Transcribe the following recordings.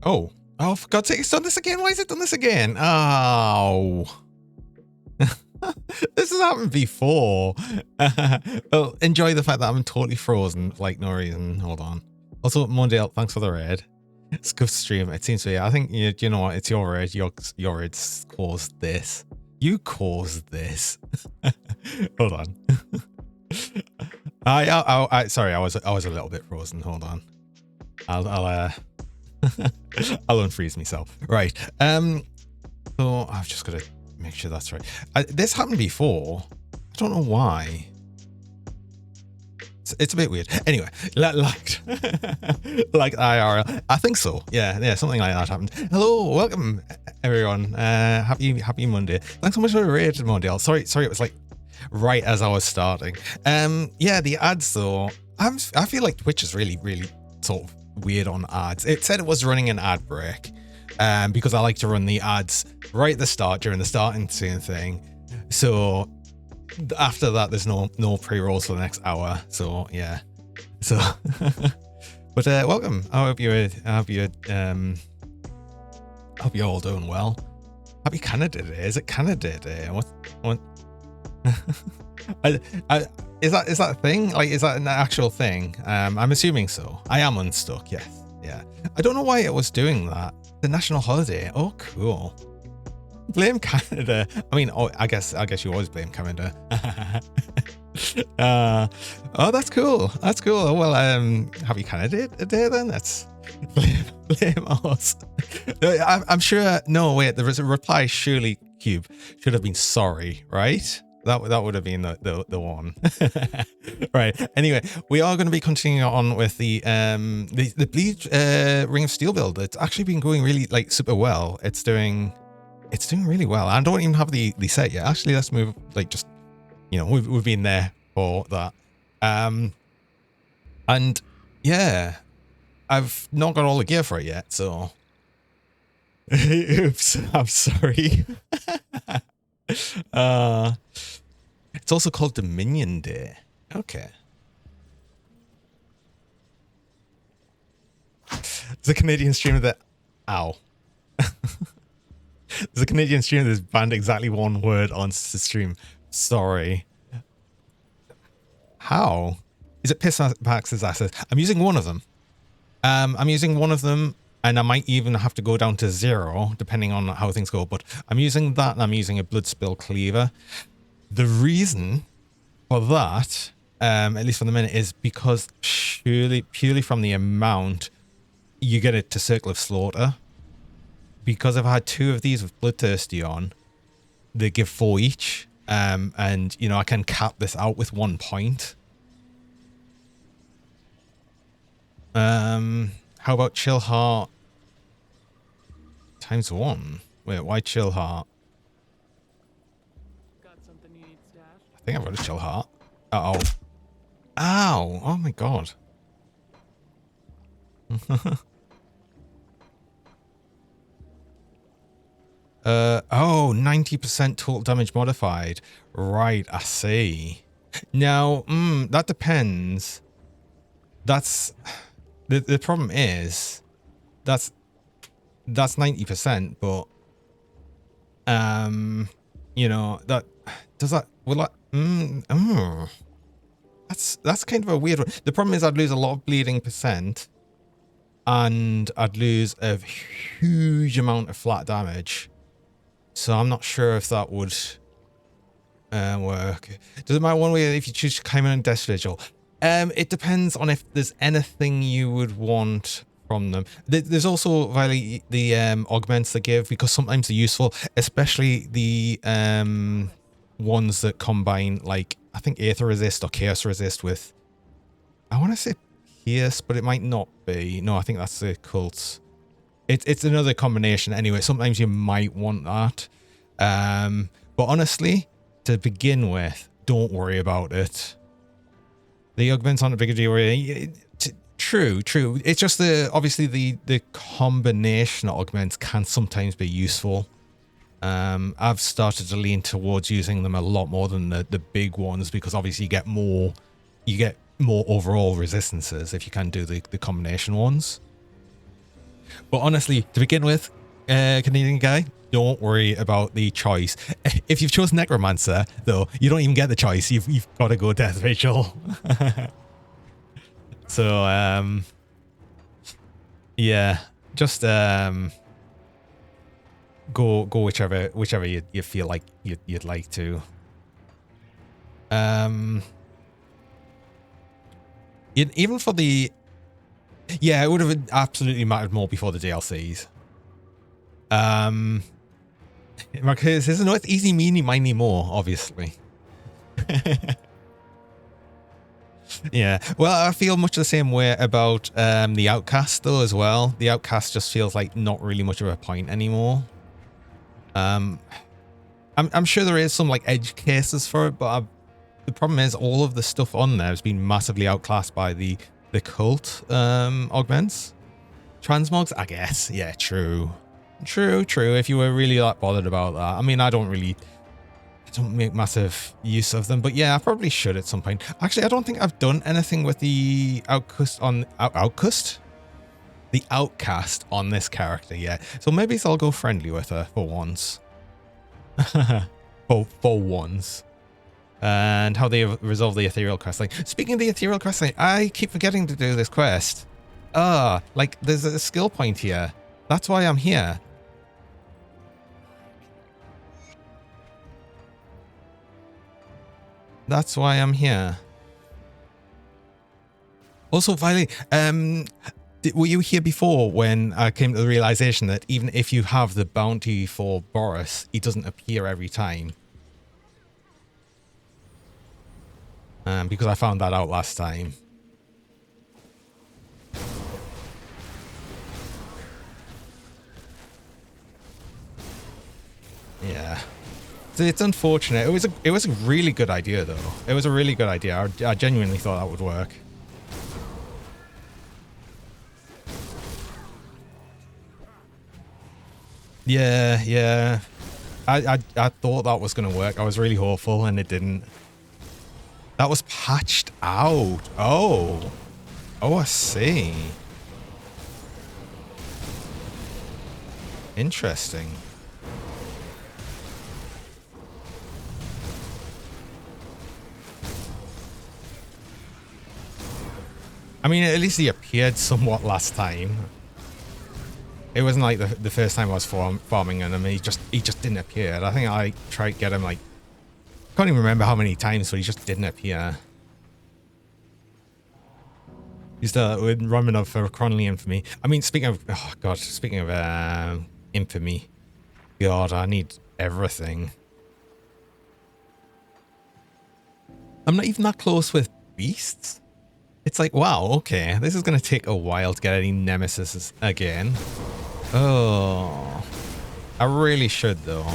Oh. Oh, for God's sake, it's done this again. Why has it done this again? Oh. This has happened before. Well, enjoy the fact that I'm totally frozen for like no reason. Hold on. Also, Mondial, thanks for the raid. It's a good stream. It seems to be. I think you know what? It's your raid. Your raid caused this. You caused this. Hold on. I sorry, I was a little bit frozen. Hold on. I'll I'll unfreeze myself. Right. So I've just got to make sure that's right. This happened before. I don't know why. It's a bit weird. Anyway, like IRL. I think so. Yeah, something like that happened. Hello, welcome everyone. Happy Monday. Thanks so much for the raid, Mondial. Sorry, it was like right as I was starting. Yeah, the ads though. I feel like Twitch is really sort of weird on ads. It said it was running an ad break, because I like to run the ads right at the start during the starting thing. So after that, there's no pre-rolls for the next hour. So yeah. So, but welcome. I hope you're all doing well. Happy Canada Day. Is it Canada Day? What? Is that a thing? Like, is that an actual thing? I'm assuming so. I am unstuck. Yes. Yeah. I don't know why it was doing that. The national holiday. Oh, cool. Blame Canada. I mean, I guess you always blame Canada. Oh, that's cool. That's cool. Well, happy Canada Day then. That's blame us. I'm sure. No, wait. There was a reply. Surely Cube should have been sorry, right? That would have been the one. Right. Anyway, we are going to be continuing on with the Bleed Ring of Steel build. It's actually been going really like super well. It's doing really well. I don't even have the set yet. Actually, let's move, like, just, you know, we've been there for that. And yeah, I've not got all the gear for it yet, so oops, I'm sorry. It's also called Dominion Day. Okay. There's a Canadian streamer that ow. There's a Canadian streamer that's banned exactly one word on the stream. Sorry. How? Is it piss Pax's assets? I'm using one of them. I'm using one of them, and I might even have to go down to 0, depending on how things go. But I'm using that, and I'm using a blood spill cleaver. The reason for that, at least for the minute, is because purely from the amount, you get it to Circle of Slaughter. Because I've had 2 of these with Bloodthirsty on, they give 4 each, and you know, I can cap this out with 1 point. How about Chill Heart times 1? Wait, why Chill Heart? Got something you need stashed? I think I've got a Chill Heart. Uh oh. Ow! Oh my god. Oh, 90% total damage modified. Right, I see. Now, that depends. That's the problem is that's 90%, but you know, that does that will that that's kind of a weird one. The problem is I'd lose a lot of bleeding percent, and I'd lose a huge amount of flat damage. So I'm not sure if that would work. Does it matter one way if you choose Chimera and Death Vigil? It depends on if there's anything you would want from them. There's also the augments they give, because sometimes they're useful, especially the ones that combine, like, I think Aether Resist or Chaos Resist with, I want to say Pierce, but it might not be. No, I think that's the Cults. It's another combination anyway. Sometimes you might want that. But honestly, to begin with, don't worry about it. The augments aren't a big deal. True. It's just obviously the combination of augments can sometimes be useful. I've started to lean towards using them a lot more than the big ones, because obviously you get more overall resistances if you can do the combination ones. But honestly, to begin with, Canadian guy, don't worry about the choice. If you've chosen Necromancer, though, you don't even get the choice. You've got to go Death Ritual. So, yeah, just go whichever you feel like you'd like to. Even for the, yeah, it would have absolutely mattered more before the DLCs. Because no, it's easy, meeny, miny, more, obviously. Yeah, well, I feel much the same way about the Outcast though as well. The Outcast just feels like not really much of a point anymore. I'm sure there is some like edge cases for it, but the problem is all of the stuff on there has been massively outclassed by the cult augments. Transmogs, I guess. Yeah, true. If you were really that bothered about that. I mean, I don't make massive use of them, but yeah, I probably should at some point. Actually, I don't think I've done anything with the Outcast on this character yet. So maybe I'll go friendly with her for once. for once. And how they resolve the ethereal quest line. Speaking of the ethereal quest line, I keep forgetting to do this quest. Like there's a skill point here. That's why I'm here. That's why I'm here. Also, Violet, were you here before when I came to the realization that even if you have the bounty for Boris, he doesn't appear every time? Because I found that out last time. Yeah. So it's unfortunate. It was a really good idea though. It was a really good idea. I genuinely thought that would work. Yeah. I thought that was gonna work. I was really hopeful and it didn't. That was patched out. Oh, I see. Interesting. I mean, at least he appeared somewhat last time. It wasn't like the first time I was farming him. He just didn't appear. I think I tried to get him like, I can't even remember how many times, but he just didn't appear. He's with Romanov for Cronley Infamy. I mean, speaking of infamy, God, I need everything. I'm not even that close with beasts. It's like, wow, okay, this is going to take a while to get any nemesis again. Oh, I really should though.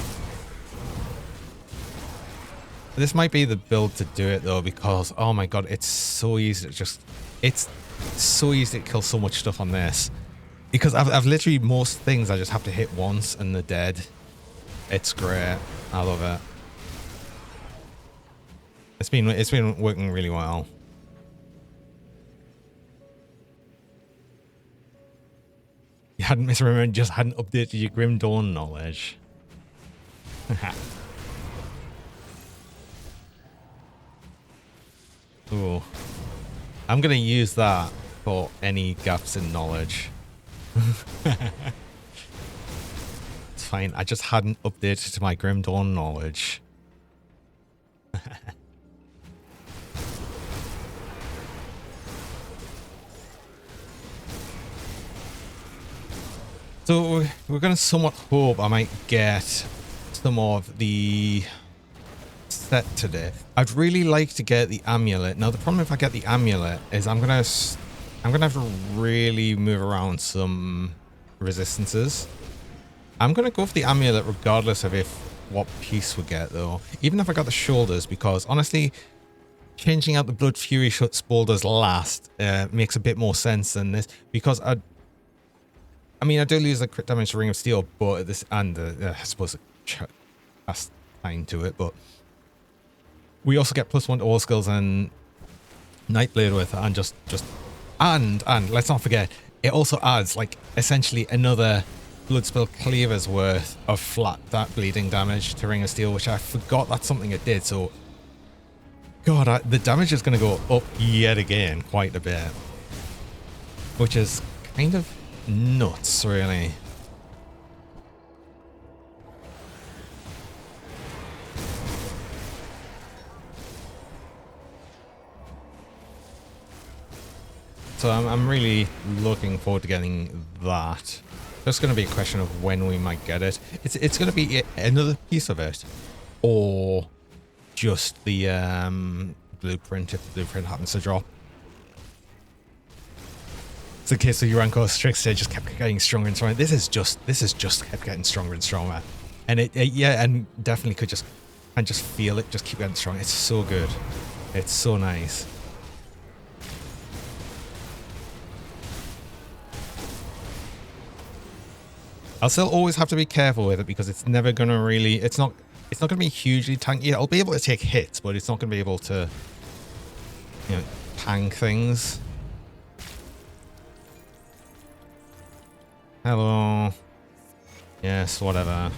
This might be the build to do it though, because oh my god, it's so easy to kill so much stuff on this. Because I've literally most things I just have to hit once and they're dead. It's great. I love it. It's been working really well. You hadn't misremembered, just hadn't updated your Grim Dawn knowledge. Ooh. I'm gonna use that for any gaps in knowledge. It's fine, I just hadn't updated to my Grim Dawn knowledge. So we're going to somewhat hope I might get some of the set today. I'd really like to get the amulet. Now the problem if I get the amulet is I'm gonna have to really move around some resistances. I'm gonna go for the amulet regardless of what piece we get though. Even if I got the shoulders, because honestly, changing out the Blood Fury Spolders last makes a bit more sense than this, because I mean, I do lose the crit damage to Ring of Steel, but this and I suppose the cast time to it, but we also get +1 to all skills and Nightblade with it, and and let's not forget, it also adds like essentially another Bloodspill Cleaver's worth of flat that bleeding damage to Ring of Steel, which I forgot that's something it did. So, God, the damage is going to go up yet again quite a bit, which is kind of nuts, really. So I'm really looking forward to getting that. It's going to be a question of when we might get it. It's going to be another piece of it, or just the blueprint if the blueprint happens to drop. It's the case of Uranko's Trickster just kept getting stronger and stronger. This is just kept getting stronger and stronger, and yeah, and definitely could just feel it just keep getting stronger. It's so good. It's so nice. I'll still always have to be careful with it because it's never going to really, it's not going to be hugely tanky. I'll be able to take hits, but it's not going to be able to, you know, tank things. Hello. Yes, whatever.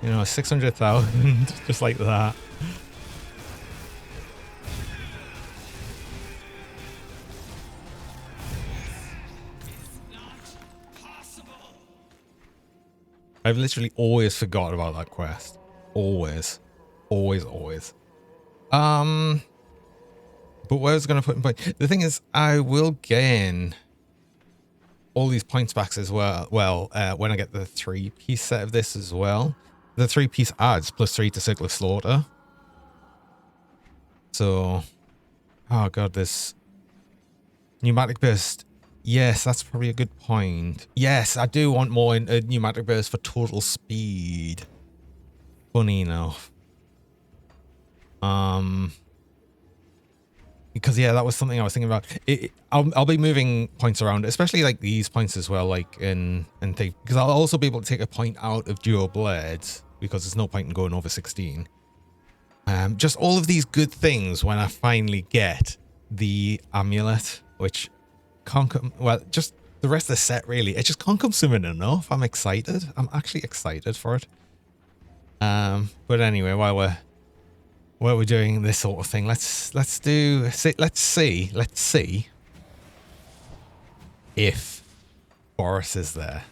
You know, 600,000, just like that. I've literally always forgot about that quest. Always. Always, always. But where I was going to put in point... The thing is, I will gain all these points back as well. Well, when I get the 3-piece set of this as well. The 3-piece adds +3 to Circle of Slaughter. So... Oh god, this... Pneumatic Burst... Yes, that's probably a good point. Yes, I do want more in a pneumatic burst for total speed. Funny enough. Because yeah, that was something I was thinking about. I'll be moving points around, especially like these points as well, like in thing. Because I'll also be able to take a point out of dual blades because there's no point in going over 16. Just all of these good things when I finally get the amulet, which can't come, well, just the rest of the set really. It just can't come soon enough. I'm excited. I'm actually excited for it. But anyway, while we're doing this sort of thing, let's see if Boris is there.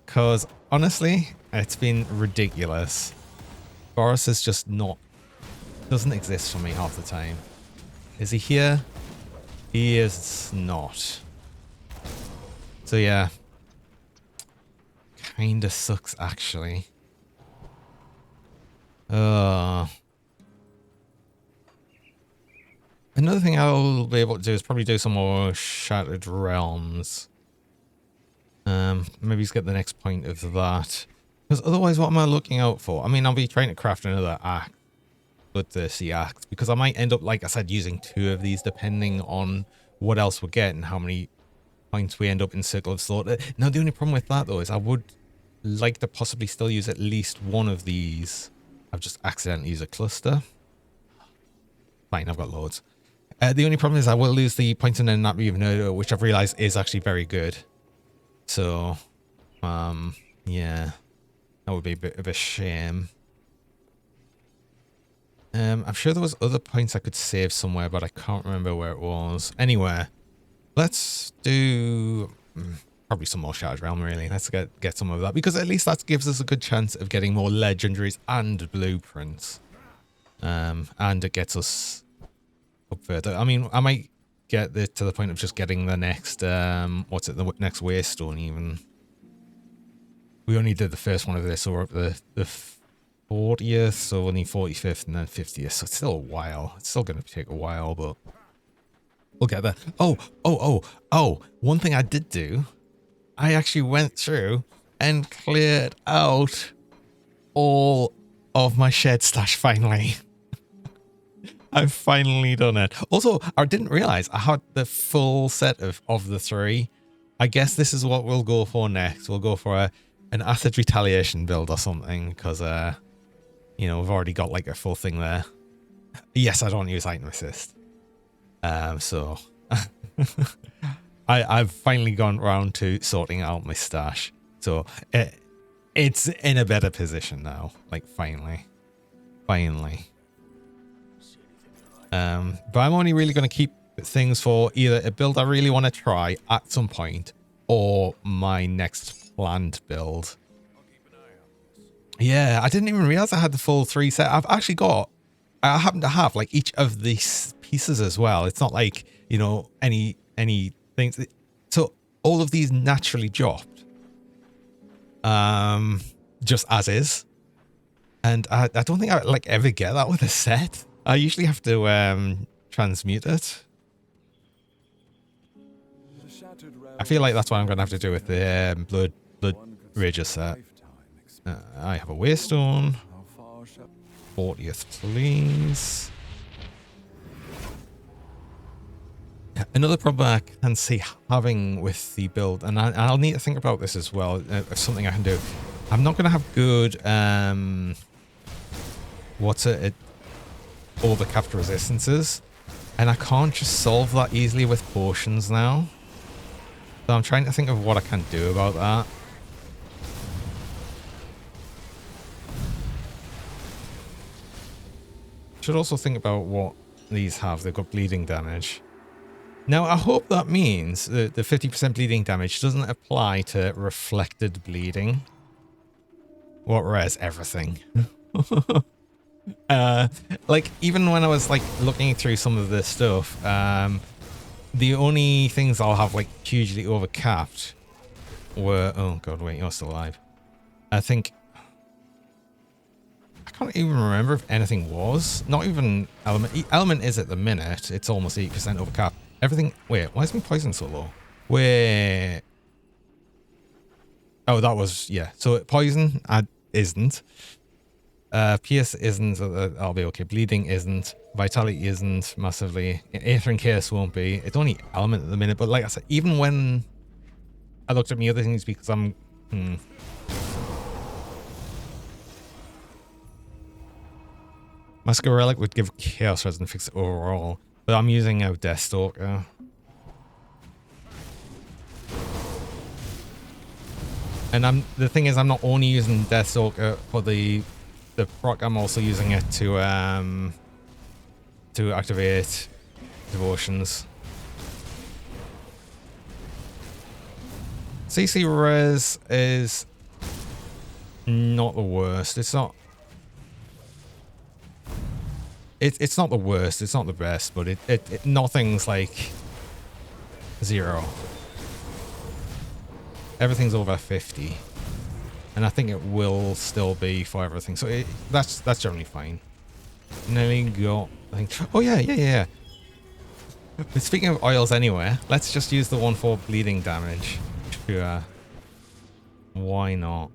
Cause honestly, it's been ridiculous. Boris is just doesn't exist for me half the time. Is he here? He is not. So yeah. Kinda sucks actually. Another thing I'll be able to do is probably do some more Shattered Realms. Maybe just get the next point of that. Because otherwise, what am I looking out for? I mean, I'll be trying to craft another axe. Bloodthirsty axe, because I might end up, like I said, using 2 of these depending on what else we get and how many points we end up in Circle of Slaughter. Now the only problem with that though is I would like to possibly still use at least one of these. I've just accidentally used a cluster. Fine, I've got loads. The only problem is I will lose the points in Anatomy of Murder, which I've realized is actually very good. So yeah, that would be a bit of a shame. I'm sure there was other points I could save somewhere, but I can't remember where it was. Anyway, let's do probably some more Shattered Realm, really. Let's get some of that, because at least that gives us a good chance of getting more legendaries and blueprints. And it gets us up further. I mean, I might get to the point of just getting the next, what's it, the next Waystone even. We only did the first one of this, so we're up the 40th, so only 45th and then 50th, so it's still a while. It's still going to take a while, but we'll get there. Oh, one thing I did do, I actually went through and cleared out all of my shed stash finally. I've finally done it. Also, I didn't realize I had the full set of the 3. I guess this is what we'll go for next. We'll go for an Acid Retaliation build or something, because you know, we've already got like a full thing there. Yes, I don't use item assist. So I've finally gone around to sorting out my stash. So it's in a better position now. Like finally. But I'm only really going to keep things for either a build I really want to try at some point or my next planned build. Yeah, I didn't even realize I had the full 3 set. I happen to have like each of these pieces as well. It's not like, you know, any things. So all of these naturally dropped. Just as is. And I don't think I like ever get that with a set. I usually have to transmute it. I feel like that's what I'm going to have to do with the Blood Rager set. I have a Waystone. 40th, please. Another problem I can see having with the build, and I'll need to think about this as well, something I can do. I'm not going to have good, overcapture resistances, and I can't just solve that easily with potions now. So I'm trying to think of what I can do about that. Should also think about what these have. They've got bleeding damage. Now, I hope that means that the 50% bleeding damage doesn't apply to reflected bleeding. What res everything. Like, even when I was, like, looking through some of this stuff, the only things I'll have, like, hugely overcapped were... Oh, God, wait, you're still alive. I think... I can't even remember if anything was. Not even Element. Element is at the minute. It's almost 8% overcapped. Everything... Wait, why is my poison so low? Wait... Oh, that was... Yeah. So, poison isn't. Pierce isn't. I'll be okay. Bleeding isn't. Vitality isn't massively. Aether and Chaos won't be. It's only Element at the minute. But like I said, even when I looked at my other things, because I'm... Massacre Relic would give Chaos Res and fix it overall. But I'm using a Deathstalker. And the thing is, I'm not only using Deathstalker for the proc, I'm also using it to activate Devotions. CC Res is not the worst. It's not... It's not the worst, it's not the best, but it nothing's like 0. Everything's over 50. And I think it will still be for everything. So that's generally fine. Nearly got... I think... Oh yeah. But speaking of oils anyway, let's just use the one for bleeding damage. Sure. Why not?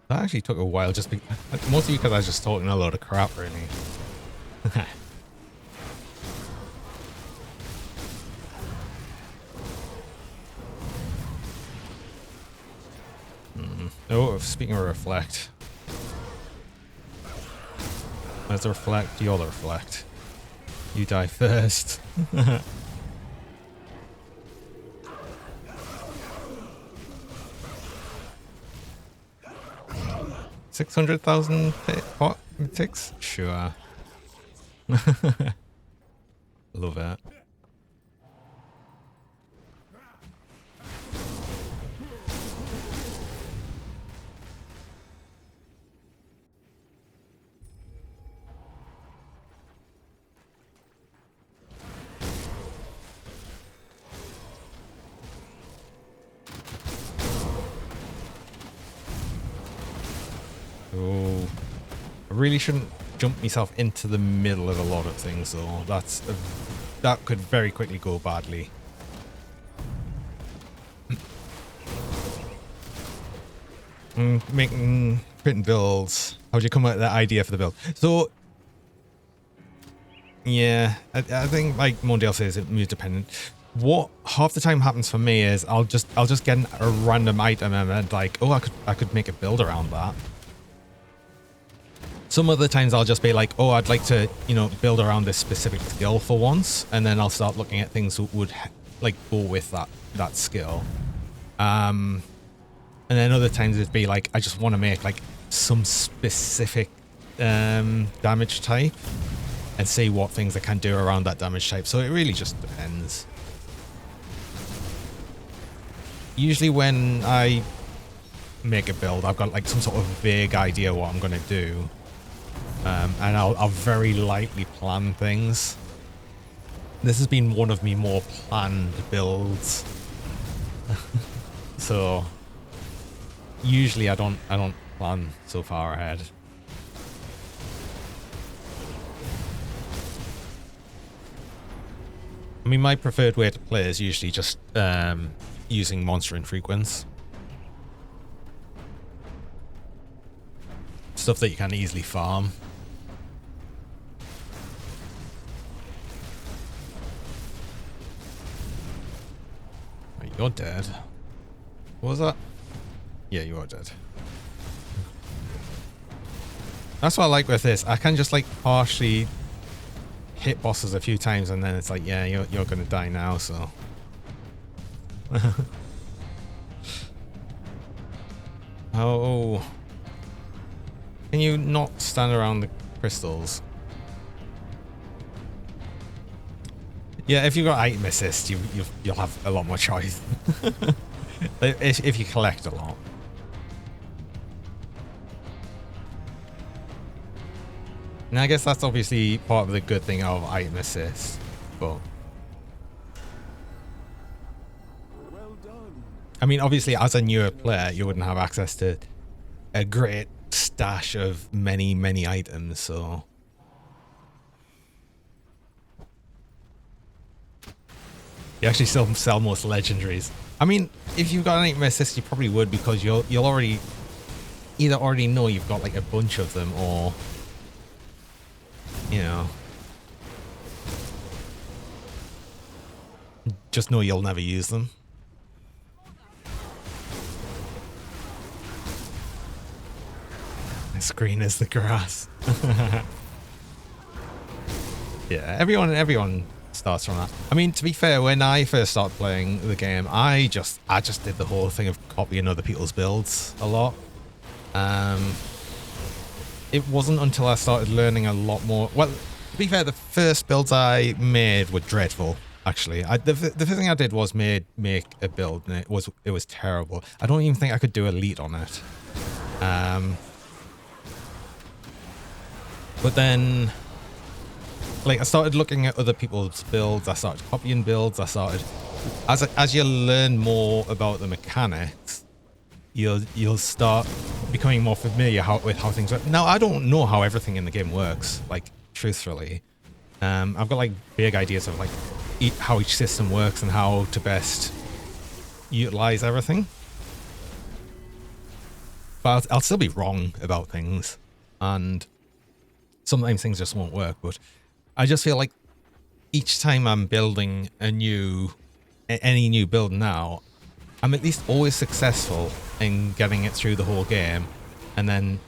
That actually took a while, just mostly because I was just talking a load of crap, really. Oh, speaking of reflect. As a reflect, you're the reflect. You die first. 600,000 ticks? Sure. Love it. Oh, I really shouldn't jumped myself into the middle of a lot of things, so that could very quickly go badly. Creating builds. How'd you come up with that idea for the build? So, yeah, I think like Mondale says, it mood dependent. What half the time happens for me is I'll just get a random item and like, oh, I could make a build around that. Some other times I'll just be like, oh, I'd like to, you know, build around this specific skill for once, and then I'll start looking at things that would like go with that skill. And then other times it'd be like, I just want to make like some specific damage type and see what things I can do around that damage type. So it really just depends. Usually when I make a build, I've got like some sort of vague idea what I'm going to do. And I'll very lightly plan things. This has been one of me more planned builds. So usually I don't plan so far ahead. I mean, my preferred way to play is usually just using monster infrequents. Stuff that you can easily farm. Right, you're dead. What was that? Yeah, you are dead. That's what I like with this. I can just like partially hit bosses a few times and then it's like, yeah, you're gonna die now, so. Oh. Can you not stand around the crystals? Yeah, if you've got item assist, you'll have a lot more choice. if you collect a lot. And I guess that's obviously part of the good thing of item assist, but Well done. I mean, obviously, as a newer player, you wouldn't have access to a great stash of many items, so you actually still sell most legendaries. I mean, if you've got an item assist, you probably would, because you'll already know you've got like a bunch of them, or you know, just know you'll never use them. As green as the grass. Yeah, everyone starts from that. I mean, to be fair, when I first started playing the game, I just did the whole thing of copying other people's builds a lot. It wasn't until I started learning a lot more. Well, to be fair, the first builds I made were dreadful. Actually, the first thing I did was make a build, and it was terrible. I don't even think I could do elite on it. But then, like, I started looking at other people's builds. I started copying builds. I started, as you learn more about the mechanics, you'll start becoming more familiar with how things work. Now, I don't know how everything in the game works, like, truthfully. I've got like big ideas of like how each system works and how to best utilize everything. But I'll still be wrong about things, and sometimes things just won't work. But I just feel like each time I'm building any new build now, I'm at least always successful in getting it through the whole game, and then,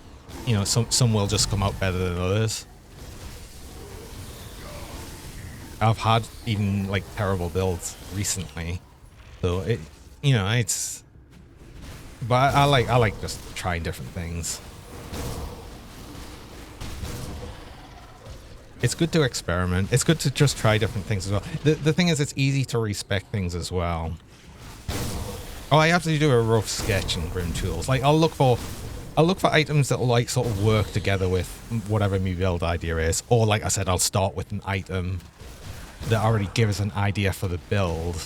you know, some will just come out better than others. I've had even like terrible builds recently, so it, you know, it's. But I like just trying different things. It's good to experiment. It's good to just try different things as well. The thing is, it's easy to respec things as well. Oh, I have to do a rough sketch in Grim Tools. Like, I'll look for items that will like sort of work together with whatever my build idea is. Or like I said, I'll start with an item that already gives an idea for the build.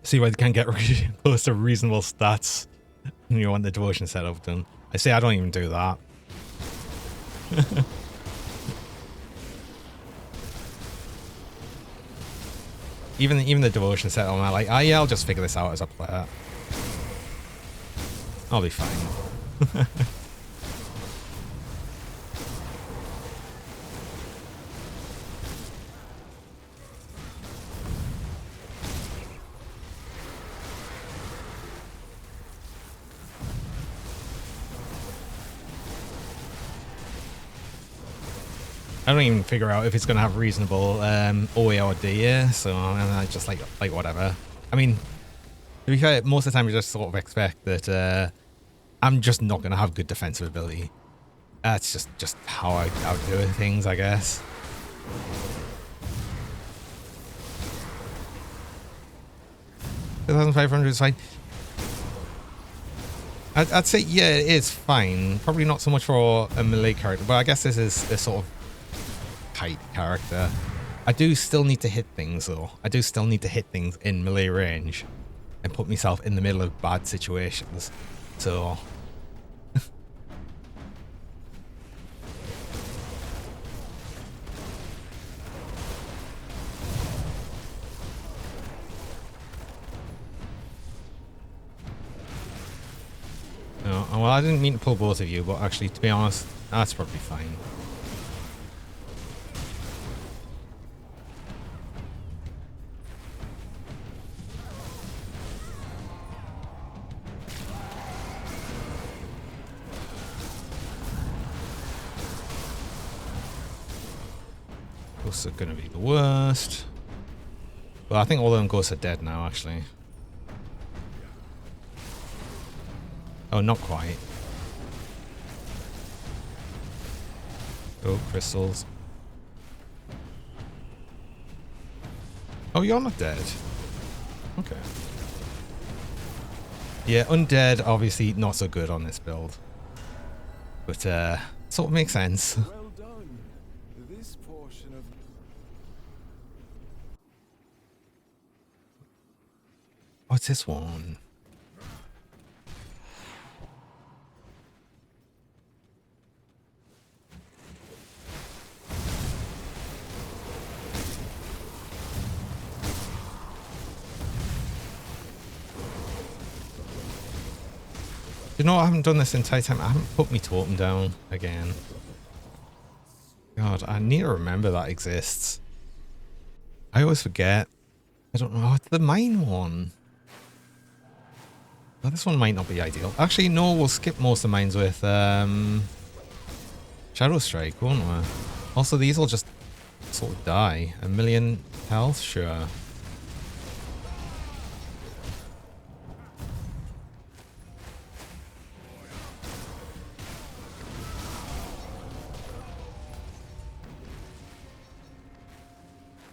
See why they can't get close to reasonable stats when you want the devotion setup done. I say I don't even do that. Even the devotion setup, I'm like, oh yeah, I'll just figure this out as I play it. I'll be fine. I don't even figure out if it's going to have reasonable OA or DA, so I just like whatever. I mean, to be fair, most of the time you just sort of expect that I'm just not going to have good defensive ability. That's just how I do things, I guess. $2,500 is fine. I'd say, yeah, it is fine. Probably not so much for a melee character, but I guess this is a sort of kite character. I do still need to hit things, though. I do still need to hit things in melee range and put myself in the middle of bad situations. So... No, well, I didn't mean to pull both of you, but actually, to be honest, that's probably fine. Ghosts are going to be the worst. Well, I think all of them ghosts are dead now, actually. Oh, not quite. Oh, crystals. Oh, you're not dead. Okay. Yeah, undead, obviously not so good on this build. But, sort of makes sense. Well done. This portion of... What's this one? You know, I haven't done this entire time. I haven't put me totem down again. God, I need to remember that exists. I always forget. I don't know. It's the mine one. Well, this one might not be ideal. Actually, no, we'll skip most of mines with Shadow Strike, won't we? Also, these will just sort of die. 1,000,000 health? Sure.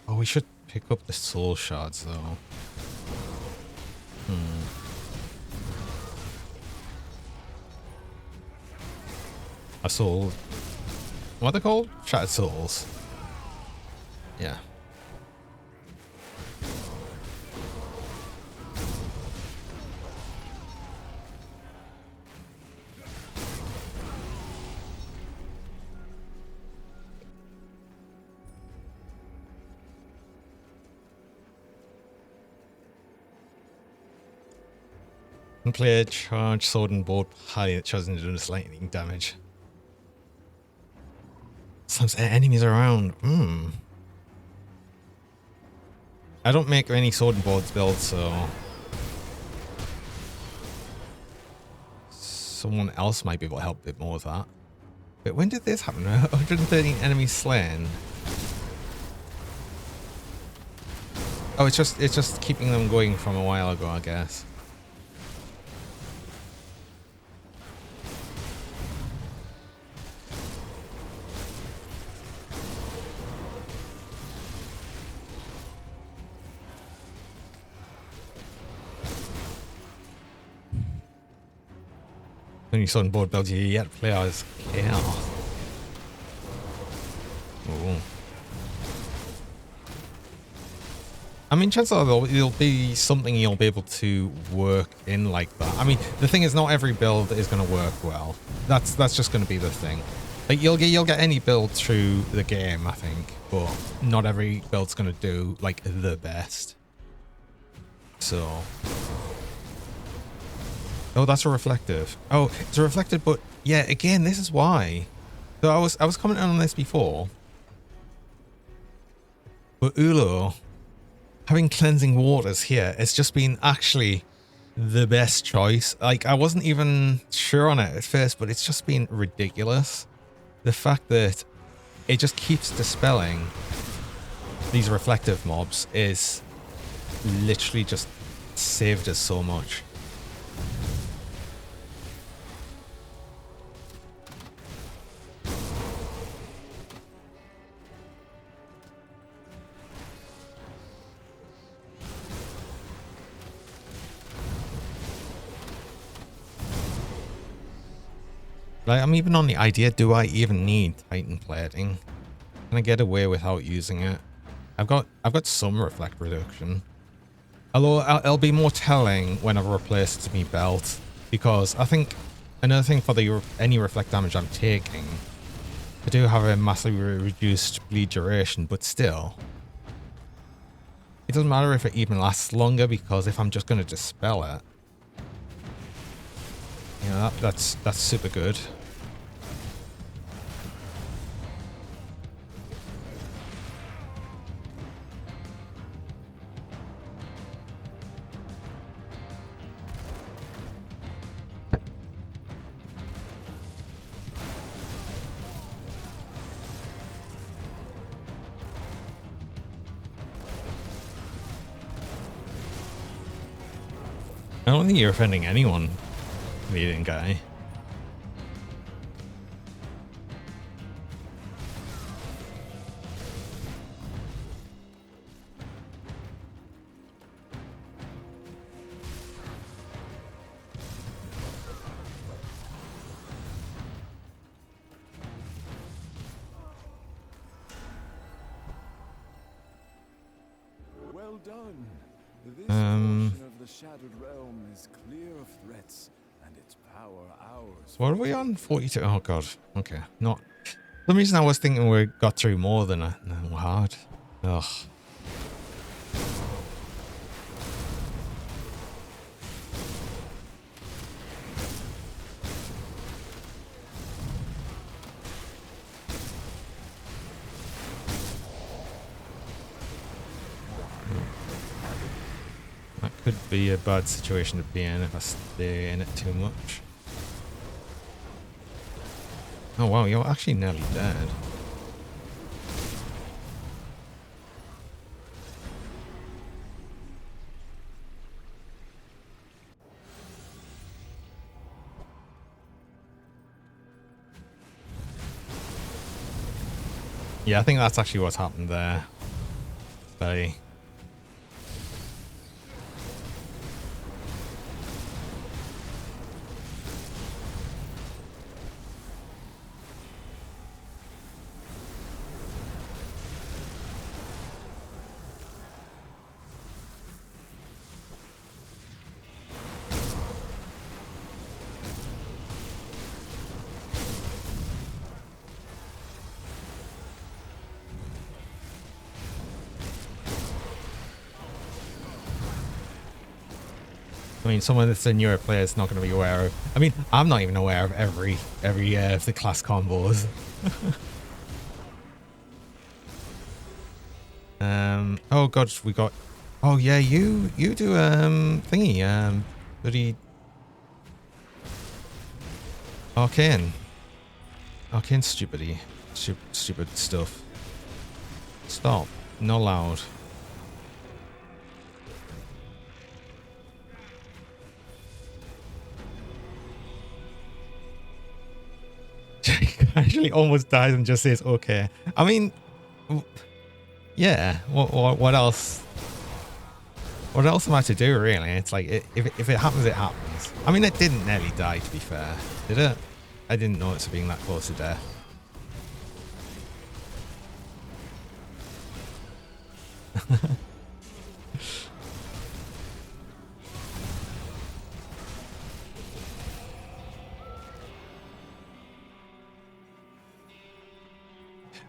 Oh, we should pick up the soul shards, though. A soul. What are they called? Shattered souls. Yeah. And play a charge sword and board party that chosen to do this lightning damage. Some enemies around. I don't make any sword and boards builds, so someone else might be able to help a bit more with that. But when did this happen? 113 enemies slain. Oh, it's just keeping them going from a while ago, I guess. When you saw on board builds, you yet play as chaos. Ooh. I mean, chances are it'll be something you'll be able to work in like that. I mean, the thing is, not every build is going to work well. That's just going to be the thing. Like you'll get any build through the game, I think, but not every build's going to do like the best. So, oh, that's a reflective. Oh, it's a reflective, but yeah, again, this is why. So I was commenting on this before, but Ulo having cleansing waters here has just been actually the best choice. Like, I wasn't even sure on it at first, but it's just been ridiculous. The fact that it just keeps dispelling these reflective mobs is literally just saved us so much. Like, I'm even on the idea, do I even need Titan plating? Can I get away without using it? I've got some reflect reduction. Although it'll be more telling when I replace it to me belt, because I think another thing for any reflect damage I'm taking, I do have a massively reduced bleed duration, but still, it doesn't matter if it even lasts longer, because if I'm just going to dispel it, you know, that's super good. I don't think you're offending anyone, leading guy. Well done. This portion of the Shattered Realm is clear of threats, and its power ours. What are we on? 42? Oh god. Okay. Not. For some reason I was thinking we got through more than hard. Ugh. That could be a bad situation to be in if I stay in it too much. Oh wow, you're actually nearly dead. Yeah, I think that's actually what's happened there. Very. I mean, someone that's a newer player is not going to be aware of. I mean, I'm not even aware of every of the class combos. Oh god, we got. Oh yeah, you do thingy bloody arcane stupid stuff. Stop, not allowed. Actually almost dies and just says okay. I mean, yeah, what else am I to do, really? It's like, if it happens, it happens. I mean, it didn't nearly die, to be fair, did it? I didn't know it being that close to death.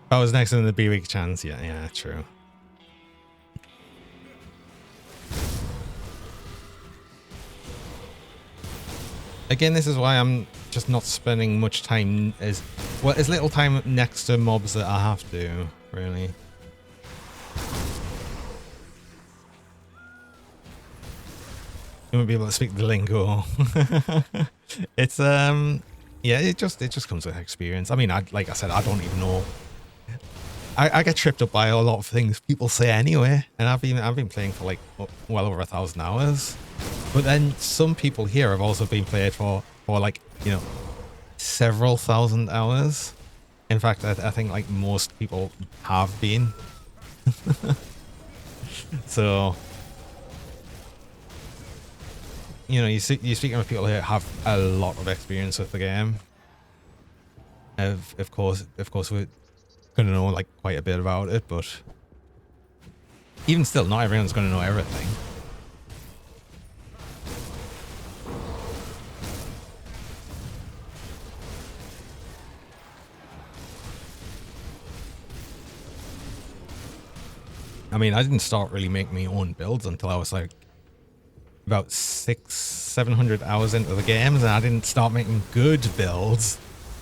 If I was next in the B-Week chance, yeah, true. Again, this is why I'm just not spending much time as little time next to mobs that I have to, really. You won't be able to speak the lingo. It's yeah, it just comes with experience. I mean, like I said, I don't even know. I get tripped up by a lot of things people say anyway, and I've been playing for like well over 1,000 hours. But then some people here have also been played for like, you know, several thousand hours. In fact, I think like most people have been. So, you know, you're speaking with people who have a lot of experience with the game. Of course, we're gonna know like quite a bit about it, but even still, not everyone's gonna know everything. I mean, I didn't start really making my own builds until I was like about 600-700 hours into the games, and I didn't start making good builds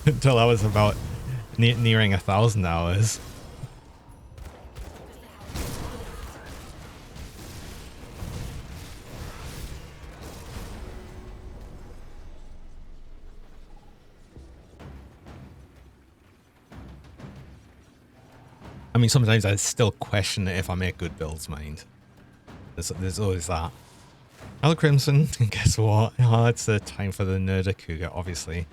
until I was about nearing 1,000 hours. I mean, sometimes I still question if I make good builds, mind. There's always that. Hello, Crimson. Guess what? Oh, it's the time for the Nerder Cougar, obviously.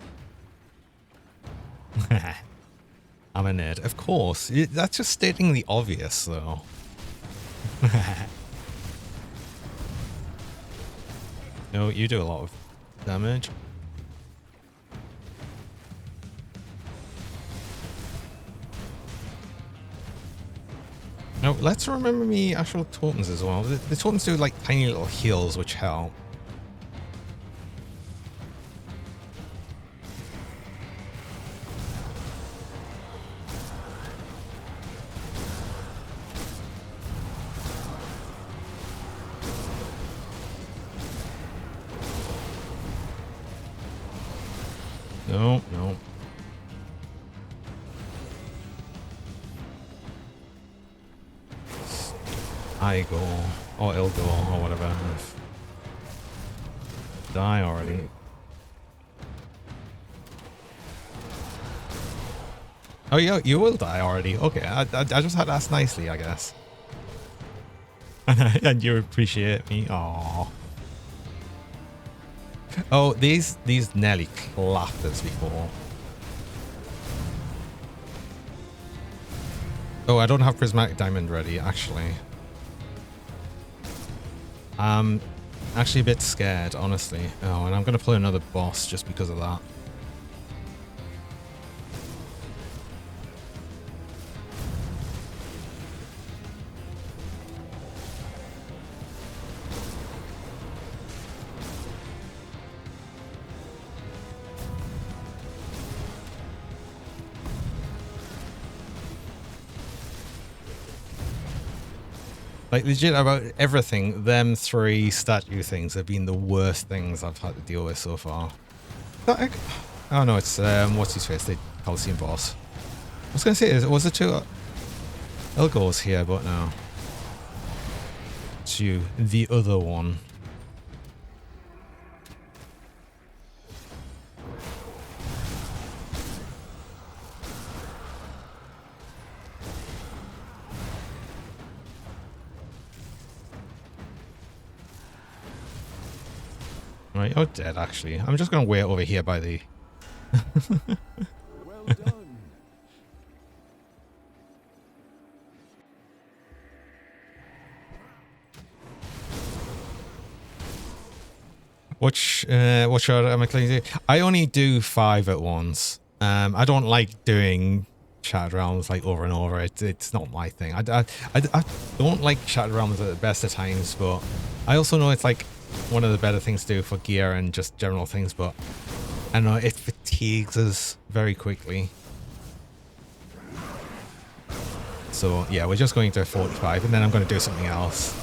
I'm a nerd. Of course. That's just stating the obvious, though. No, you do a lot of damage. Now, let's remember me actual totems as well. The totems do like tiny little heals, which help. No. I go, or it'll go, or whatever. Die already. Oh, you will die already. Okay, I just had to ask nicely, I guess. And you appreciate me. Aww. Oh, these nearly clapped us before. Oh, I don't have Prismatic Diamond ready, actually. I'm actually a bit scared, honestly. Oh, and I'm going to play another boss just because of that. Like, legit, about everything, them three statue things have been the worst things I've had to deal with so far. Oh no, it's, what's his face, the Coliseum boss. I was going to say, was it two Elgors here, but no. It's you, the other one. Right, you're dead, actually. I'm just going to wait over here by the... Well done. What shot am I clicking? I only do 5 at once. I don't like doing Shattered Realms like over and over. It's not my thing. I don't like Shattered Realms at the best of times, but I also know it's like one of the better things to do for gear and just general things, but I don't know, it fatigues us very quickly. So yeah, we're just going to 45, and then I'm going to do something else.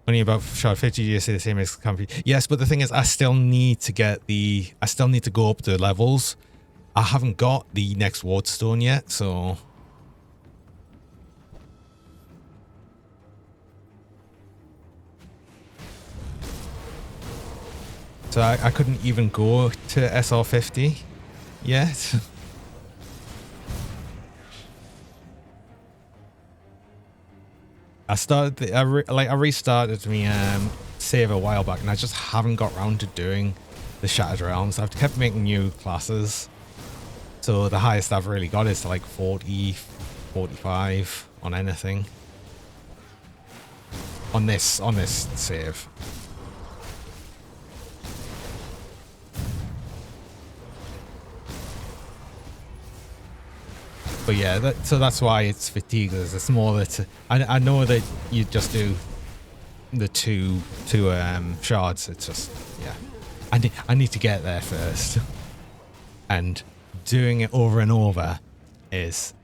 Only about shard 50, you say the same as company. Yes, but the thing is, I still need to go up the levels. I haven't got the next ward stone yet, so. So I couldn't even go to SR50 yet. I restarted me save a while back, and I just haven't got around to doing the Shattered Realms. I've kept making new classes, so the highest I've really got is to like 40, 45 on anything on this save. But yeah, so that's why it's fatigued. It's more that I know that you just do the two shards. It's just, yeah, I need to get there first, and doing it over and over is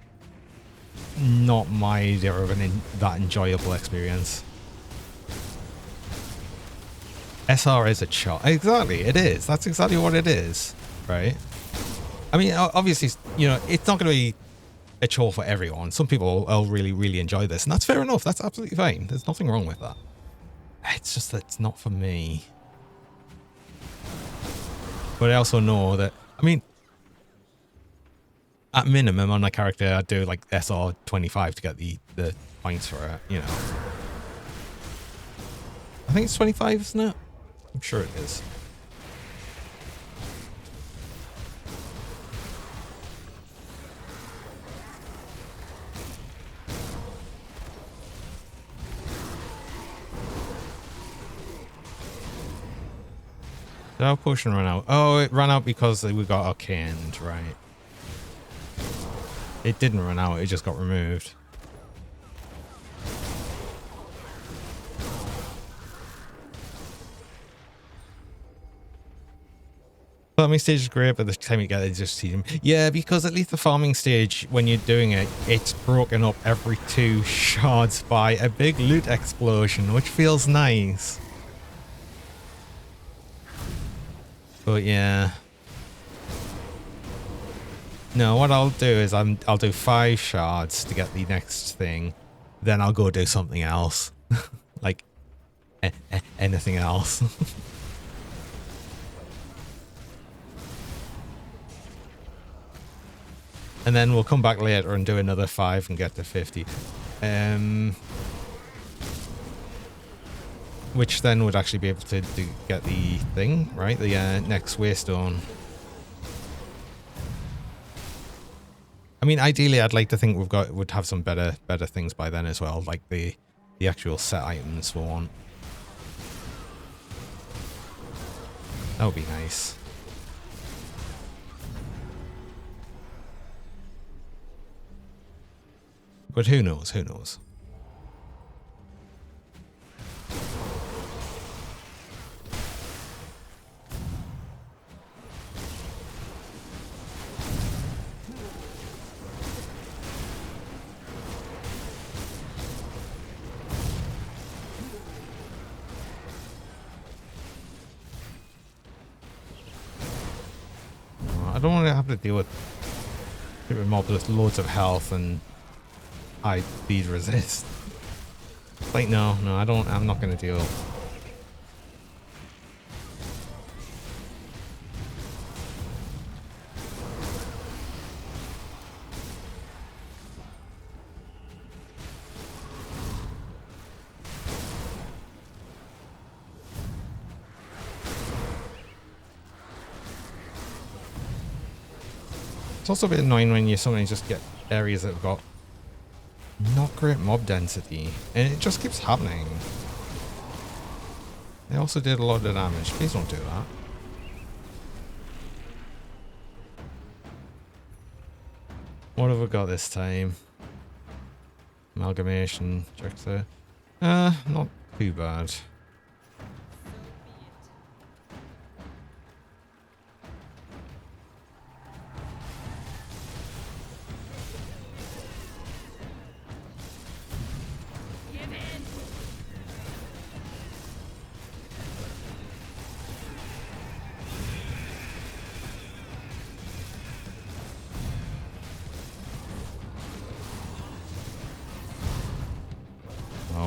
not my idea of that enjoyable experience. SR is a chart. Exactly, it is. That's exactly what it is, right? I mean, obviously, you know, it's not going to be a chore for everyone. Some people will really, really enjoy this, and that's fair enough. That's absolutely fine. There's nothing wrong with that. It's just that it's not for me. But I also know that, I mean, at minimum on my character, I'd do like SR 25 to get the points for it, you know. I think it's 25, isn't it? I'm sure it is. Did our potion run out? Oh, it ran out because we got arcaned, right? It didn't run out, it just got removed. Farming stage is great, but the time you get it, just see them. Yeah, because at least the farming stage, when you're doing it, it's broken up every 2 shards by a big loot explosion, which feels nice. But yeah. No, what I'll do is I'll do 5 shards to get the next thing. Then I'll go do something else. Like anything else. And then we'll come back later and do another 5 and get to 50. Which then would actually be able to get the thing, right? The next waystone. I mean, ideally, I'd like to think would have some better things by then as well, like the actual set items for one. That would be nice. But who knows? Who knows? I don't want to have to deal with stupid mob with loads of health and high speed resist. Like, no, I'm not going to deal. It's also a bit annoying when you suddenly just get areas that have got not great mob density, and it just keeps happening. They also did a lot of damage. Please don't do that. What have we got this time? Amalgamation, Trickster. Not too bad.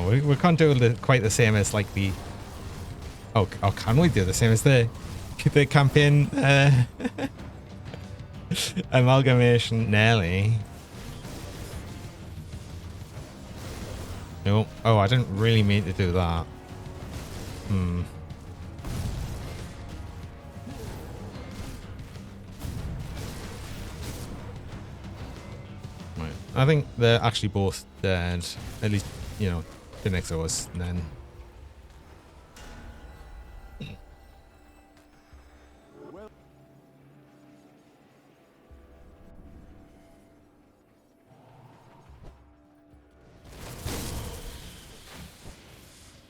No, we can't do quite the same as like the... Oh, can we do the same as the campaign amalgamation? Nearly. No. Oh, I didn't really mean to do that. Right. I think they're actually both dead. At least, you know, the next to us, and then...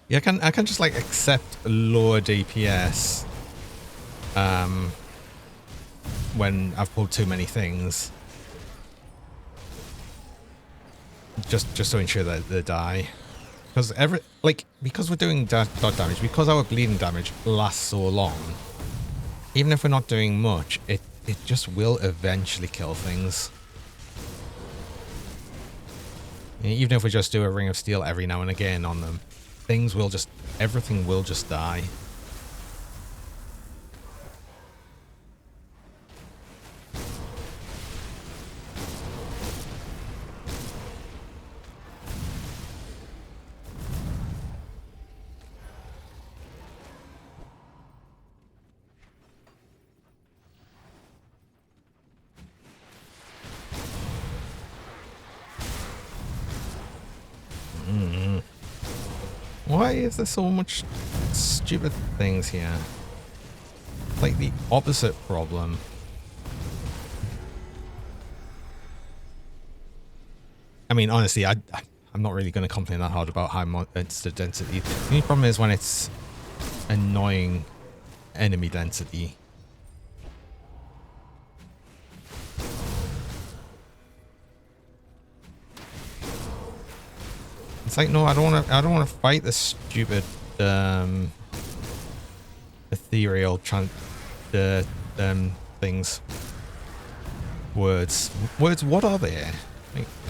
Yeah, I can just like accept lower DPS when I've pulled too many things. Just to ensure that they die. Because because we're doing dot damage, because our bleeding damage lasts so long, even if we're not doing much, it just will eventually kill things. Even if we just do a Ring of Steel every now and again on them, everything will just die. Why is there so much stupid things here? Like the opposite problem. I mean, honestly, I'm not really going to complain that hard about high monster density. The only problem is when it's annoying enemy density. It's like, no, I don't want to fight this stupid ethereal things. Words, what are they?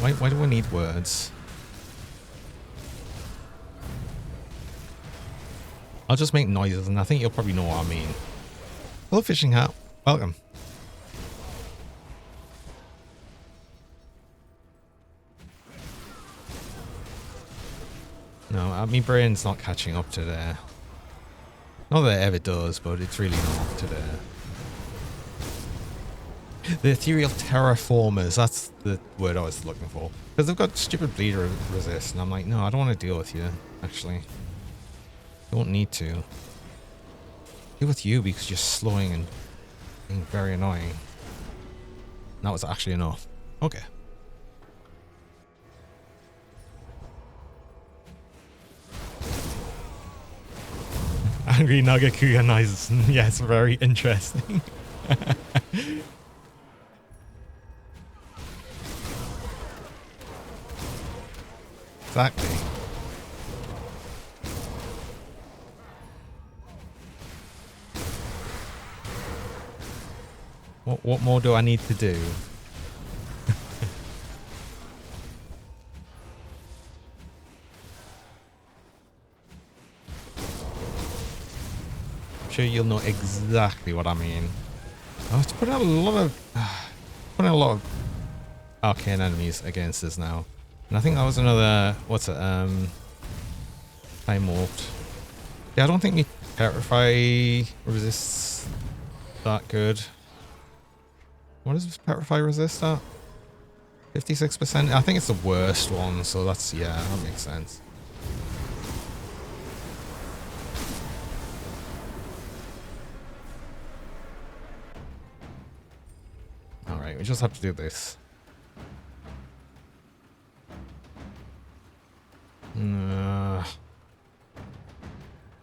Like, why do we need words? I'll just make noises, and I think you'll probably know what I mean. Hello, Fishing Hat. Welcome. No, my brain's not catching up to there. Not that it ever does, but it's really not up to there. The ethereal terraformers, that's the word I was looking for. Because they've got stupid bleed resist, and I'm like, no, I don't want to deal with you, actually. Don't need to. Deal with you because you're slowing and being very annoying. And that was actually enough. Okay. Angry Nagakuya noises. Yes, very interesting. Exactly. What more do I need to do? I'm sure you'll know exactly what I mean. Oh, it's putting a lot of arcane enemies against us now. And I think that was another, what's it, time warped. Yeah, I don't think Petrify resists that good. What does Petrify resist at? 56%? I think it's the worst one, so that's, yeah, that makes sense. Alright, we just have to do this.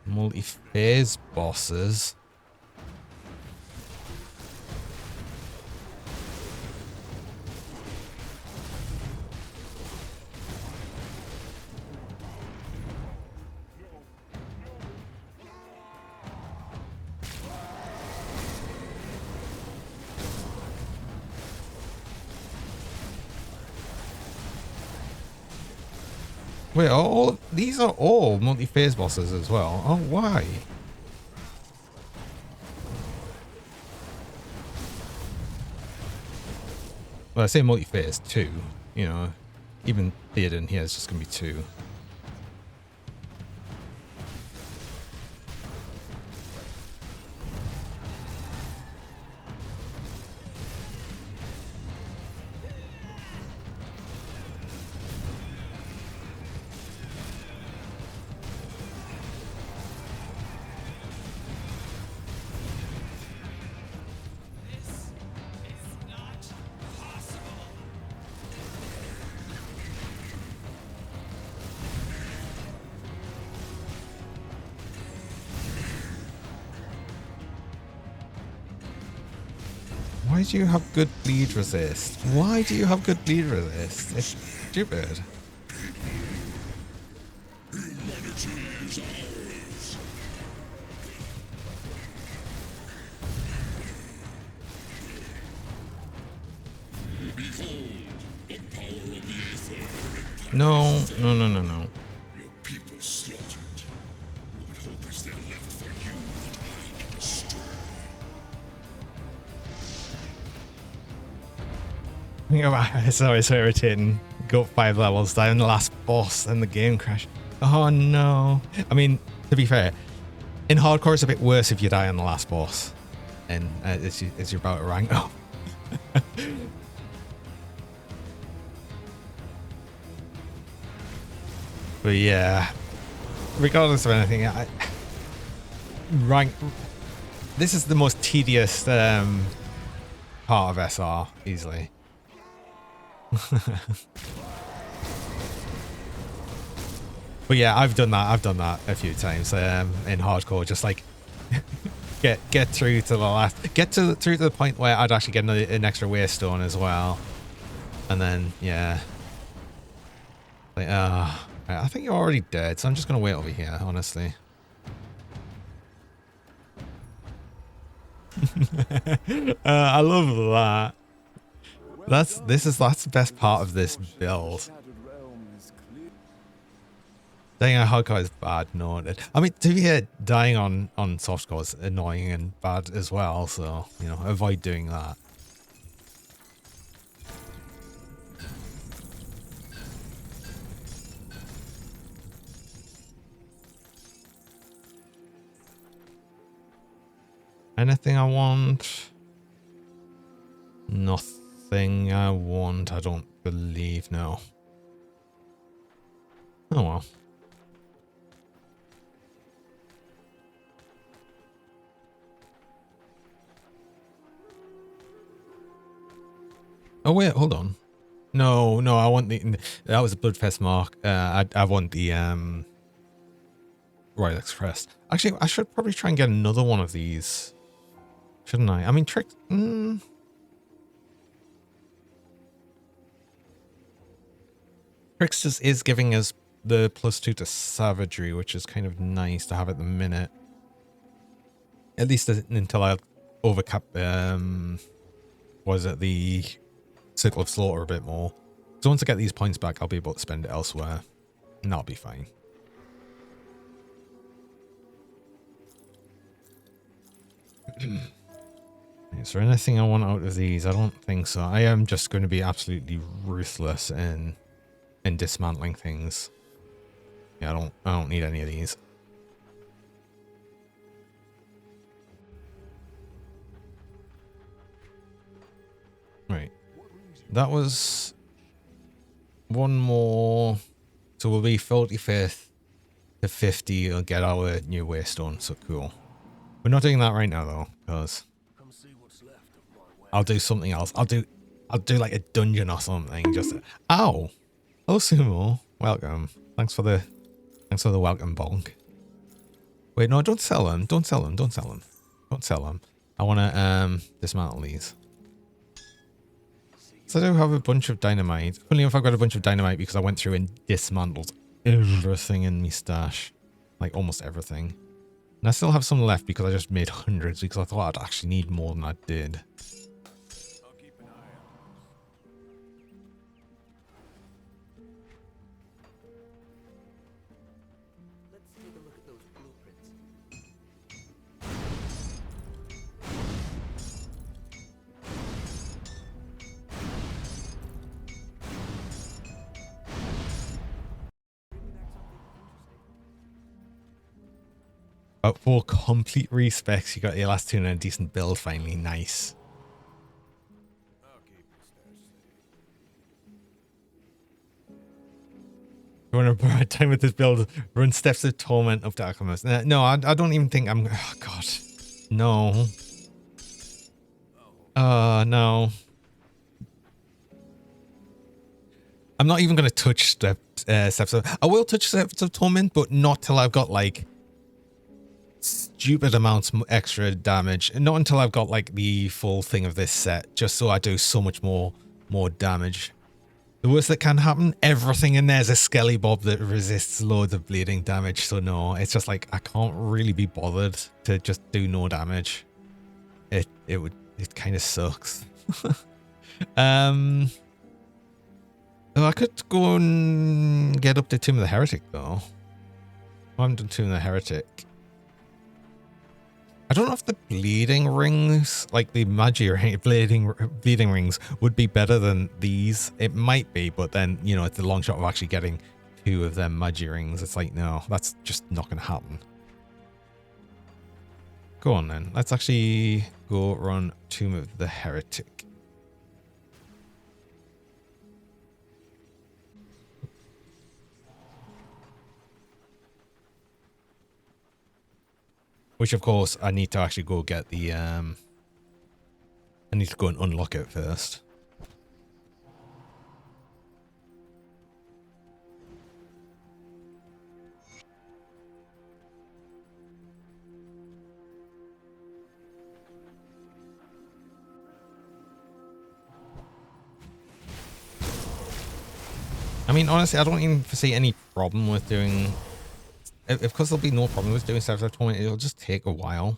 Multi-phase bosses. Wait, all these are all multi-phase bosses as well. Oh, why? Well, I say multi-phase, 2. You know, even Theoden here is just going to be 2. Why do you have good bleed resist? Why do you have good bleed resist? It's stupid. No, no, no, no, no. Your people slaughtered. What hope is there left for you and I to destroy? It's so irritating. Go up 5 levels, die on the last boss, and the game crash. Oh no. I mean, to be fair, in hardcore it's a bit worse if you die on the last boss. And as you're about to rank up. But yeah, regardless of anything, this is the most tedious part of SR, easily. But yeah, I've done that a few times in hardcore, just like get through to the last, through to the point where I'd actually get an extra waystone as well, and then yeah, like I think you're already dead, so I'm just gonna wait over here, honestly. I love that. That's the best part of this build. Dying on hardcore is bad, no. I mean, to be fair, dying on softcore is annoying and bad as well, so, you know, avoid doing that. Anything I want? Nothing I want, I don't believe, no. Oh well. Oh wait, hold on. No, I want that was a Bloodfest mark. I want the Royal Express. Actually, I should probably try and get another one of these. Shouldn't I? I mean, Tricksters is giving us the +2 to savagery, which is kind of nice to have at the minute. At least until I overcap was it the Circle of Slaughter a bit more. So once I get these points back, I'll be able to spend it elsewhere. And that'll be fine. Is there anything I want out of these? I don't think so. I am just going to be absolutely ruthless in dismantling things. Yeah, I don't need any of these. Right. That was one more. So we'll be 45th to 50 and get our new waystone. So cool. We're not doing that right now though, because I'll do something else. I'll do like a dungeon or something. Just ow. Hello Sumo. Welcome. Thanks for the welcome bonk. Wait, no, don't sell them. Don't sell them. Don't sell them. Don't sell them. I want to dismantle these. So I do have a bunch of dynamite. Only if I've got a bunch of dynamite because I went through and dismantled everything in my stash. Like almost everything. And I still have some left because I just made hundreds because I thought I'd actually need more than I did. I'll keep an eye out. for complete respecs, you got your last two and a decent build finally. Nice. You want to borrow time with this build? Run Steps of Torment up to Alchemist. No, I don't even think I'm... Oh, God. No. No. I'm not even going to touch Steps of... I will touch Steps of Torment, but not till I've got, like, stupid amounts extra damage. Not until I've got, like, the full thing of this set, just so I do so much more damage. The worst that can happen, everything in there is a skelly bob that resists loads of bleeding damage. So no, it's just like I can't really be bothered to just do no damage. It kind of sucks. Oh, I could go and get up to Tomb of the Heretic though. I haven't done Tomb of the Heretic. I don't know if the bleeding rings, like the Magi bleeding rings, would be better than these. It might be, but then, you know, it's the long shot of actually getting 2 of them Magi rings. It's like, no, that's just not going to happen. Go on then. Let's actually go run Tomb of the Heretic. Which, of course, I need to actually go get the, I need to go and unlock it first. I mean, honestly, I don't even foresee any problem with doing... Of course, there'll be no problem with doing Steps of Torment. It'll just take a while.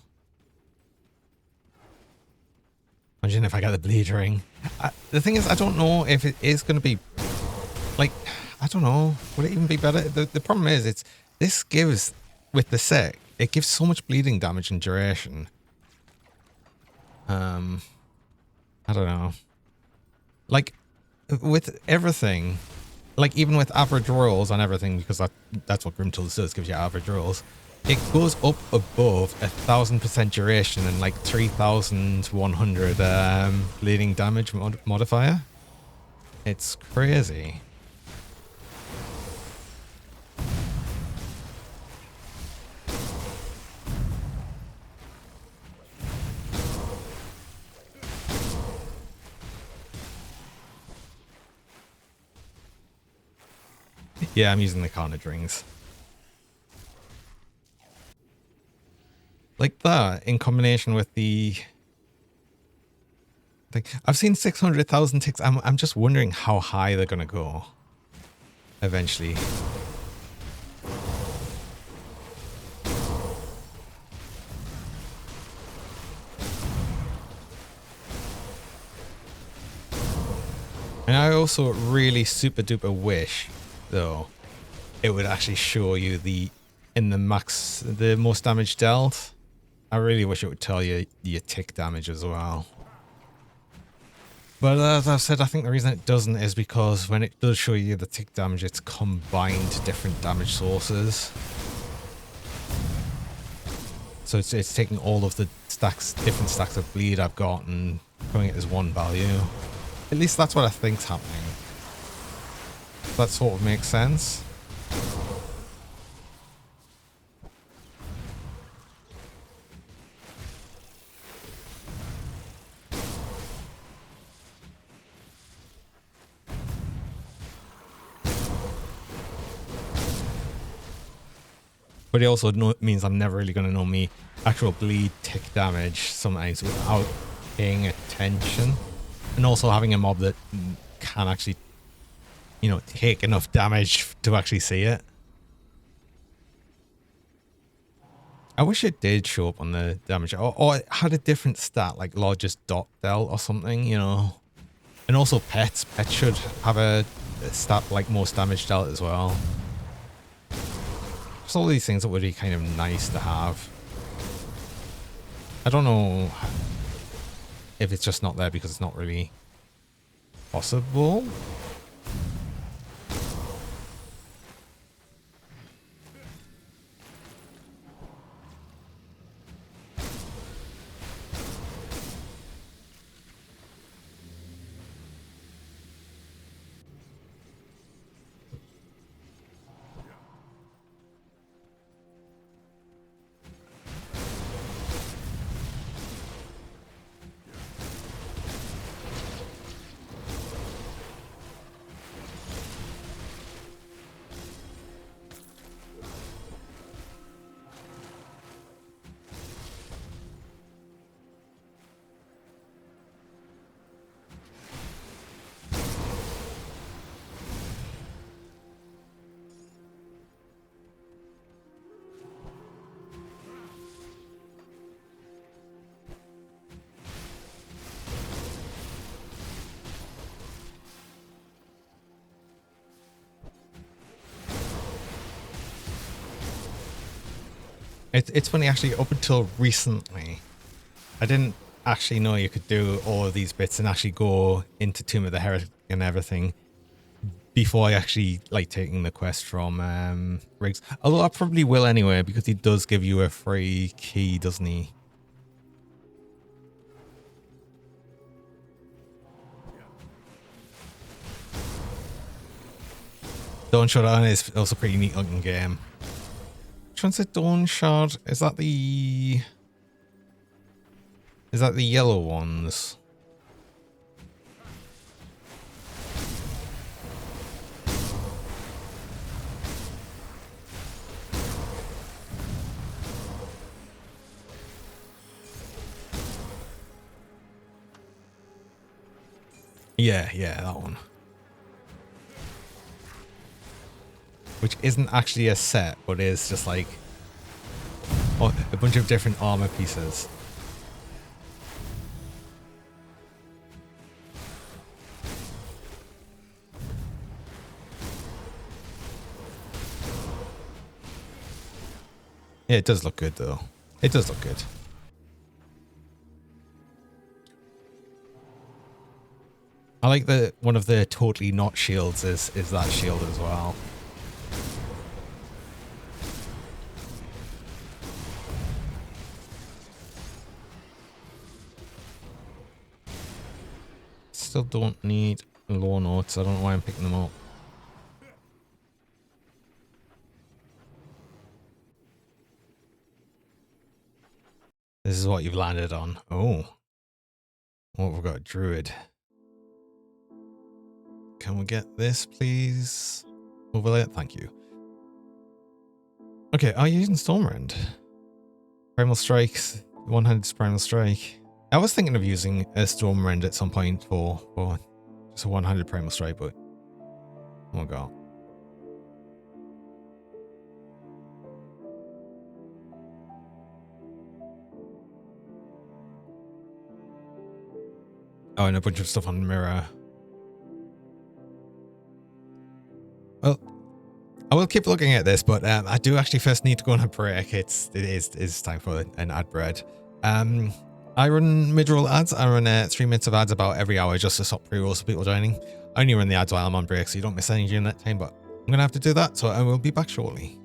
Imagine if I got the bleed ring. The thing is, I don't know if it is going to be... Like, I don't know. Would it even be better? The problem is, this gives, with the set, it gives so much bleeding damage and duration. I don't know. Like, with everything... Like, even with average rolls and everything, because that's what Grim Tools does, gives you average rolls, it goes up above 1000% duration and like 3100 bleeding damage modifier. It's crazy. Yeah, I'm using the carnage rings. Like that, in combination with the... I've seen 600,000 ticks. I'm just wondering how high they're going to go. Eventually. And I also really super duper wish... though it would actually show you the most damage dealt. I really wish it would tell you your tick damage as well. But as I've said, I think the reason it doesn't is because when it does show you the tick damage, it's combined different damage sources. So it's taking all of the different stacks of bleed I've got and putting it as one value. At least that's what I think's happening. That sort of makes sense. But it also means I'm never really going to know me actual bleed tick damage sometimes without paying attention. And also having a mob that can actually, you know, take enough damage to actually see it. I wish it did show up on the damage, or it had a different stat, like largest dot del or something, you know. And also pets should have a stat like most damage dealt as well. Just all these things that would be kind of nice to have. I don't know if it's just not there because it's not really possible. It's funny, actually, up until recently, I didn't actually know you could do all of these bits and actually go into Tomb of the Heretic and everything before I actually like taking the quest from Riggs. Although I probably will anyway, because he does give you a free key, doesn't he? Dawn Shard is also a pretty neat looking game. Which one's the Dawn Shard? Is that the yellow ones? Yeah, that one. Which isn't actually a set, but is just like a bunch of different armor pieces. Yeah, it does look good though. It does look good. I like that one of the totally not shields is that shield as well. Still don't need lore notes. I don't know why I'm picking them up. This is what you've landed on. Oh. Oh, we've got a druid. Can we get this, please? Over there? Thank you. Okay, are you using Stormrend? Primal Strikes, one-handed Primal Strike. I was thinking of using a Stormrend at some point for just a one-handed Primal Strike, but oh my god. Oh, and a bunch of stuff on Mirror. Well, I will keep looking at this, but I do actually first need to go on a break. It is time for an ad bread. I run mid-roll ads. I run 3 minutes of ads about every hour just to stop pre-rolls for people joining. I only run the ads while I'm on break, so you don't miss any during that time, but I'm going to have to do that, so I will be back shortly.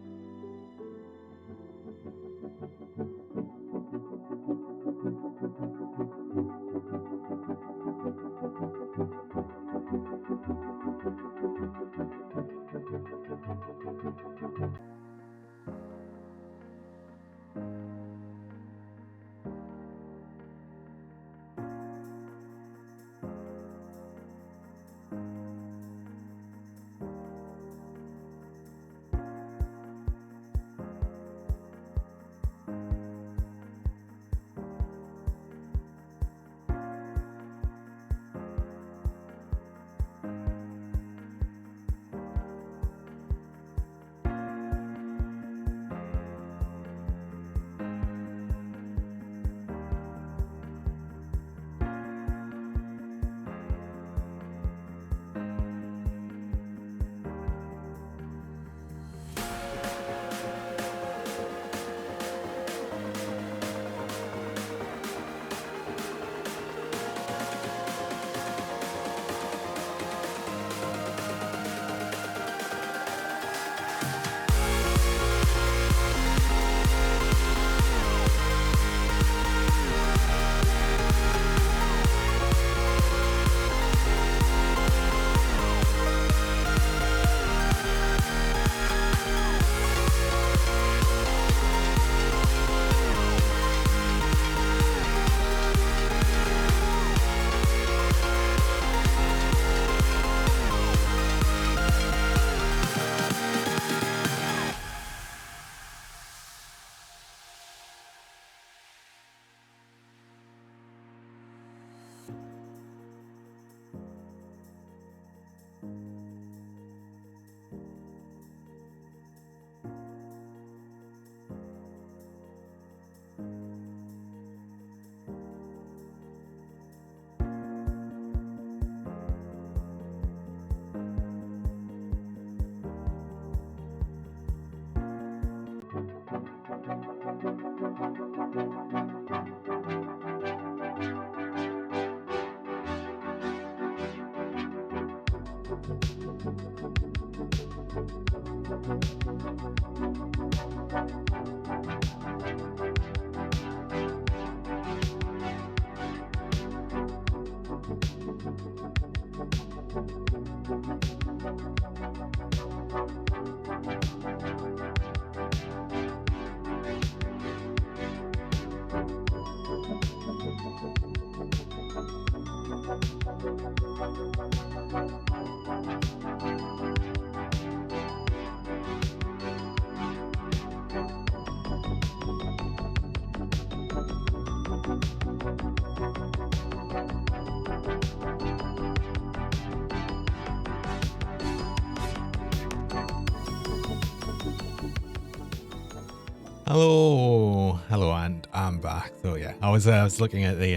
Hello, and I'm back. So yeah, I was looking at the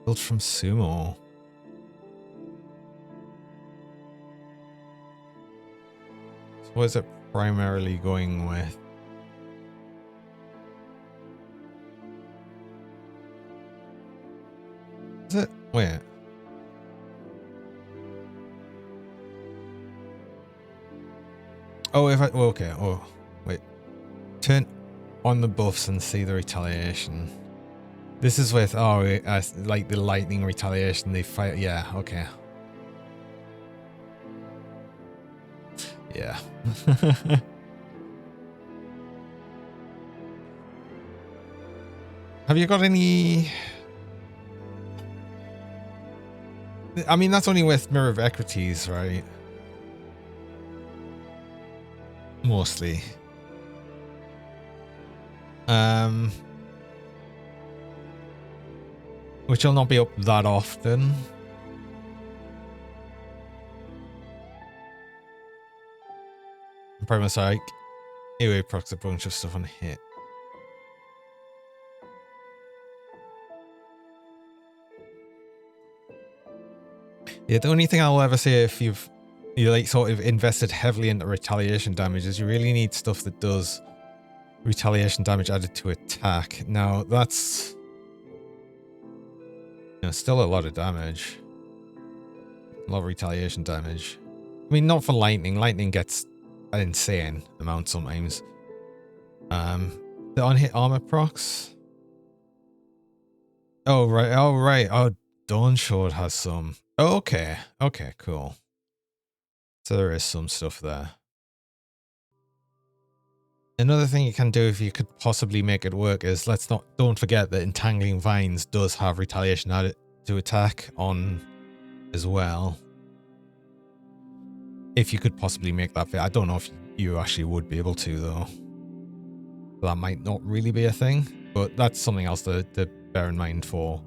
build from Sumo. So what is it primarily going with? Is it? Wait. Oh, if I okay. Oh, wait. Turn on the buffs and see the retaliation. This is with like the lightning retaliation. They fight. Yeah. Okay. Yeah. Have you got any? I mean, that's only with Mirror of Equities, right? Mostly. Which will not be up that often. Primal Strike. Anyway, procs a bunch of stuff on hit. Yeah, the only thing I'll ever say if you like sort of invested heavily into retaliation damage is you really need stuff that does retaliation damage added to attack. Now that's still a lot of damage. A lot of retaliation damage. I mean, not for lightning. Lightning gets an insane amount sometimes. The on-hit armor procs. Oh right. Oh, Dawn Shard has some. Oh, okay. Okay, cool. So there is some stuff there. Another thing you can do if you could possibly make it work is don't forget that Entangling Vines does have retaliation added to attack on as well. If you could possibly make that fit. I don't know if you actually would be able to though. That might not really be a thing, but that's something else to bear in mind for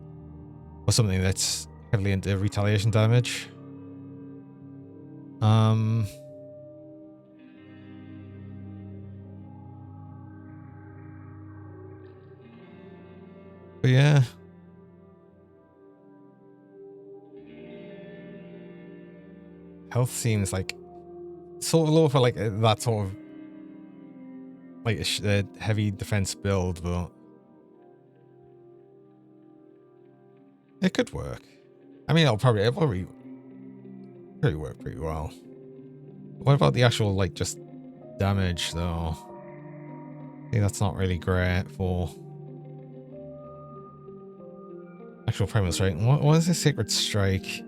something that's heavily into retaliation damage. But yeah. Health seems like sort of low for like that sort of like a heavy defense build, but it could work. I mean, it'll probably work pretty well. What about the actual like just damage though? I think that's not really great for actual Primal Strike. What is this Sacred Strike?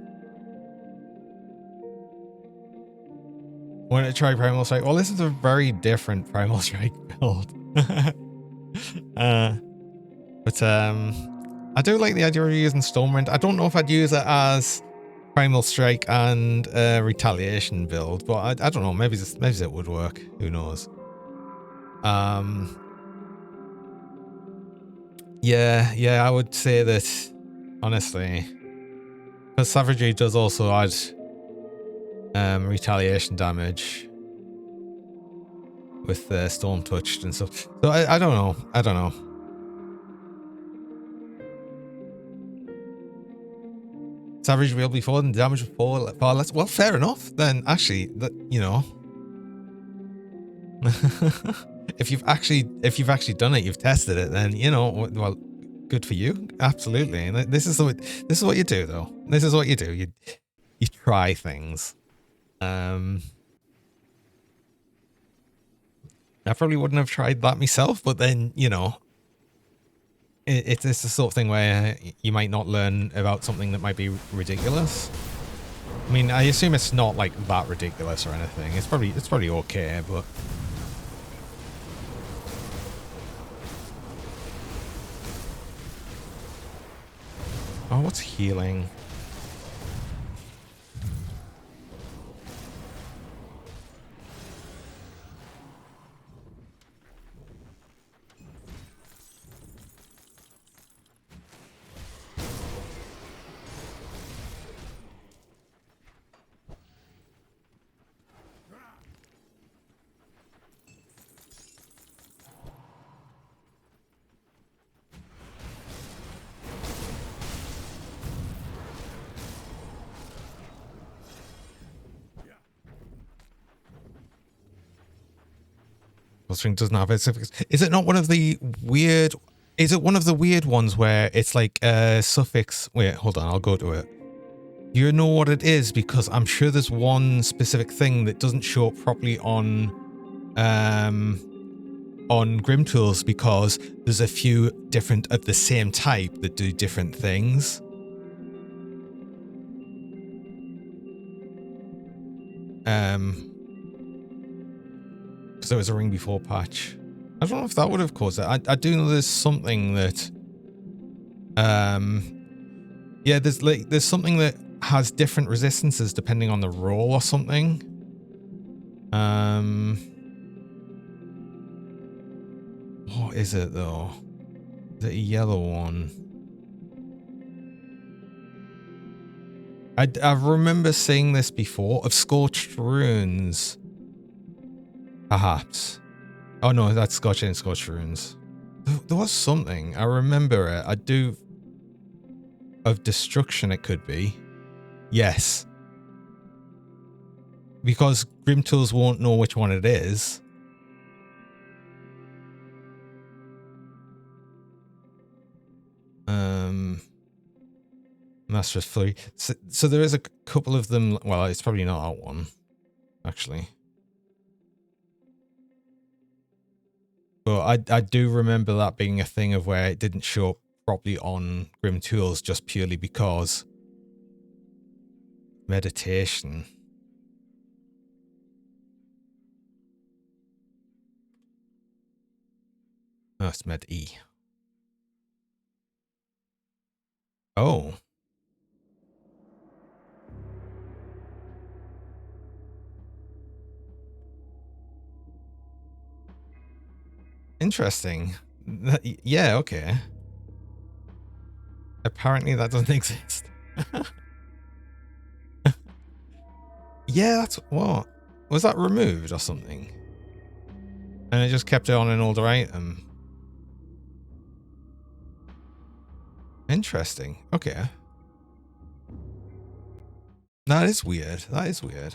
Want to try Primal Strike? Well, this is a very different Primal Strike build. But I do like the idea of using Stormwind. I don't know if I'd use it as Primal Strike and Retaliation build, but I don't know. Maybe it would work. Who knows? Yeah, I would say that honestly, because Savagery does also add retaliation damage with Storm Touched and stuff. So I don't know. Savage will be falling, damage will fall less. Well, fair enough. Then actually, if you've actually done it, you've tested it, then well, good for you. Absolutely. And this is what you do, though. This is what you do. you try things. I probably wouldn't have tried that myself, but then, you know, it's the sort of thing where you might not learn about something that might be ridiculous. I mean, I assume it's not like that ridiculous or anything. It's probably okay, but oh, what's healing? String doesn't have a suffix. Is it not one of the weird? Is it one of the weird ones where it's like a suffix? Wait, hold on. I'll go to it. You know what it is, because I'm sure there's one specific thing that doesn't show up properly on Grim Tools, because there's a few different of the same type that do different things. Because there was a ring before patch. I don't know if that would have caused it. I do know there's something that yeah, there's something that has different resistances depending on the role or something. What is it though? Is it a yellow one? I remember seeing this before, of Scorched Runes. Perhaps. Oh no, that's Scorched and Scorched Runes. There was something. I remember it. I do. Of Destruction, it could be. Yes. Because Grim Tools won't know which one it is. Master of Flurry. So there is a couple of them. Well, it's probably not that one, actually. But I do remember that being a thing of where it didn't show up properly on Grim Tools just purely because meditation. Oh, it's Med E. Oh. Interesting. Yeah, okay. Apparently that doesn't exist. Yeah, that's what? Was that removed or something? And it just kept it on an older item. Interesting. Okay. That is weird. That is weird.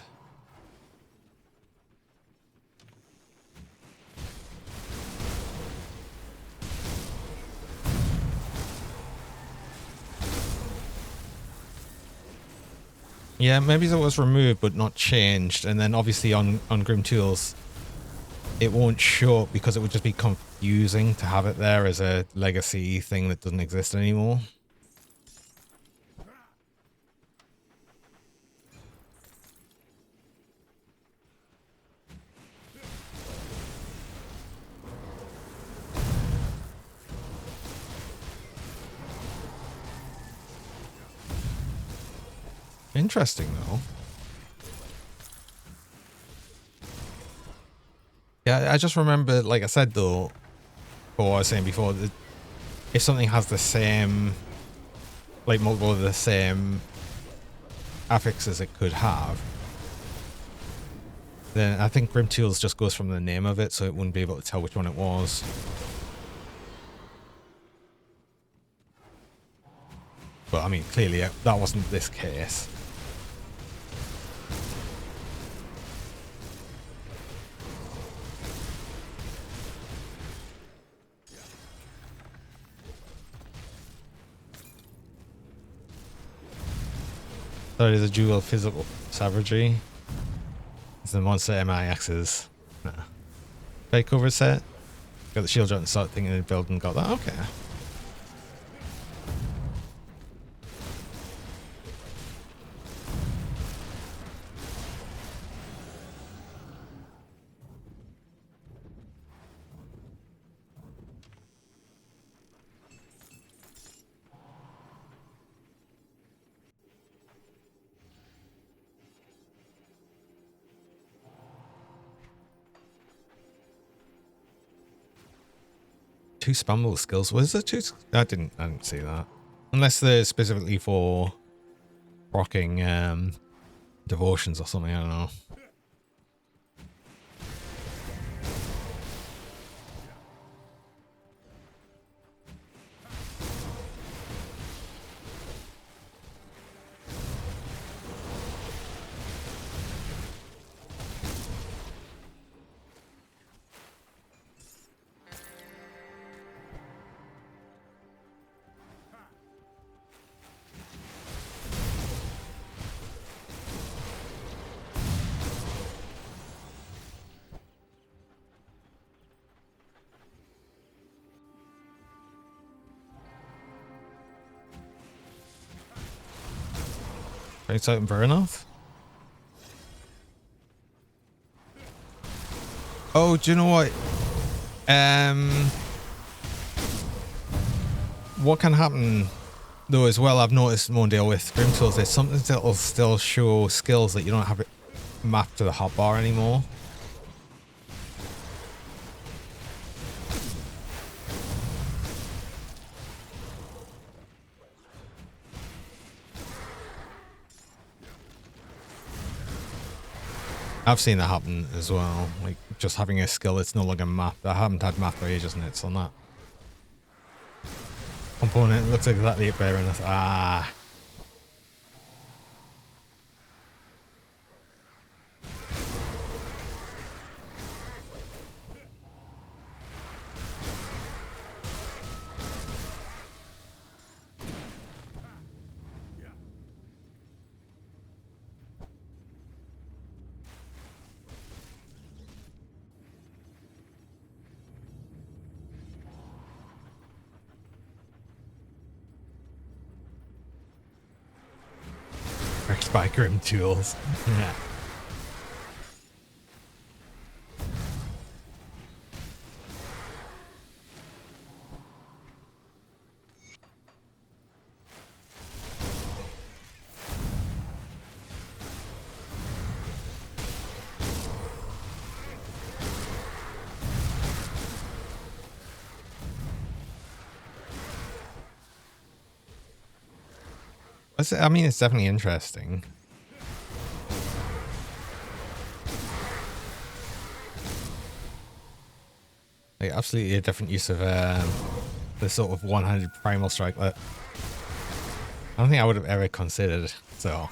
Yeah, maybe it was removed but not changed, and then obviously on Grim Tools it won't show up because it would just be confusing to have it there as a legacy thing that doesn't exist anymore. Interesting though. Yeah, I just remember, like I said though, or what I was saying before, that if something has the same, like multiple of the same affixes it could have, then I think Grim Tools just goes from the name of it, so it wouldn't be able to tell which one it was. But I mean, clearly that wasn't this case. So there's a dual physical savagery. It's the monster MI axes. Nah. Takeover set. Got the shield out and start thinking of building. Got that. Okay. Two spammable skills. Was there two? I didn't see that. Unless they're specifically for rocking devotions or something. I don't know. It's out in Vernoth. Oh, do you know what? What can happen though as well, I've noticed Mondale with Grim Tools, there's something that'll still show skills that you don't have it mapped to the hotbar anymore. I've seen that happen as well, like just having a skill that's no longer mapped. I haven't had mapped for ages and it's on that component. It looks exactly like better enough. Ah. By Grim Tools. Yeah. I mean, it's definitely interesting. Like, absolutely a different use of the sort of one-handed primal strike that I don't think I would have ever considered. So,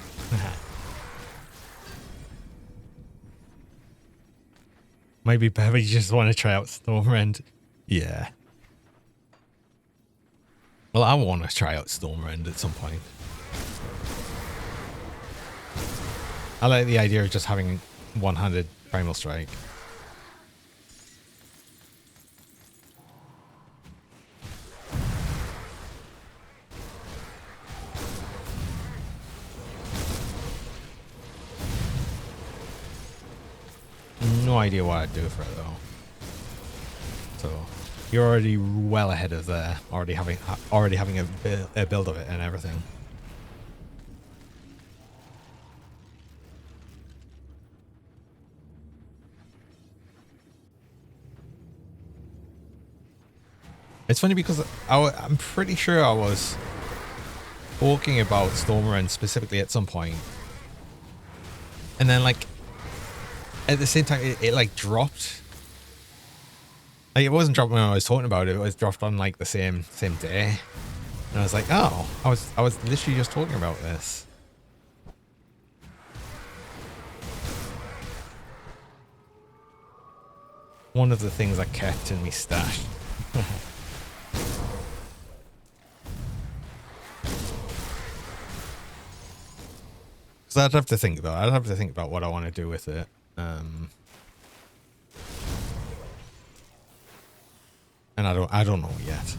maybe better you just want to try out Stormrend. Yeah. Well, I want to try out Stormrend at some point. I like the idea of just having one-handed primal strike. No idea what I'd do for it though. So you're already well ahead of there, already having a build of it and everything. It's funny because I'm pretty sure I was talking about Stormrend specifically at some point, and then like at the same time it like dropped. Like it wasn't dropped when I was talking about it. It was dropped on like the same day, and I was like, oh, I was literally just talking about this. One of the things I kept in my stash. So I'd have to think about it. I'd have to think about what I want to do with it. And I don't know yet.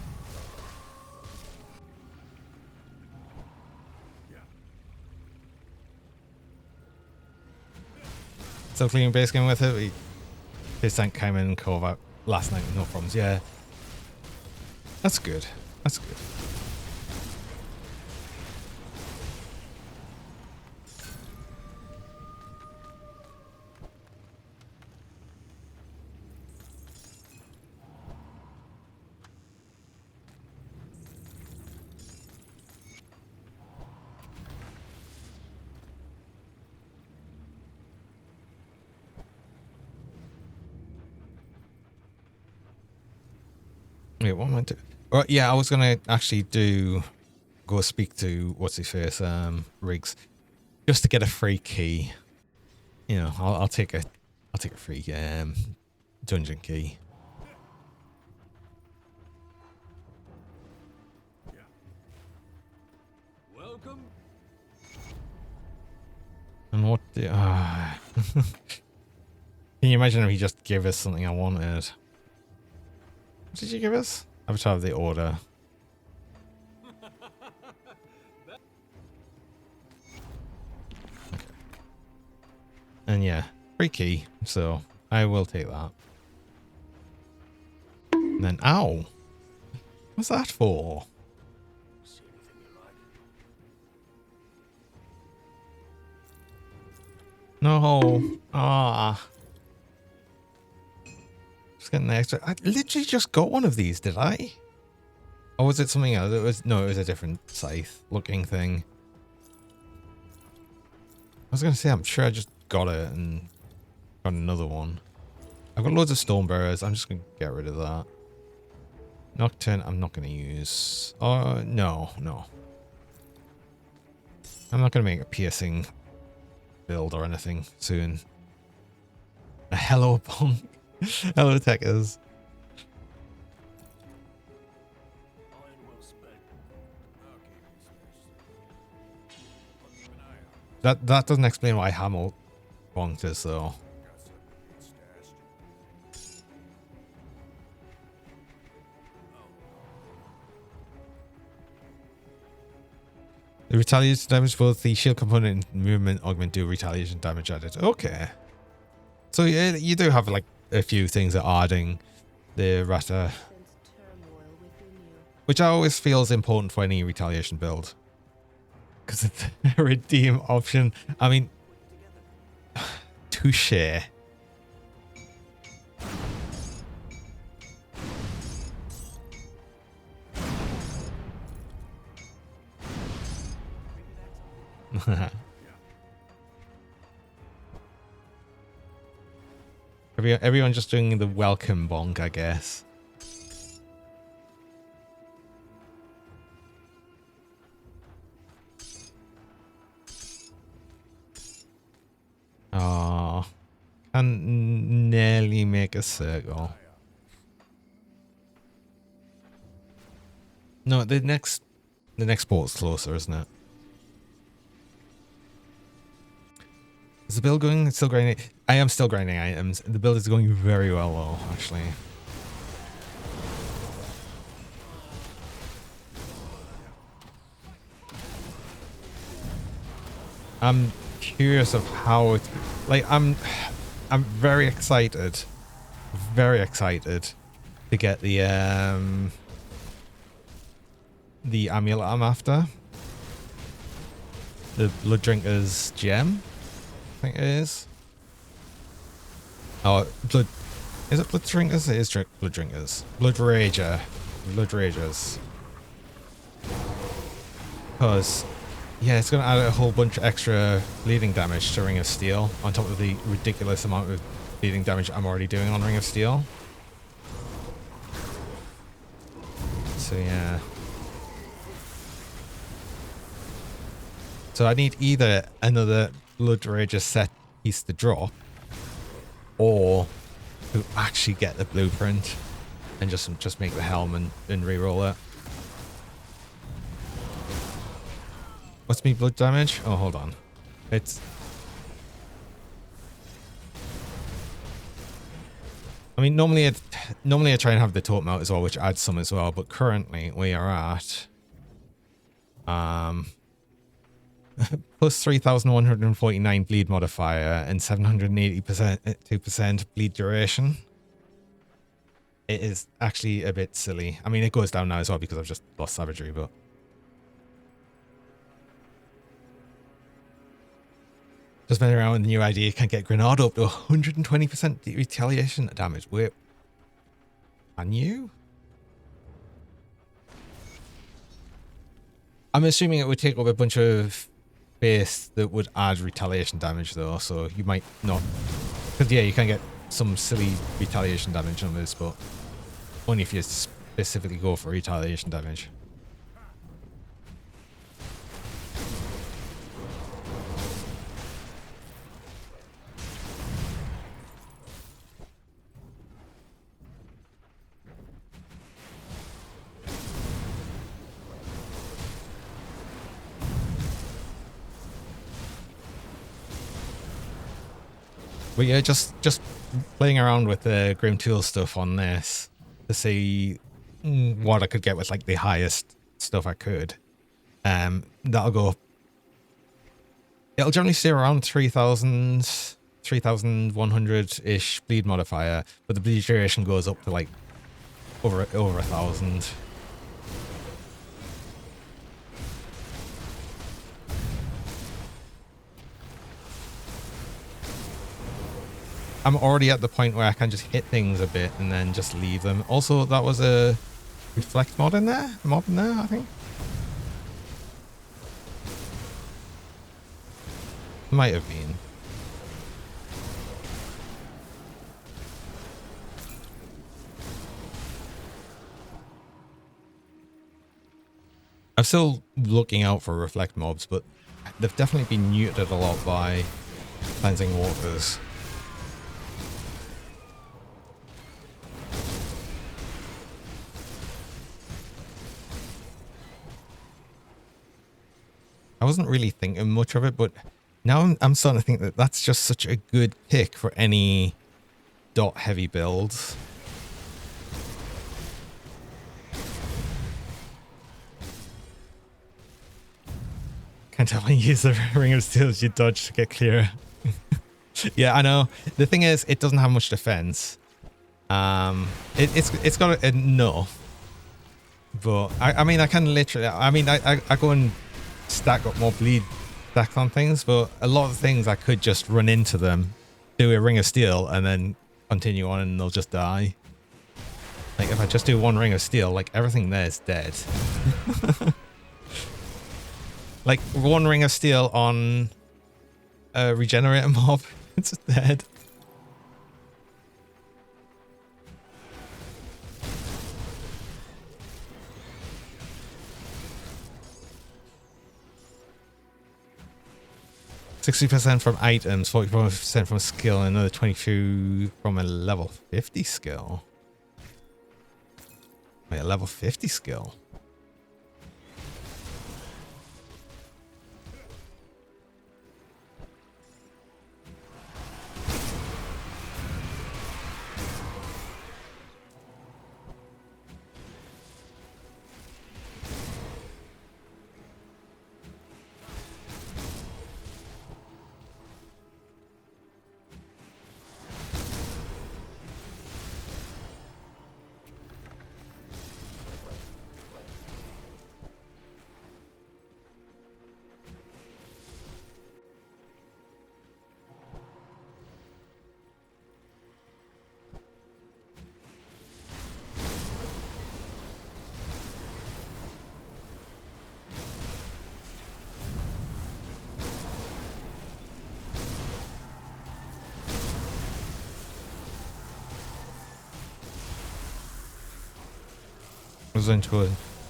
Still cleaning base game with it. His tank came in and called out last night with no problems. Yeah. That's good. That's good. Wait, what am I doing? Well, yeah, I was gonna actually go speak to what's his face, Riggs, just to get a free key. You know, I'll take a free dungeon key. Welcome. And what? Can you imagine if he just gave us something I wanted? What did you give us? Avatar of the Order. Okay. And yeah, free key. So I will take that. And then, ow! What's that for? No. Ah. Just getting the extra. I literally just got one of these, did I? Or was it something else? It was a different scythe looking thing. I was gonna say I'm sure I just got it and got another one. I've got loads of stone bearers. I'm just gonna get rid of that. Nocturne, I'm not gonna use. Oh no. I'm not gonna make a piercing build or anything soon. A hello punk. Hello techers. That doesn't explain why Hamill bonked us though. The retaliation damage, both the shield component and movement augment do retaliation damage added. Okay. So yeah, you do have like a few things that are adding the Rata, which I always feel is important for any retaliation build. Because it's a redeem option. I mean, touche. Everyone just doing the welcome bonk, I guess. Oh, can nearly make a circle. No, the next port's closer, isn't it? Is the build going? It's still grinding. I am still grinding items. The build is going very well, though, actually. I'm curious of how it. Like, I'm very excited to get the amulet I'm after. The Blood Drinker's gem, I think it is. Oh, is it Blood Drinkers? It is Blood Drinkers. Blood Rager. Blood Ragers. Because, yeah, it's going to add a whole bunch of extra bleeding damage to Ring of Steel on top of the ridiculous amount of bleeding damage I'm already doing on Ring of Steel. So, yeah. So I need either another Blood Rager set piece to drop, or to actually get the blueprint and just make the helm and reroll it. What's me blood damage? Oh, hold on. It's... I mean, normally I try and have the totem out as well, which adds some as well, but currently we are at plus 3,149 bleed modifier and 782% bleed duration. It is actually a bit silly. I mean, it goes down now as well because I've just lost savagery, but just been around with the new idea, you can get Grenade up to 120% retaliation damage. Wait, can you? I'm assuming it would take up a bunch of space that would add retaliation damage though, so you might not. Because yeah, you can get some silly retaliation damage numbers, but only if you specifically go for retaliation damage. But yeah, just playing around with the Grim Tool stuff on this to see what I could get with like the highest stuff I could. That'll go. It'll generally stay around 3,000, 3,100-ish bleed modifier, but the bleed duration goes up to like over 1,000. I'm already at the point where I can just hit things a bit and then just leave them. Also, that was a reflect mob in there, I think. Might have been. I'm still looking out for reflect mobs, but they've definitely been neutered a lot by cleansing waters. I wasn't really thinking much of it, but now I'm starting to think that that's just such a good pick for any dot heavy builds. Can't tell when you use the Ring of Steel as you dodge to get clear. Yeah, I know. The thing is, it doesn't have much defense. It's got enough, but I mean, I can literally. I mean, I go and stack up more bleed stacks on things, but a lot of things I could just run into them, do a Ring of Steel, and then continue on, and they'll just die. Like if I just do one Ring of Steel, like everything there is dead. Like one Ring of Steel on a regenerator mob, it's just dead. %60 from items, 44% from skill, and another 22 from a level 50 skill. Wait, a level 50 skill?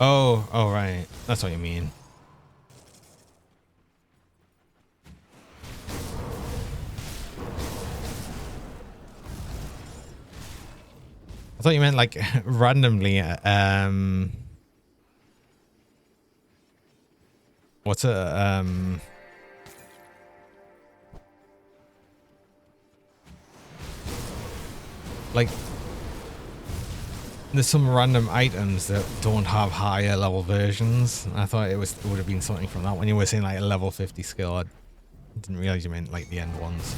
Oh, right. That's what you mean. I thought you meant like randomly. What's a Like, there's some random items that don't have higher level versions. I thought it would have been something from that when you were saying like a level 50 skill. I didn't realize you meant like the end ones.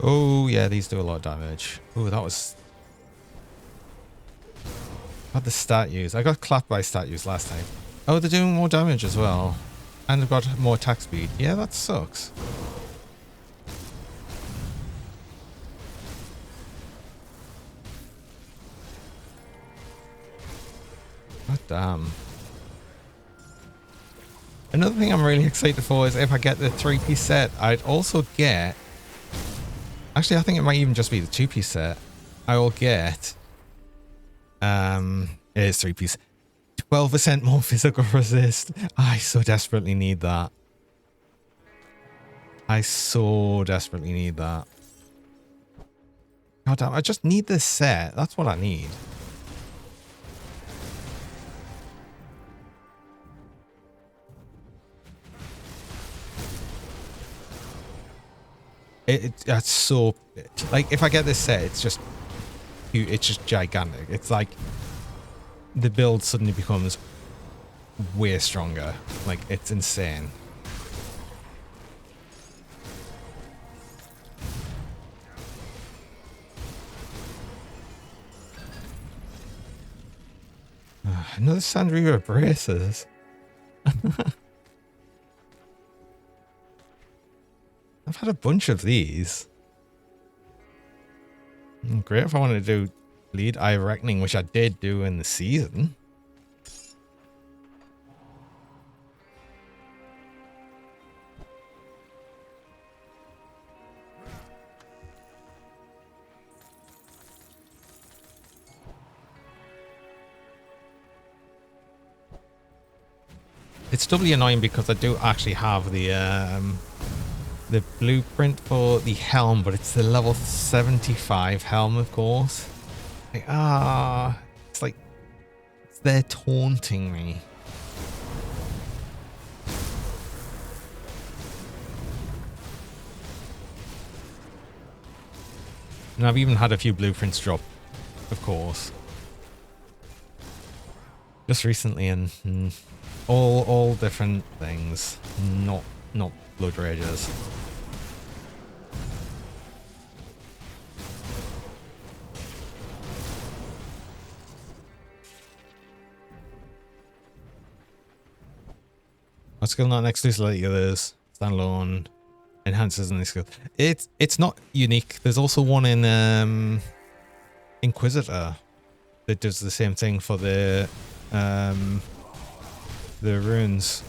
Oh yeah, these do a lot of damage. Oh, that was... I had the statues. I got clapped by statues last time. Oh, they're doing more damage as well. And they've got more attack speed. Yeah, that sucks. God damn. Another thing I'm really excited for is if I get the 3-piece set, I'd also get... Actually, I think it might even just be the 2-piece set. I will get... It is 3-piece. 12% more physical resist. I so desperately need that. I so desperately need that. God damn, I just need this set. That's what I need. That's so... Like, if I get this set, it's just gigantic. It's like the build suddenly becomes way stronger. Like, it's insane. Another Sandriva braces. I've had a bunch of these. Great if I wanted to do Bleed Eye Reckoning, which I did do in the season. It's doubly annoying because I do actually have the blueprint for the helm, but it's the level 75 helm, of course. Like, it's like they're taunting me. And I've even had a few blueprints drop, of course, just recently, and all different things, not blood rages. Our skill not exclusive like the others. Standalone. Enhances in this skill. It's not unique. There's also one in Inquisitor that does the same thing for the runes.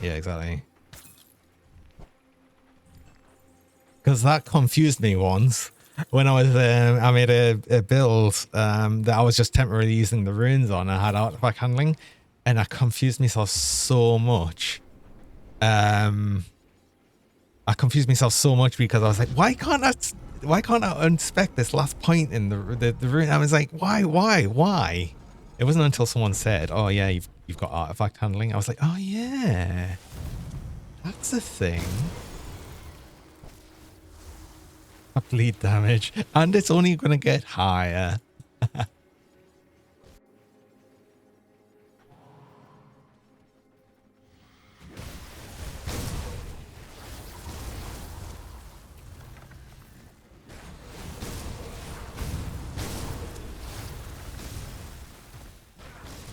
Yeah, exactly. Because that confused me once when I was I made a build that I was just temporarily using the runes on. I had artifact handling, and I confused myself so much. I confused myself so much because I was like, why can't I inspect this last point in the rune? I was like, why? It wasn't until someone said, oh yeah, you've got artifact handling. I was like, oh yeah, that's a thing. Bleed damage, and it's only going to get higher.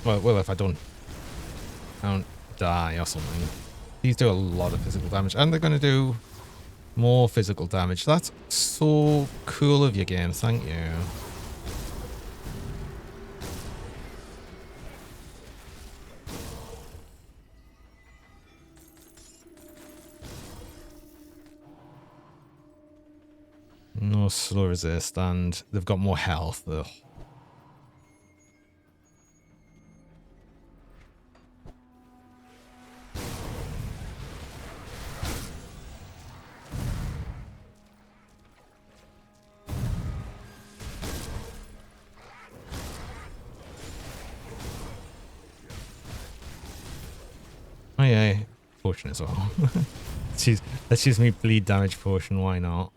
Well, if I don't die or something. These do a lot of physical damage, and they're going to do more physical damage. That's so cool of you, game. Thank you. No slow resist, and they've got more health. Ugh. potion as well. Let's use me bleed damage potion. Why not?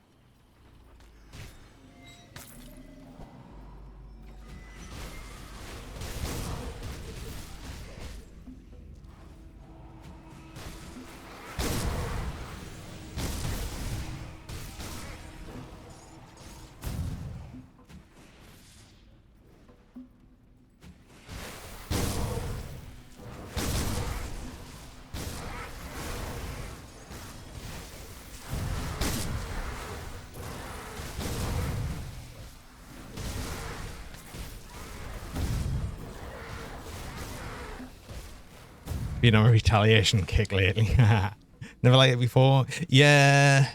Been on a retaliation kick lately. Never liked it before. Yeah.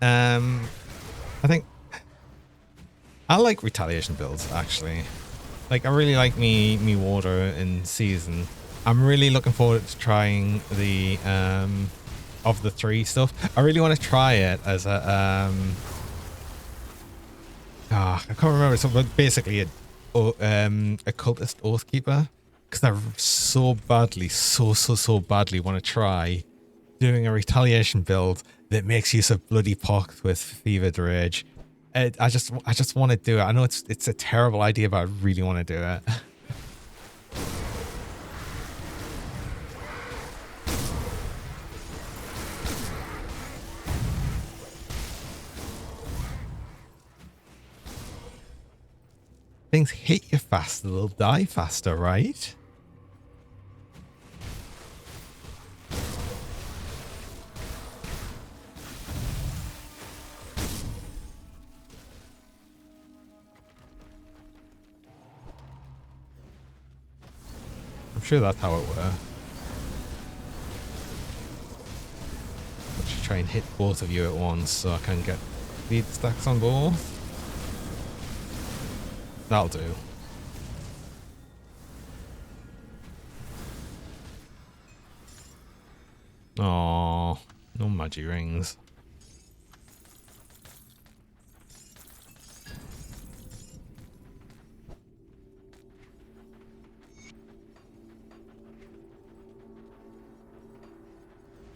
I think I like retaliation builds actually. Like I really like me water in season. I'm really looking forward to trying the of the 3 stuff. I really want to try it as a I can't remember. So but basically a cultist oathkeeper. Because I so badly want to try doing a retaliation build that makes use of bloody pox with fevered rage. I just want to do it. I know it's a terrible idea, but I really want to do it. Things hit you faster, they'll die faster, right? I'm sure that's how it works. I should try and hit both of you at once so I can get lead stacks on both. That'll do. Oh, no magi rings.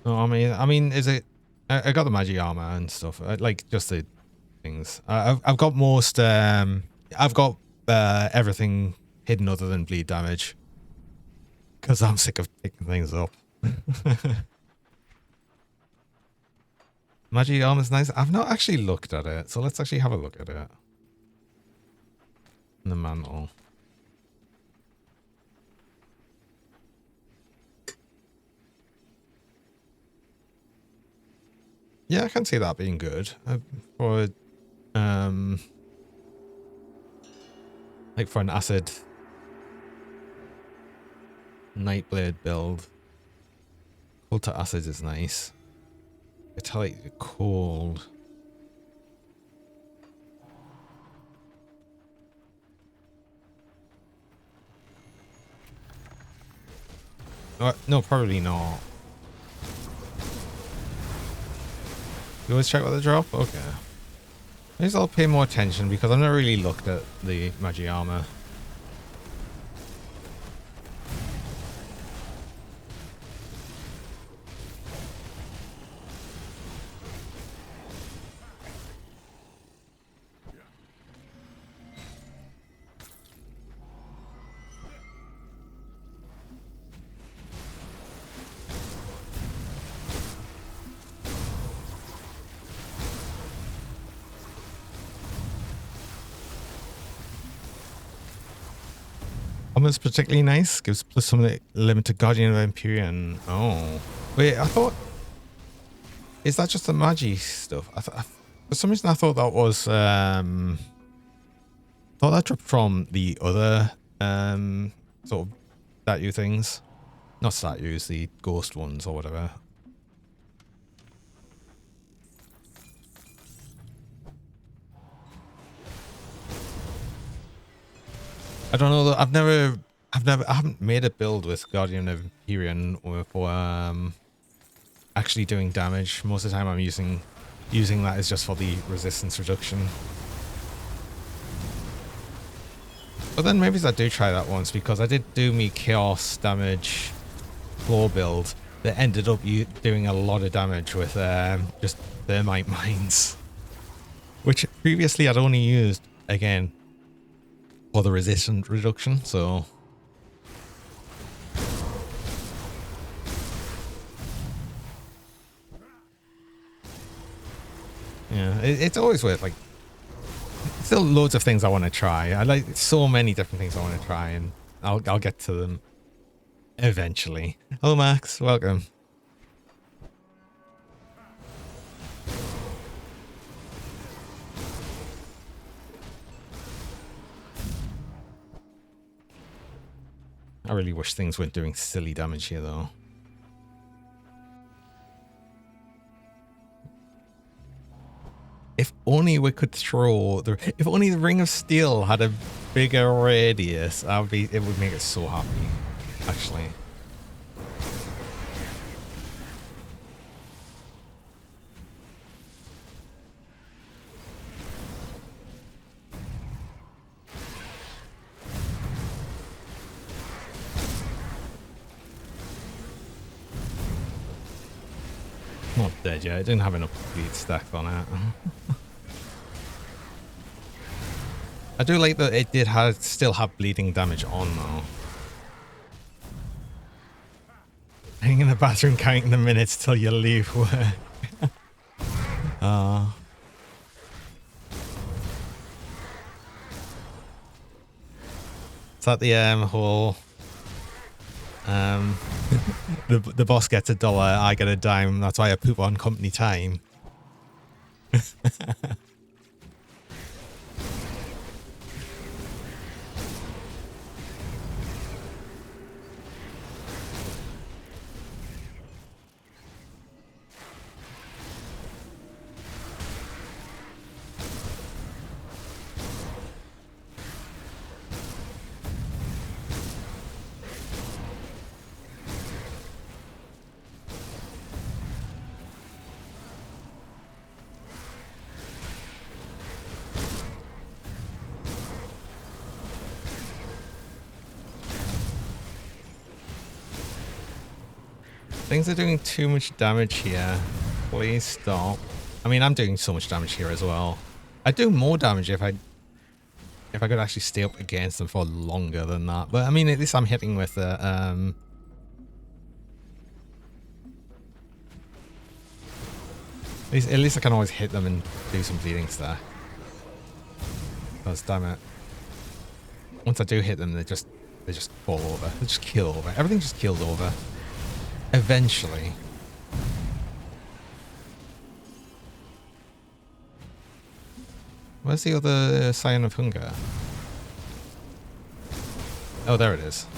No, I mean, is it? I got the magi armor and stuff. Like just the things. I've got most. I've got everything hidden other than bleed damage. Because I'm sick of picking things up. Magi armor's nice. I've not actually looked at it, so let's actually have a look at it. The mantle. Yeah, I can see that being good for like for an acid Nightblade build. Cold to acid is nice. Metallic cold. No, probably not. You always check what the drop? Okay. Maybe I'll pay more attention because I've never really looked at the magi armor. Armor's particularly nice. Gives plus something limited Guardian of Empyrean. Oh. Wait, I thought... Is that just the magi stuff? For some reason I thought that was... thought that dropped from the other sort of statue things. Not statues, the ghost ones or whatever. I don't know. I haven't made a build with Guardian of Empyrean or for actually doing damage. Most of the time, I'm using that as just for the resistance reduction. But then maybe I do try that once because I did do me chaos damage floor build, that ended up doing a lot of damage with just thermite mines, which previously I'd only used again for the resistance reduction. So yeah, it's always worth like. Still loads of things I want to try. I like so many different things I want to try, and I'll get to them eventually. Hello, Max. Welcome. I really wish things weren't doing silly damage here, though. If only we could throw the. If only the Ring of Steel had a bigger radius, it would make it so happy. Actually. Not dead yet. I didn't have enough bleed stacked on it. I do like that it did still have bleeding damage on though. Hang in the bathroom counting the minutes till you leave work. Is that the whole the boss gets $1, I get a dime, that's why I poop on company time? Things are doing too much damage here. Please stop. I mean, I'm doing so much damage here as well. I'd do more damage if I could actually stay up against them for longer than that. But I mean, at least I'm hitting with at least I can always hit them and do some bleeding stuff. Because damn it, once I do hit them, they just fall over. They just kill over. Everything just kills over. Eventually. Where's the other Scion of Hunger? Oh, there it is.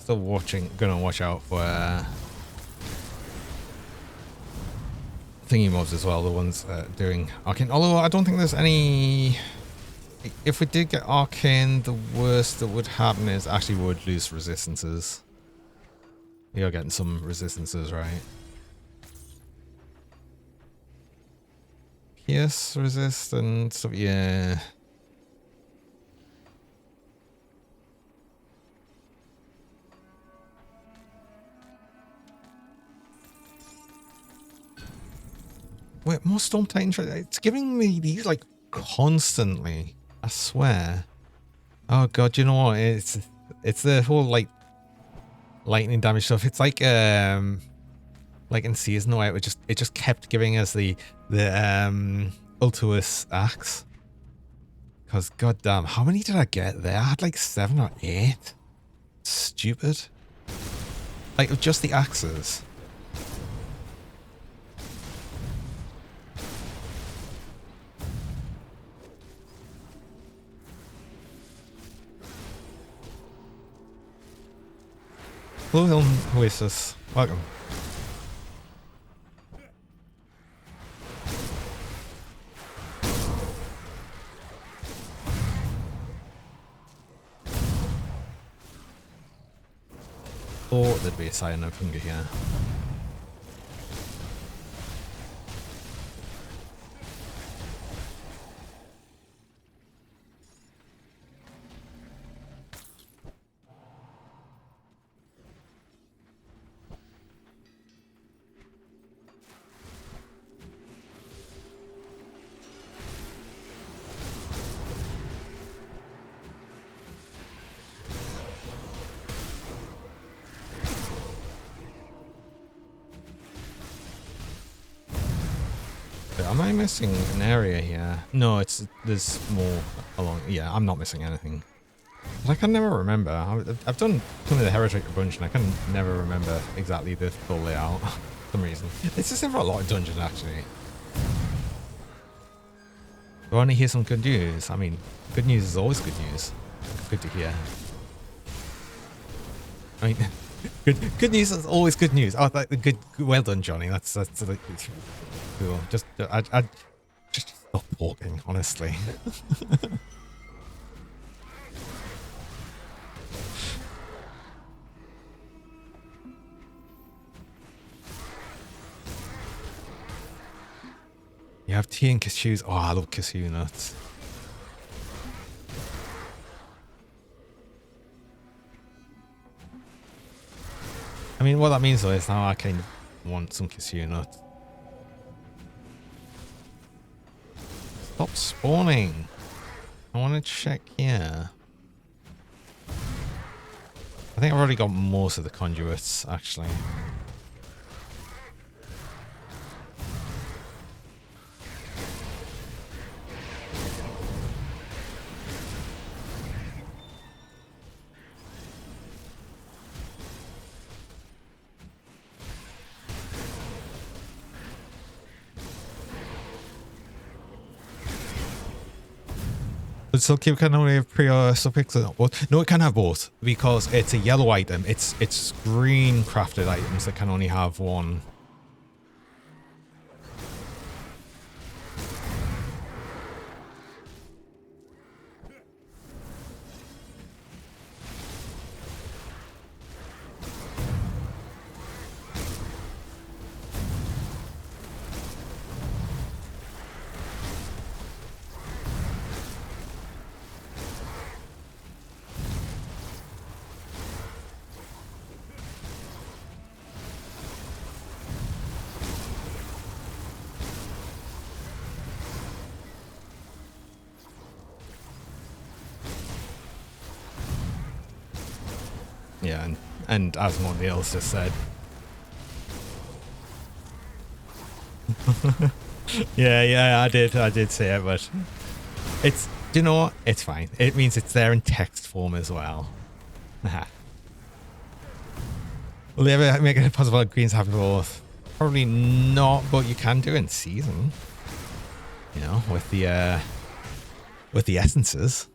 Still gonna watch out for thingy mobs as well, the ones doing arcane. Although I don't think there's any. If we did get arcane, the worst that would happen is actually we would lose resistances. We are getting some resistances, right? Pierce resist and stuff, yeah. Wait, more Storm Titan. It's giving me these like constantly. I swear. Oh god, you know what? It's the whole like lightning damage stuff. It's like in Seasonal, it just kept giving us the Ultuous Axe. Cause goddamn, how many did I get there? I had like 7 or 8. Stupid. Like just the axes. Hello, Oasis. Welcome. Thought there'd be a sign of hunger here. Am I missing an area here? No, there's more along. Yeah, I'm not missing anything. But I can never remember. I've done some of the Heretic a bunch and I can never remember exactly the full layout for some reason. It's just for a lot of dungeons actually. Do I want to hear some good news? I mean, good news is always good news. Good to hear. I mean, good news is always good news. Oh, good. Well done, Johnny. That's like, cool. I just stop talking, honestly. You have tea and cashews. Oh, I love cashew nuts. I mean, what that means though is now I kind of want some cashew nuts. Stop spawning. I want to check here. I think I've already got most of the conduits, actually. But still keep can only have pre-order suffix. No, it can have both because it's a yellow item. It's green crafted items that can only have one. Yeah, and as Mondials just said. yeah, I did say it, but it's, you know what? It's fine. It means it's there in text form as well. Will they ever make it possible that greens have both? Probably not, but you can do it in season. You know, with the essences.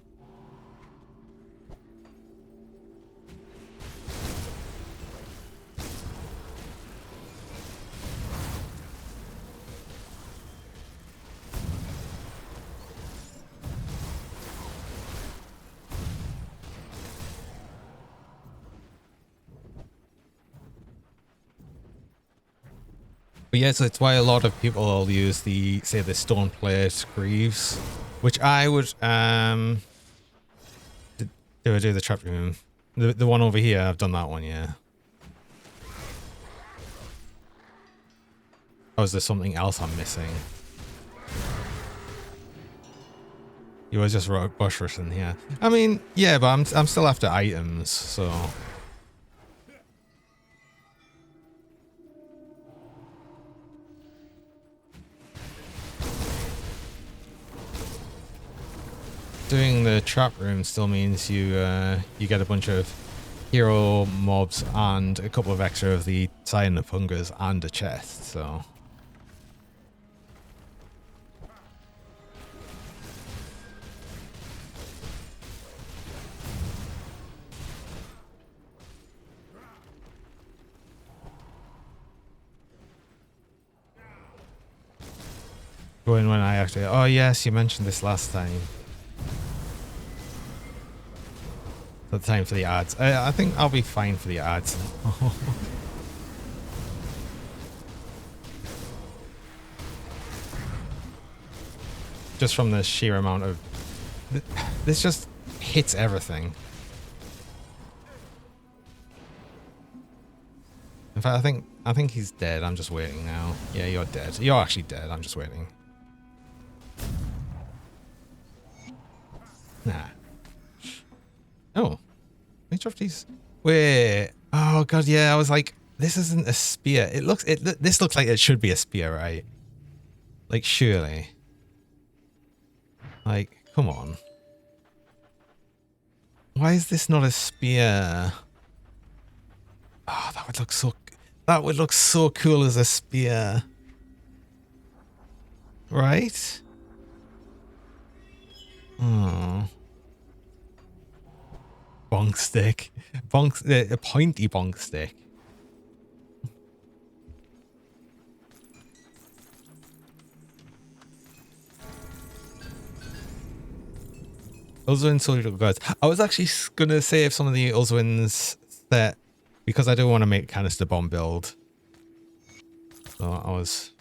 But yeah, so it's why a lot of people will use the, say, the stone plate greaves, which I would do the trap room. The one over here, I've done that one, yeah. Oh, is there something else I'm missing? You was just wrote bushers in here. I mean, yeah, but I'm still after items, so. Doing the trap room still means you get a bunch of hero mobs and a couple of extra of the Sign of Hungers and a chest, so. Go in when I actually. Oh yes, you mentioned this last time. The time for the ads. I think I'll be fine for the ads. Just from the sheer amount of. This just hits everything. In fact, I think he's dead. I'm just waiting now. Yeah, you're dead. You're actually dead. I'm just waiting. Nah. Oh. Which of these? Wait. Oh god, yeah. I was like, this isn't a spear. This looks like it should be a spear, right? Like, surely. Like, come on. Why is this not a spear? Oh, that would look so cool as a spear. Right? Oh. Bonk stick. A pointy bonk stick. Ulzwin Soldier Gods. I was actually gonna save some of the Ulzwin's set because I do want to make canister bomb build. So I was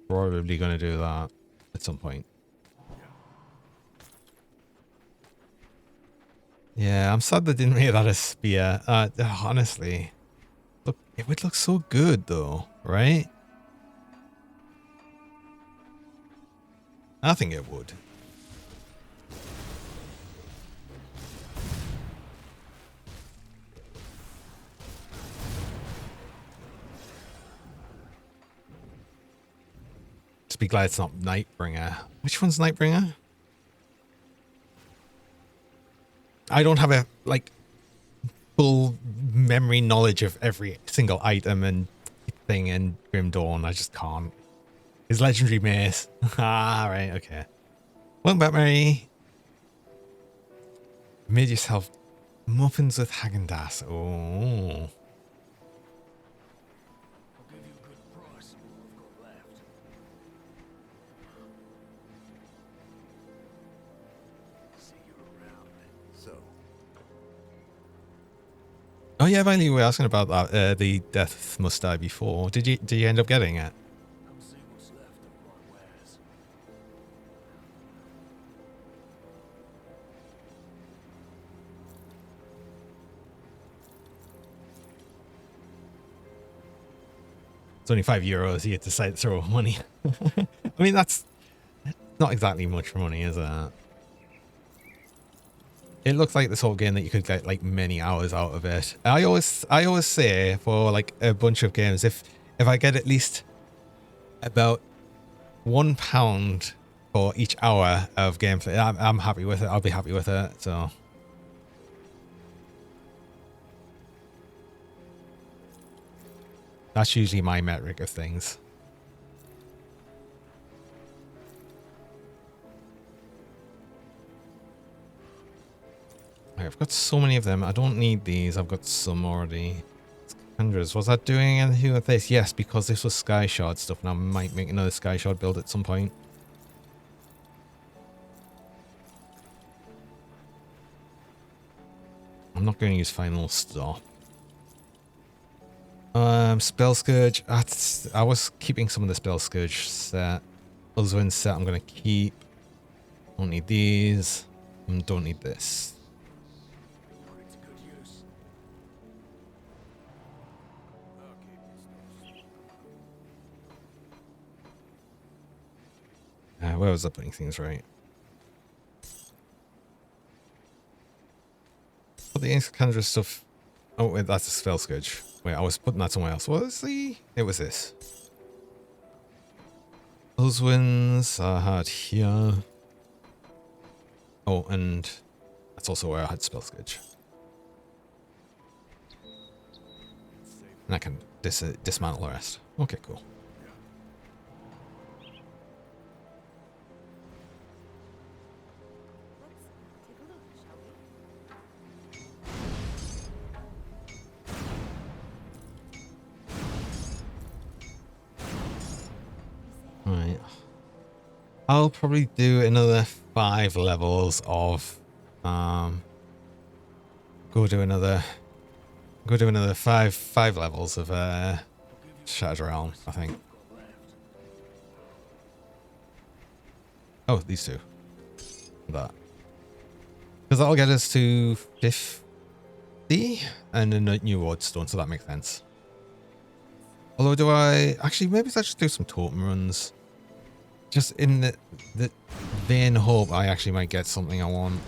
probably gonna do that at some point. Yeah, I'm sad they didn't make that a spear. Honestly, look, it would look so good though, right? I think it would. Just be glad it's not Nightbringer. Which one's Nightbringer? I don't have a full memory knowledge of every single item and thing in Grim Dawn. I just can't. His legendary mace. Ah, right, okay. Welcome back, Mary. You made yourself muffins with Häagen-Dazs. Oh. Oh yeah, Violet, you were asking about that. The Death Must Die before. Did you end up getting it? It's only €5. You decide to throw money. I mean, that's not exactly much money, is it? It looks like this whole game that you could get like many hours out of it. I always say for like a bunch of games, if I get at least about £1 for each hour of gameplay, I'm happy with it. I'll be happy with it. So that's usually my metric of things. I've got so many of them. I don't need these. I've got some already. Hundreds. Was that doing anything with this? Yes, because this was Sky Shard stuff, and I might make another Sky Shard build at some point. I'm not going to use Final Stop. Spell Scourge. I was keeping some of the Spell Scourge set. Ulzwin set I'm going to keep. Don't need these. And don't need this. Where was I putting things right? Put the Ancient Conjurer stuff. Oh, wait, that's a Spell Scourge. Wait, I was putting that somewhere else. What was the? It was this. Those wins I had here. Oh, and that's also where I had Spell Scourge. And I can dismantle the rest. Okay, cool. Right. I'll probably do another 5 levels of go do another five levels of Shattered Realm, I think. Oh, these two. That. Because that'll get us to 50 and a new Wardstone, so that makes sense. Although do I actually maybe I just do some totem runs. Just in the vain hope I actually might get something I want.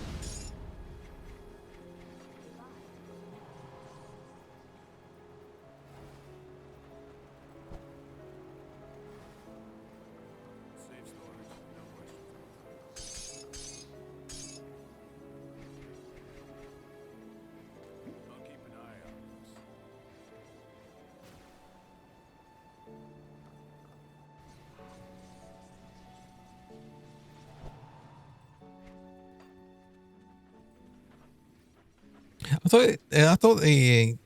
I thought the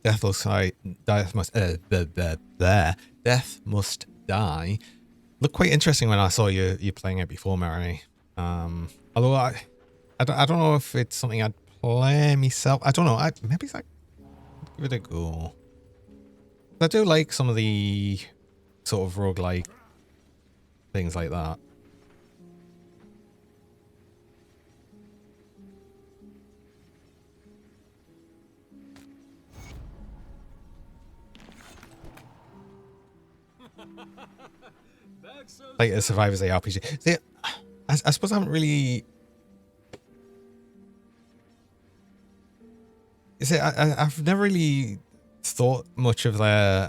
death must die looked quite interesting when I saw you playing it before, Mary. Although I don't know if it's something I'd play myself. I don't know. Maybe I give it a go. I do like some of the sort of roguelike things like that. Like a Survivor's ARPG. See, I suppose I haven't really. See, I've never really thought much of their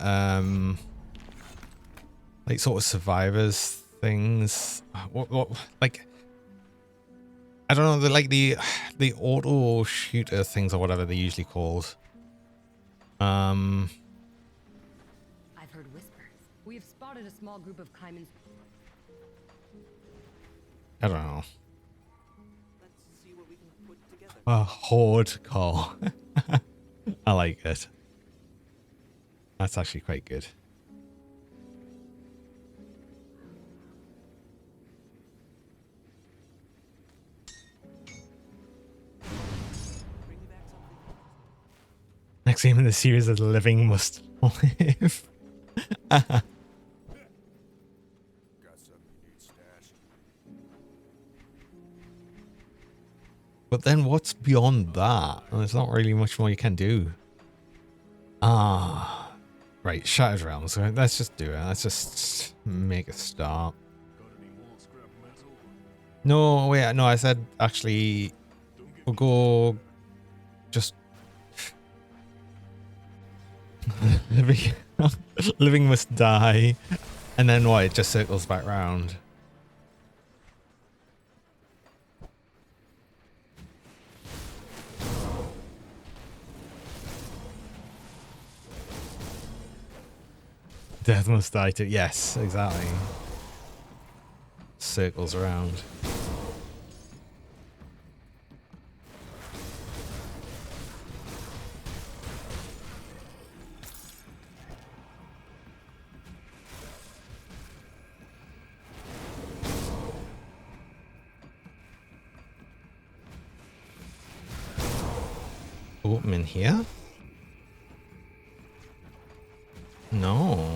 like sort of Survivors things. What like I don't know, like the auto shooter things or whatever they're usually called. I've heard whispers. We have spotted a small group of Kaiman's. I don't know. Let's see what we can put together. A horde call. I like it. That's actually quite good. Bring me back something. Next game in the series of The Living Must Live. Got something you need stashed. But then what's beyond that? There's not really much more you can do. Ah. Right, Shattered Realms. Let's just do it. Let's just make a start. Got any more scrap metal? No, wait, no, I said actually we'll go just living, living must die, and then what? It just circles back round. Death must die too. Yes, exactly. Circles around. Oh, I'm in here? No.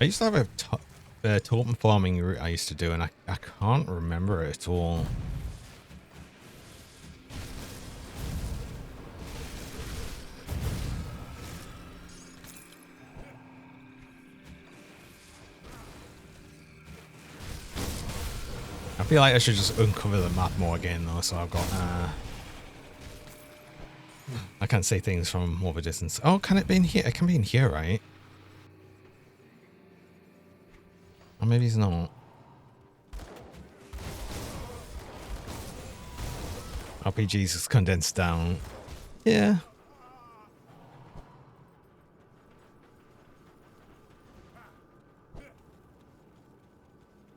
I used to have a totem farming route I used to do, and I can't remember it at all. I feel like I should just uncover the map more again, though, so I've got... I can't say things from more of a distance. Oh, can it be in here? It can be in here, right? Or maybe it's not. RPGs is condensed down. Yeah.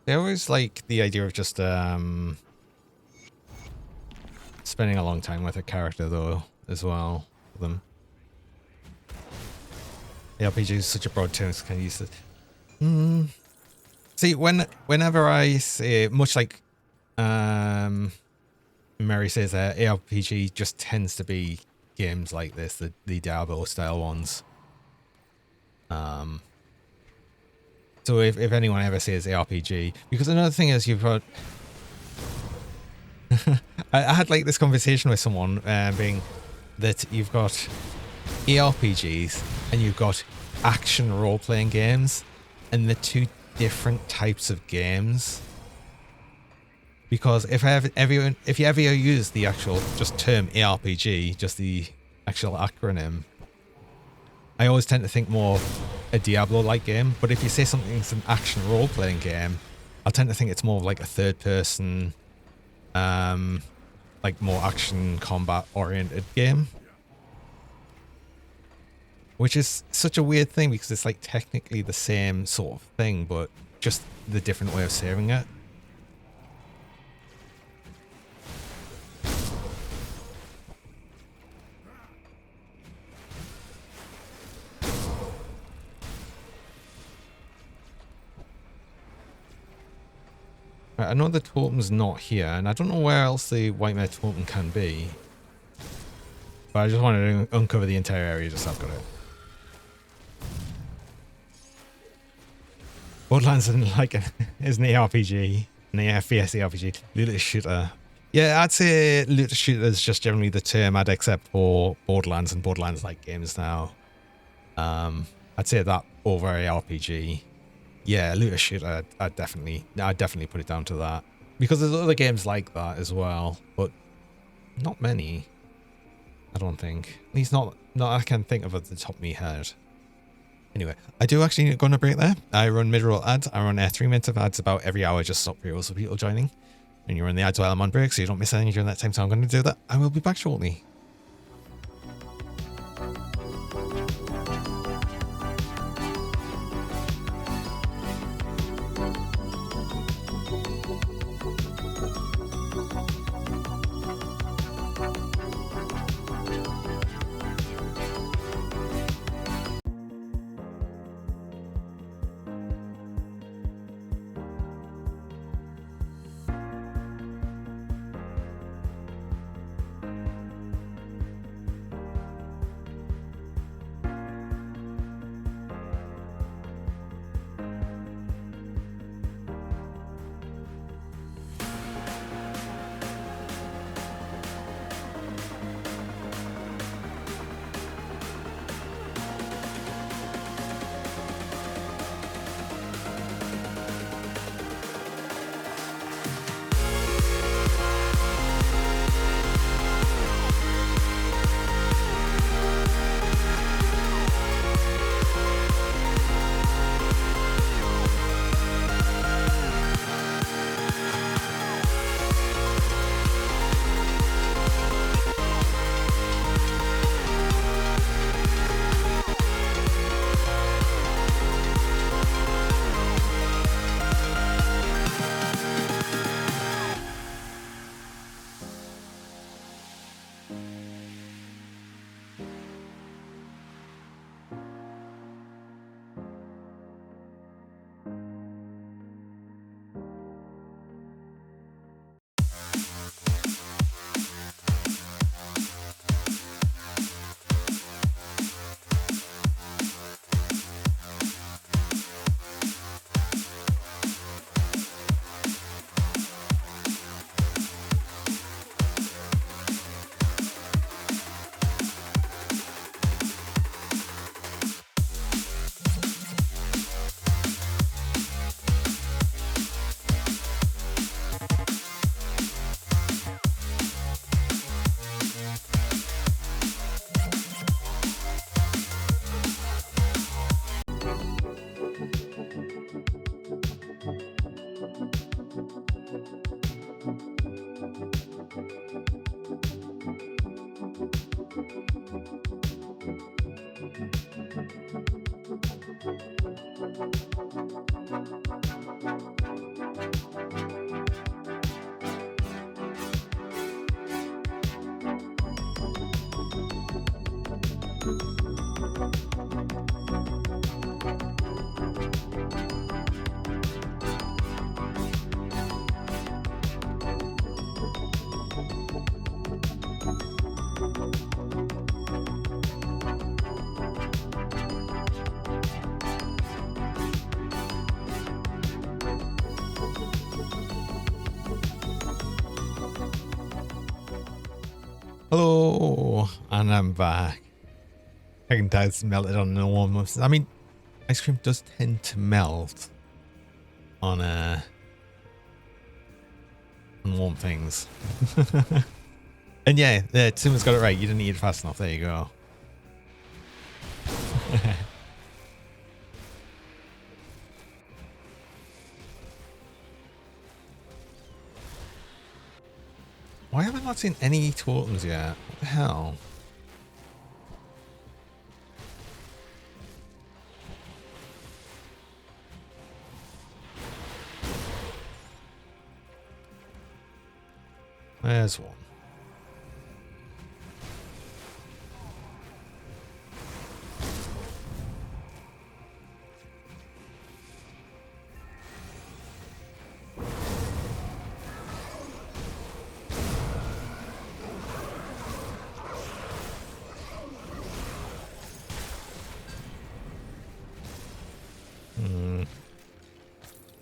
They always like the idea of just spending a long time with a character though as well for them. The RPG is such a broad term, so kind of use it. See, whenever I say, much like Mary says, ARPG just tends to be games like this, the Diablo style ones. So if anyone ever says ARPG, because another thing is you've got, I had like this conversation with someone being that you've got ARPGs and you've got action role-playing games, and the two different types of games. Because if you ever use the actual just term ARPG, just the actual acronym, I always tend to think more a Diablo-like game. But if you say something's an action role-playing game, I tend to think it's more like a third-person, like more action combat-oriented game. Which is such a weird thing because it's like technically the same sort of thing, but just the different way of saying it. Right, I know the totem's not here, and I don't know where else the White Mare totem can be. But I just wanted to uncover the entire area just so I've got it. Borderlands isn't like isn't an RPG, an FPS RPG, looter shooter. Yeah, I'd say looter shooter is just generally the term I'd accept for Borderlands and Borderlands-like games now. I'd say that over RPG. Yeah, looter shooter, I'd definitely put it down to that. Because there's other games like that as well, but not many. I don't think. At least not I can think of at the top of my head. Anyway, I do actually go on a break there. I run mid-roll ads. I run 3 minutes of ads about every hour, just stop pre-rolls for people joining. And you're in the ads while I'm on break, so you don't miss anything during that time, so I'm going to do that. I will be back shortly. Hello, and I'm back. I can tell it's melted on the warm. I mean, ice cream does tend to melt on warm things. And yeah, Timon's got it right. You didn't eat it fast enough. There you go. Why have I not seen any totems yet? What the hell? There's one.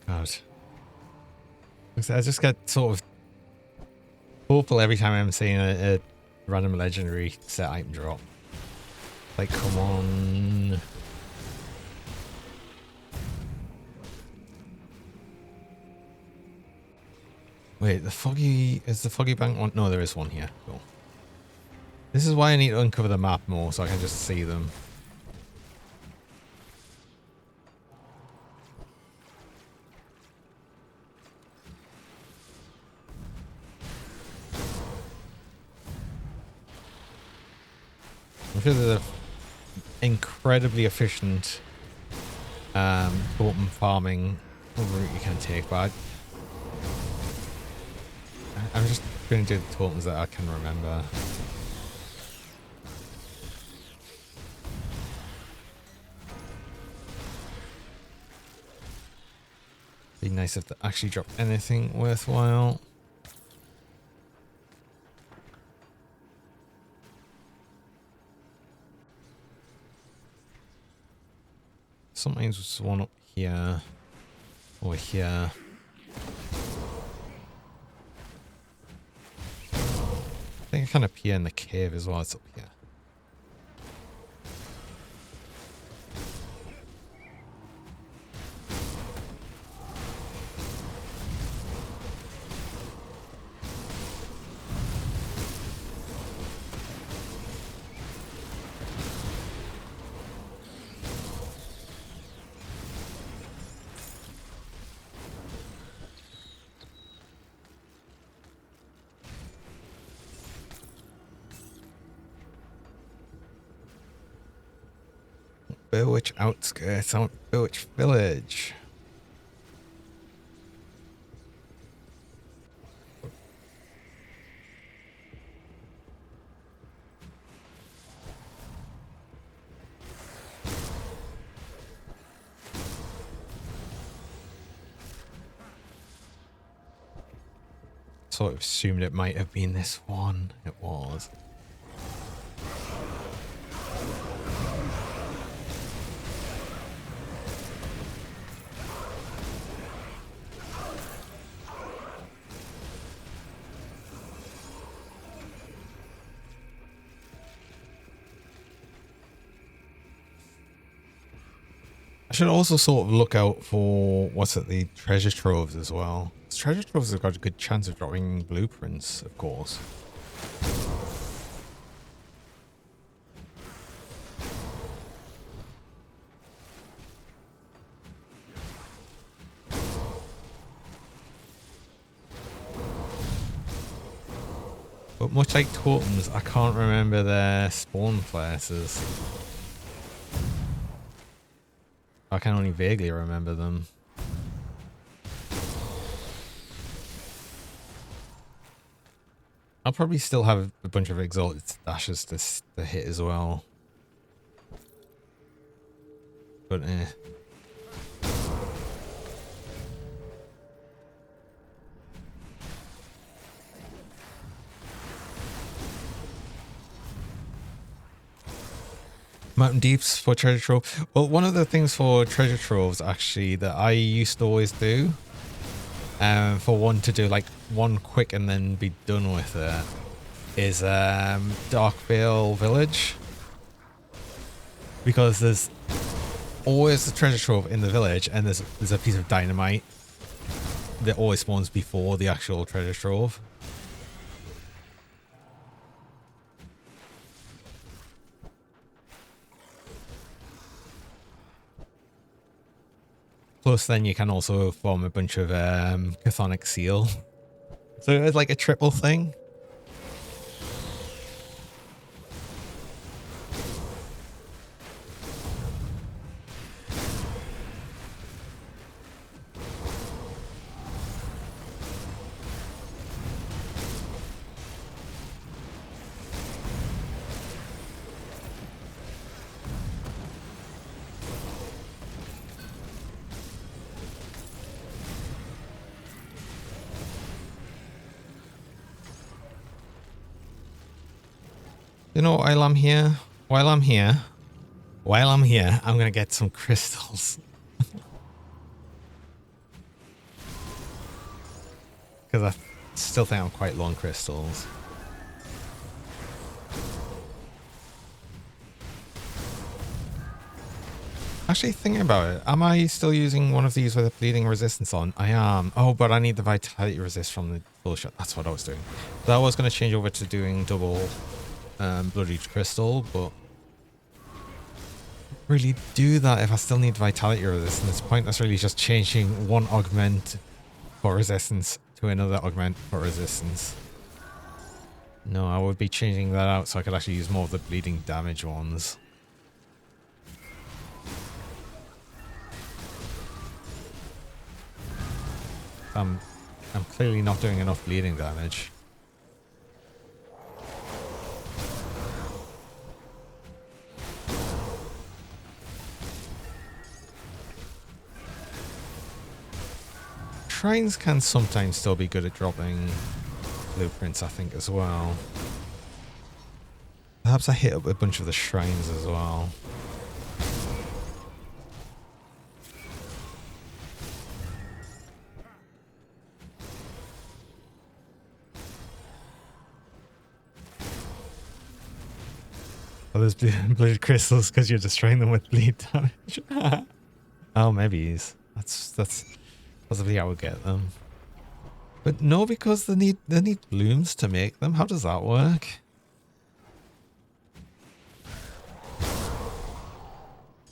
God. I just get sort of hopeful every time I'm seeing a random legendary set item drop. Like, come on. Wait, is the foggy bank one? No, there is one here. Cool. This is why I need to uncover the map more so I can just see them. I'm sure there's an incredibly efficient totem farming route you can take, but I'm just going to do the totems that I can remember. Be nice if they actually dropped anything worthwhile. Sometimes there's one up here or here. I think I can appear in the cave as well. It's up here. Burwitch outskirts, out Burwitch village. Sort of assumed it might have been this one. It was. I should also sort of look out for the treasure troves as well. Treasure troves have got a good chance of dropping blueprints, of course. But much like totems, I can't remember their spawn places. I can only vaguely remember them. I'll probably still have a bunch of exalted stashes to hit as well. But eh. Mountain Deeps for treasure trove. Well, one of the things for treasure troves actually that I used to always do, for one to do like one quick and then be done with it, is Darkvale Village, because there's always a treasure trove in the village, and there's a piece of dynamite that always spawns before the actual treasure trove. Plus, then you can also form a bunch of chthonic seal. So it's like a triple thing. You know, while I'm here, I'm gonna get some crystals. Because I still think I'm quite low on crystals. Actually, thinking about it, am I still using one of these with a bleeding resistance on? I am. Oh, but I need the vitality resist from the bullshit. That's what I was doing. So I was going to change over to doing double bloodied crystal, but really do that if I still need vitality resistance. It's pointless really just changing one augment for resistance to another augment for resistance. No, I would be changing that out so I could actually use more of the bleeding damage ones. I'm clearly not doing enough bleeding damage. Shrines can sometimes still be good at dropping blueprints, I think, as well. Perhaps I hit up a bunch of the shrines as well. Oh, there's bleed crystals because you're destroying them with bleed damage. Oh, maybe that's possibly how I would get them. But no, because they need blooms to make them. How does that work?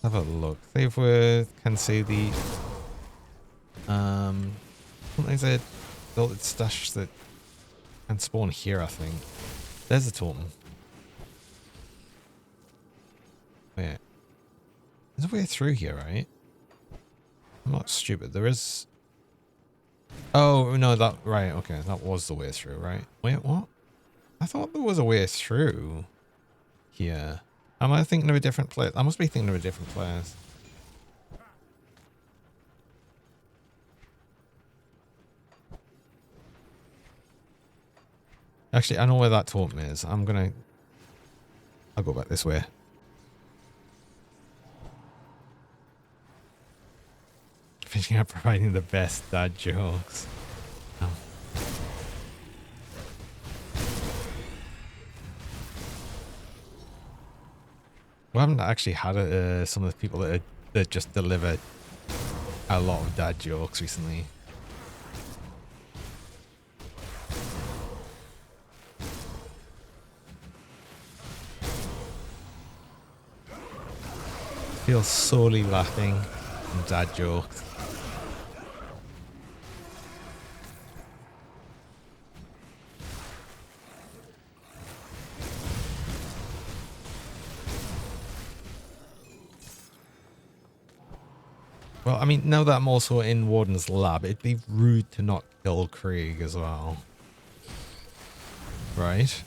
Have a look. See if we can see the sometimes they built its stash that can spawn here, I think. There's a totem. Wait. There's a way through here, right? I'm not stupid. There is... Oh, no, that... Right, okay. That was the way through, right? Wait, what? I thought there was a way through here. Am I thinking of a different place? I must be thinking of a different place. Actually, I know where that totem is. I'll go back this way. Finishing up providing the best dad jokes. Oh. We haven't actually had some of the people that just deliver a lot of dad jokes recently. Feels sorely lacking in dad jokes. I mean, now that I'm also in Warden's lab, it'd be rude to not kill Krieg as well. Right?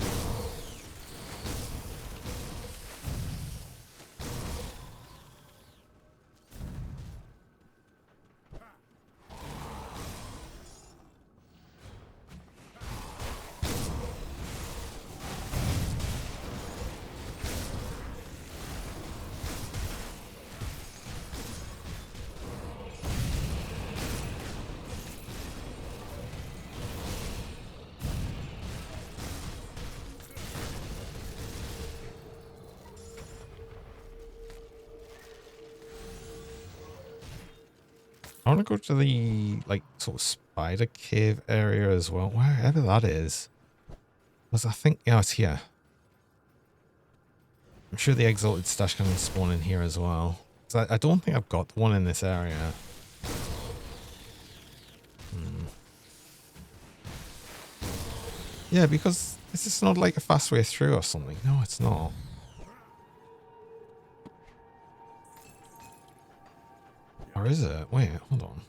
I want to go to the, like, sort of spider cave area as well, wherever that is. Because I think, yeah, it's here. I'm sure the Exalted Stash can spawn in here as well. 'Cause I don't think I've got one in this area. Yeah, because this is not like a fast way through or something. No, it's not. Or is it? Wait, hold on.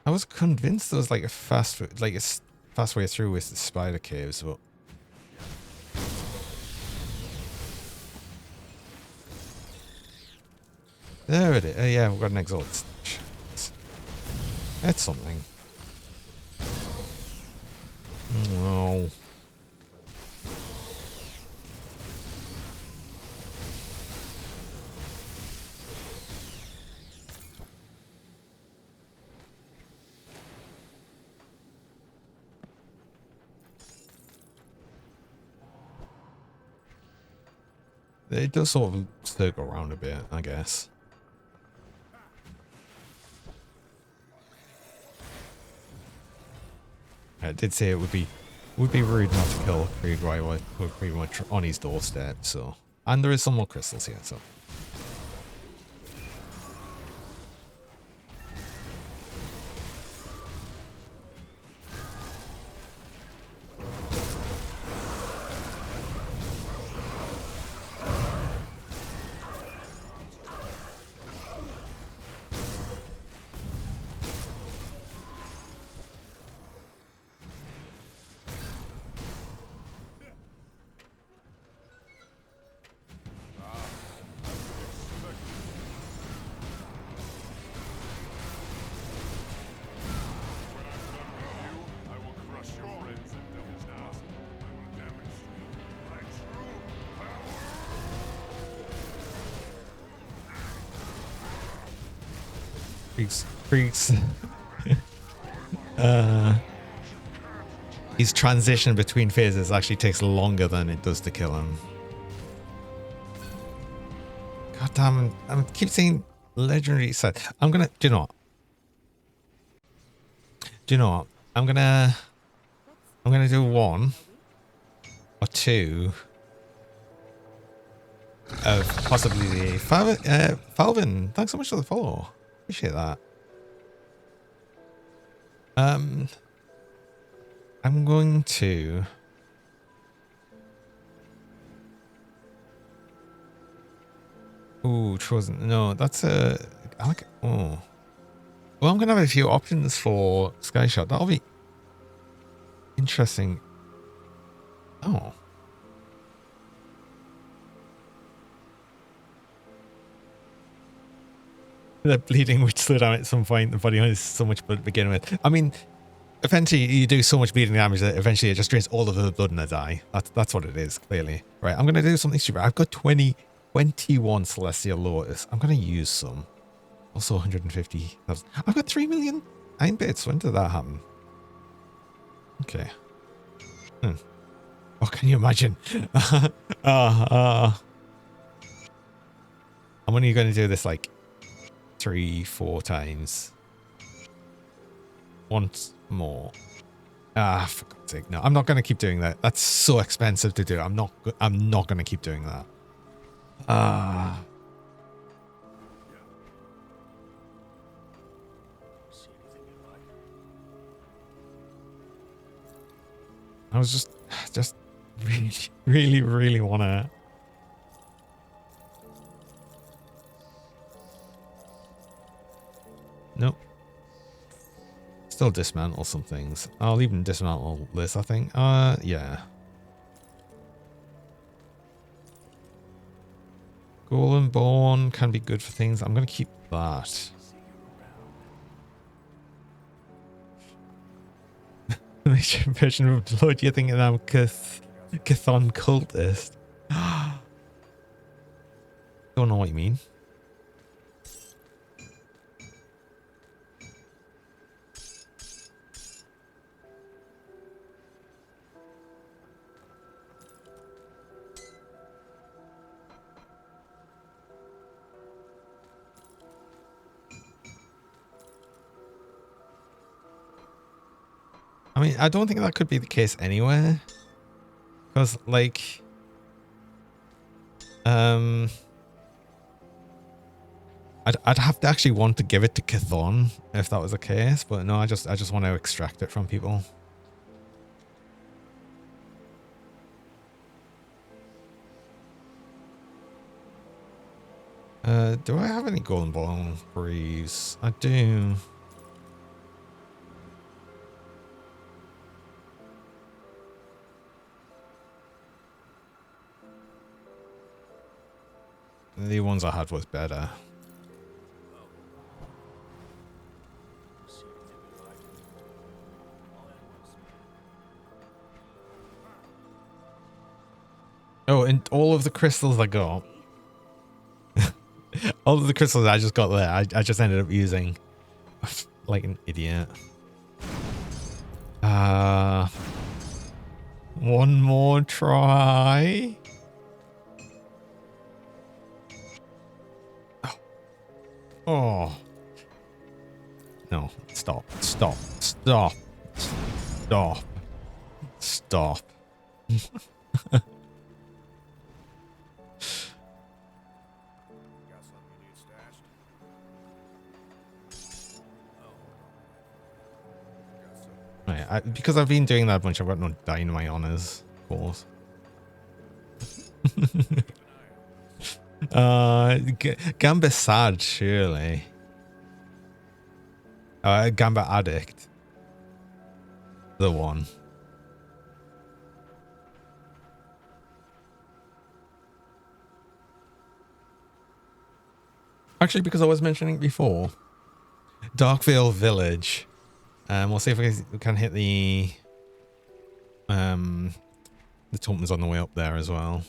I was convinced there was like a fast way through with the spider caves, but there it is. Yeah, we've got an exalted stash. That's something. No. It does sort of circle around a bit, I guess. I did say it would be rude not to kill Krieg while we're pretty much on his doorstep, so. And there is some more crystals here, so. Krieg's his transition between phases actually takes longer than it does to kill him. God damn, I keep saying legendary set. I'm gonna, do you know what? Do you know what? I'm gonna do one or two of possibly the Falvin. Thanks so much for the follow. Appreciate that. I'm going to ooh, Trozen. No, that's a I like oh. Well, I'm gonna have a few options for Skyshot. That'll be interesting. Oh. The bleeding which slowed down at some point. The body has so much blood to begin with. I mean, eventually you do so much bleeding damage that eventually it just drains all of the blood in a die. That's what it is, clearly. Right, I'm going to do something stupid. I've got 21 Celestial Lotus. I'm going to use some. Also 150,000. I've got 3 million iron bits. When did that happen? Okay. Oh, can you imagine? I'm only going to do this like 3-4 times. Once more. For God's sake, no, I'm not going to keep doing that. That's so expensive to do. I'm not going to keep doing that. I was just really want to Nope. Still dismantle some things. I'll even dismantle this, I think. Yeah. Golem Bone can be good for things. I'm going to keep that. Major version of Lord, you're thinking I'm Chthon cultist. Don't know what you mean. I mean, I don't think that could be the case anywhere. Because, like... I'd have to actually want to give it to Chthon if that was the case, but no, I just want to extract it from people. Do I have any golden bone breeze? I do. The ones I had was better. Oh, and all of the crystals I got. All of the crystals I just got there, I just ended up using. Like an idiot. One more try. Oh. No, stop, stop, stop, stop, stop. Right, because I've been doing that a bunch, I've got no dynamite on us, of course. Gamba sad, surely. Gamba addict. The one. Actually, because I was mentioning before, Darkvale Village. We'll see if we can hit the totems on the way up there as well.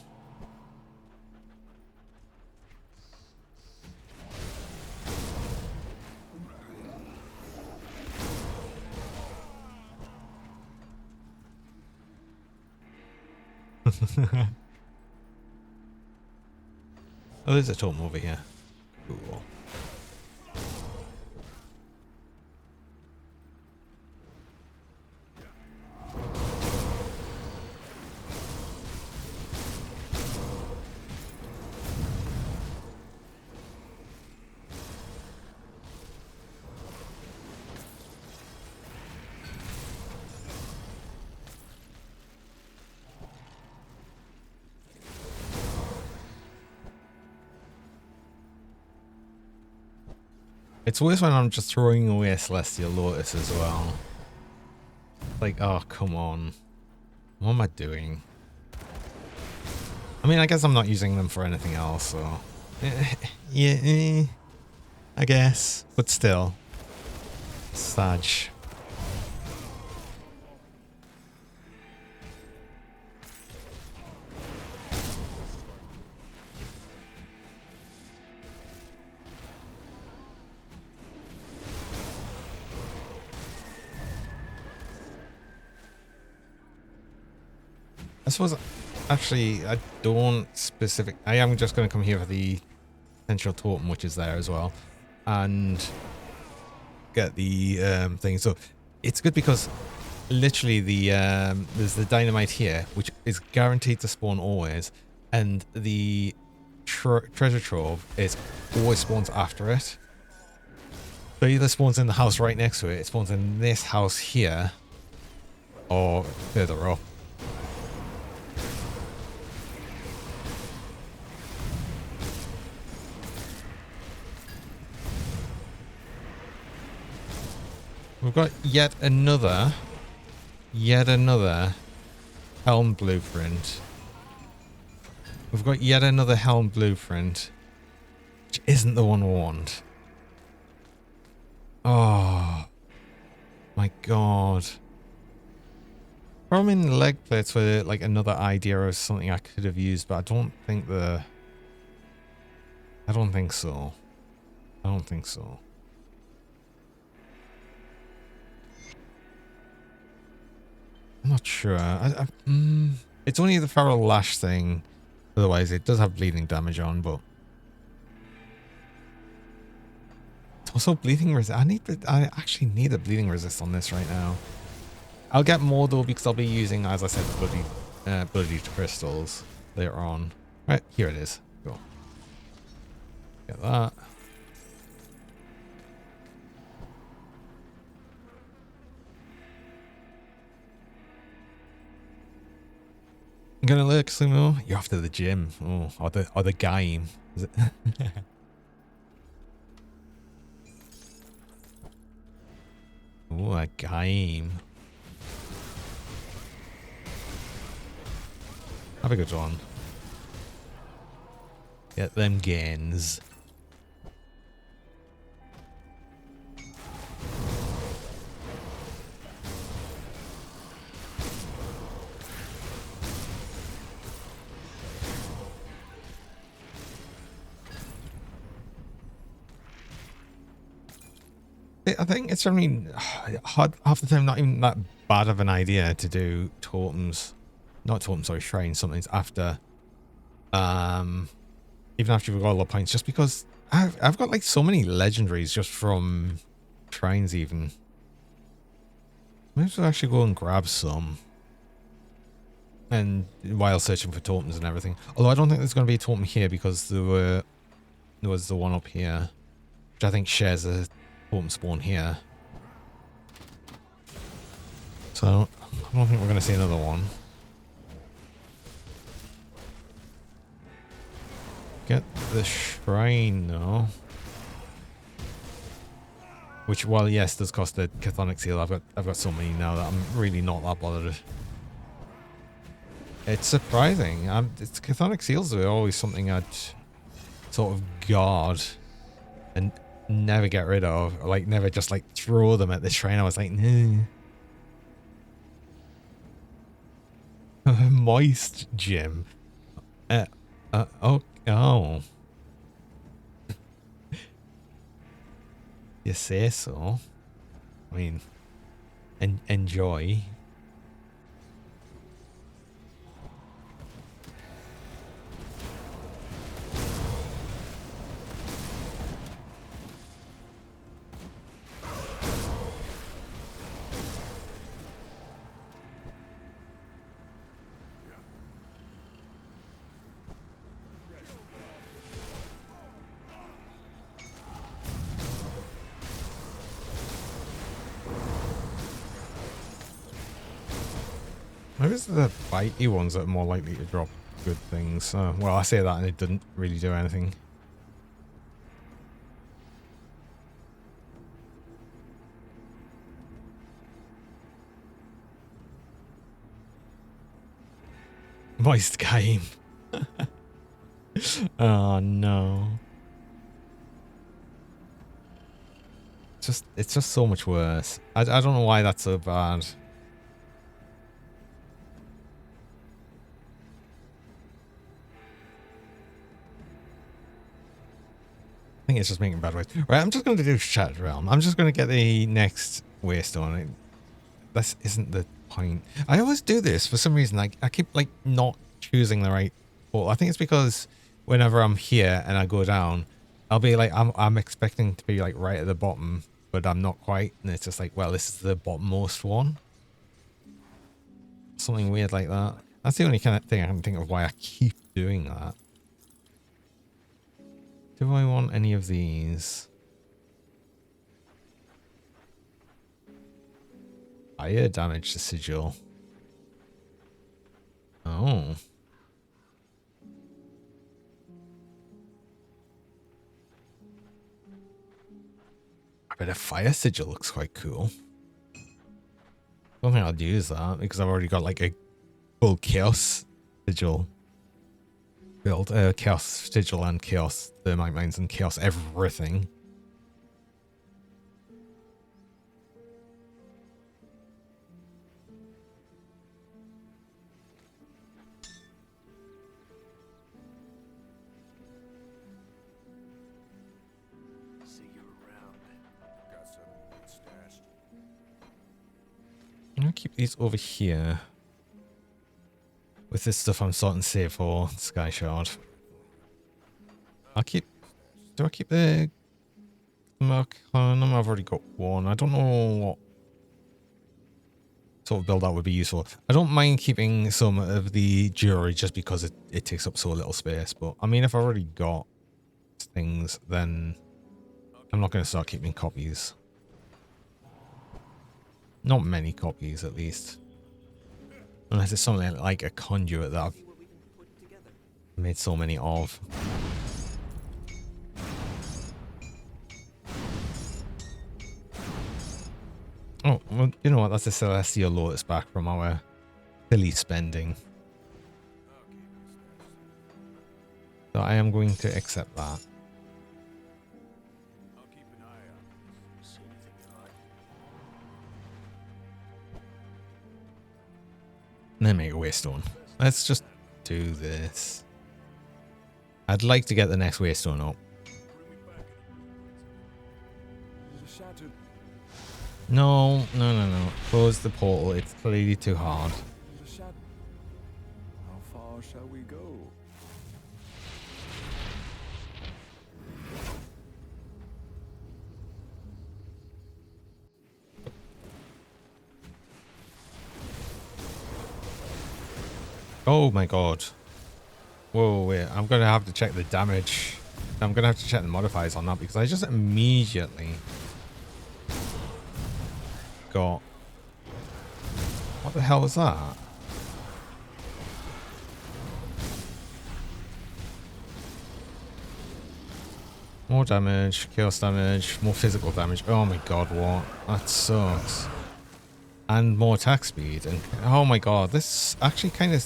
Oh, there's a totem over here. Cool. It's worse when I'm just throwing away a Celestial Lotus as well. Like, oh, come on. What am I doing? I mean, I guess I'm not using them for anything else, so... yeah, I guess. But still. Sag. I suppose, actually, I don't specific. I am just going to come here for the potential totem, which is there as well, and get the thing. So it's good because literally the there's the dynamite here, which is guaranteed to spawn always, and the treasure trove is always spawns after it. So either spawns in the house right next to it, it spawns in this house here, or further up. We've got yet another helm blueprint. We've got yet another helm blueprint, which isn't the one we want. Oh my god. Problem in leg plates were like another idea or something I could have used, but I don't think so. I don't think so. I'm not sure. It's only the feral lash thing. Otherwise, it does have bleeding damage on, but it's also bleeding resist. I actually need a bleeding resist on this right now. I'll get more though because I'll be using, as I said, bloodied crystals later on. Right, here it is. Go. Get that. I'm gonna look, Sumo. You're after the gym. Oh, or the game. Is it? Oh, a game. Have a good one. Get them gains. I think it's generally hard, half the time not even that bad of an idea to do totems. Not totems, sorry, shrines, something's after even after you've got all the points, just because I've got like so many legendaries just from shrines even. Maybe we'll actually go and grab some. And while searching for totems and everything. Although I don't think there's gonna be a totem here because there was the one up here. Which I think shares a totem spawn here. So I don't think we're gonna see another one. Get the shrine though. Which, while yes, does cost a chthonic seal, I've got so many now that I'm really not that bothered. It's surprising. It's chthonic seals are always something I'd sort of guard and never get rid of. Or like never just like throw them at the shrine. I was like, no. Moist gym. Oh. You say so. I mean, enjoy. Maybe it's the bitey ones that are more likely to drop good things. Well, I say that and it didn't really do anything. Moist game. Oh no. It's just so much worse. I don't know why that's so bad. I think it's just making bad ways. Right, I'm just going to do Shattered Realm. I'm just going to get the next Waystone. This isn't the point. I always do this for some reason. Like I keep like not choosing the right portal. I think it's because whenever I'm here and I go down, I'll be like I'm expecting to be like right at the bottom, but I'm not quite. And it's just like, well, this is the bottommost one. Something weird like that. That's the only kind of thing I can think of why I keep doing that. Do I want any of these? Fire damage to sigil. Oh. I bet a fire sigil looks quite cool. don't think I'll use that because I've already got like a full chaos sigil build. Chaos sigil and chaos thermite mines and chaos everything. See you around. Got something good stashed. I'm gonna keep these over here. With this stuff I'm starting to save for Sky Shard. I'll keep... Do I keep the... I've already got one. I don't know what sort of build that would be useful. I don't mind keeping some of the jewelry just because it takes up so little space. But, I mean, if I've already got things, then I'm not going to start keeping copies. Not many copies, at least. Unless it's something like a conduit that I've See what we can put together. made so many of. Oh, well, you know what? That's a Celestial Lotus back from our silly spending. So I am going to accept that. I'll keep an eye out. See anything you like. And then make a waystone. Let's just do this. I'd like to get the next waystone up. There's a shattered. No. Close the portal. It's clearly too hard. There's a shattered. How far shall we go? Oh my god. Whoa, wait. I'm going to have to check the damage. I'm going to have to check the modifiers on that because I just immediately got... What the hell was that? More damage, chaos damage, more physical damage. Oh my god, what? That sucks. And more attack speed. And oh my god, this actually kind of...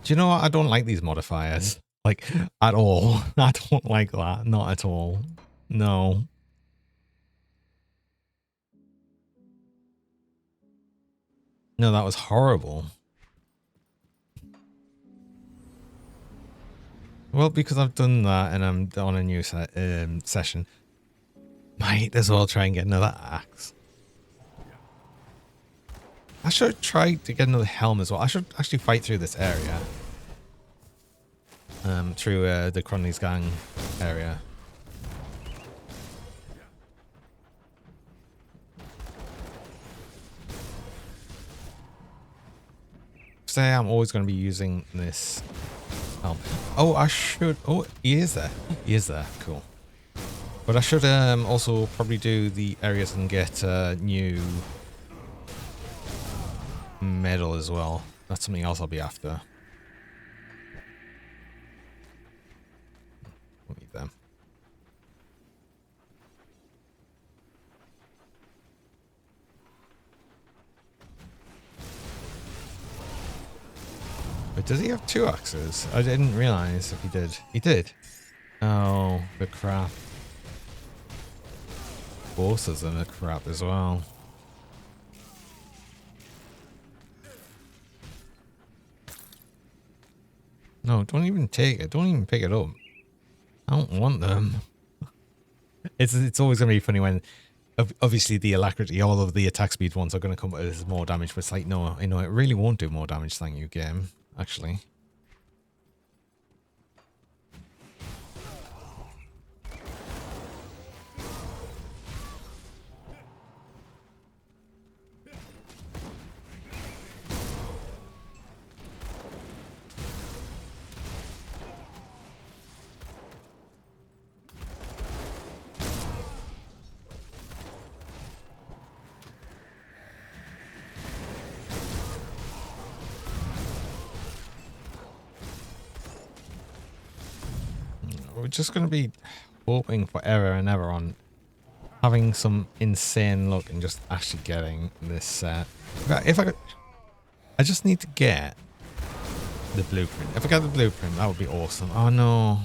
Do you know what? I don't like these modifiers. Like, at all. I don't like that. Not at all. No. No, that was horrible. Well, because I've done that and I'm on a new session, might as well try and get another axe. I should try to get another helm as well. I should actually fight through this area. Through the Cronley's Gang area. Say I'm always going to be using this helm. Oh, I should... Oh, he is there. He is there. Cool. But I should also probably do the areas and get new medal as well. That's something else I'll be after. We'll need them. But does he have two axes? I didn't realize if he did. He did. Oh, the crap. Both of them are crap as well. No, don't even take it. Don't even pick it up. I don't want them. It's always going to be funny when, obviously, the alacrity, all of the attack speed ones are going to come as more damage, but it's like, no, you know, it really won't do more damage, thank you, game, actually. We're just going to be hoping forever and ever on having some insane luck and just actually getting this set. If I could, I just need to get the blueprint. If I get the blueprint, that would be awesome. Oh no.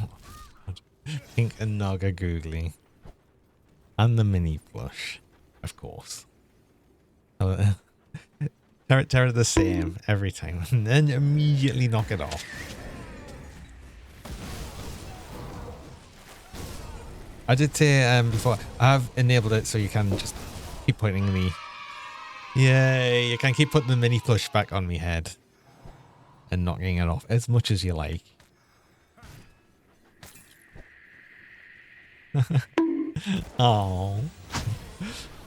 Pink and Naga Googly. And the mini plush, of course. Terror the same every time, and then immediately knock it off. I did say before, I've enabled it so you can just keep pointing me. Yay, you can keep putting the mini plush back on me head and knocking it off as much as you like. Oh.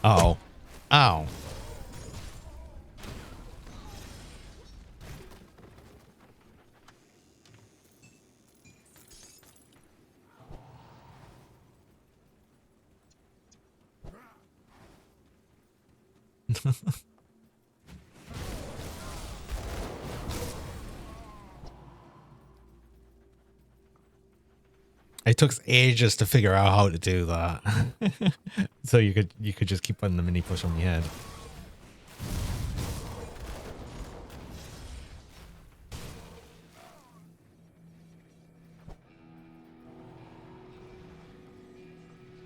Oh. Ow. It took ages to figure out how to do that. So you could just keep putting the mini push on your head.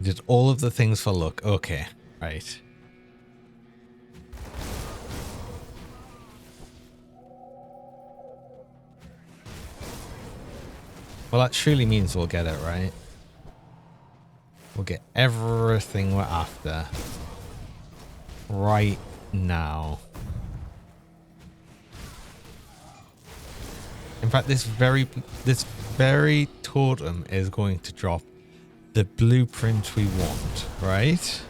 Did all of the things for luck. Okay, right. Well, that surely means we'll get it, right? We'll get everything we're after right now. In fact, this very totem is going to drop the blueprint we want, right?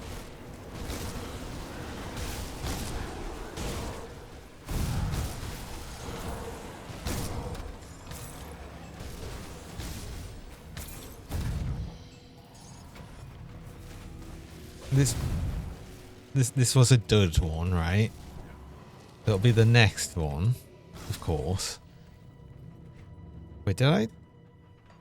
This was a dud one, right? It'll be the next one, of course. Wait, did I?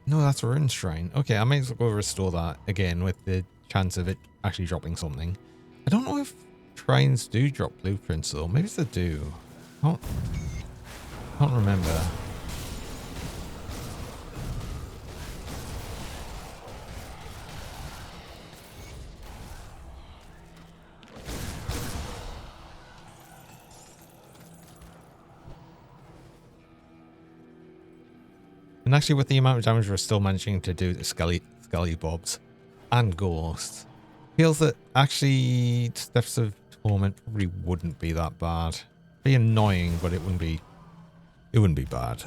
No, that's a rune shrine. Okay, I might as well go restore that again with the chance of it actually dropping something. I don't know if shrines do drop blueprints though. Maybe they do. I can't remember. And actually with the amount of damage we're still managing to do to Skelly Bobs and Ghosts, feels that actually Steps of Torment probably wouldn't be that bad. Be annoying, but it wouldn't be bad.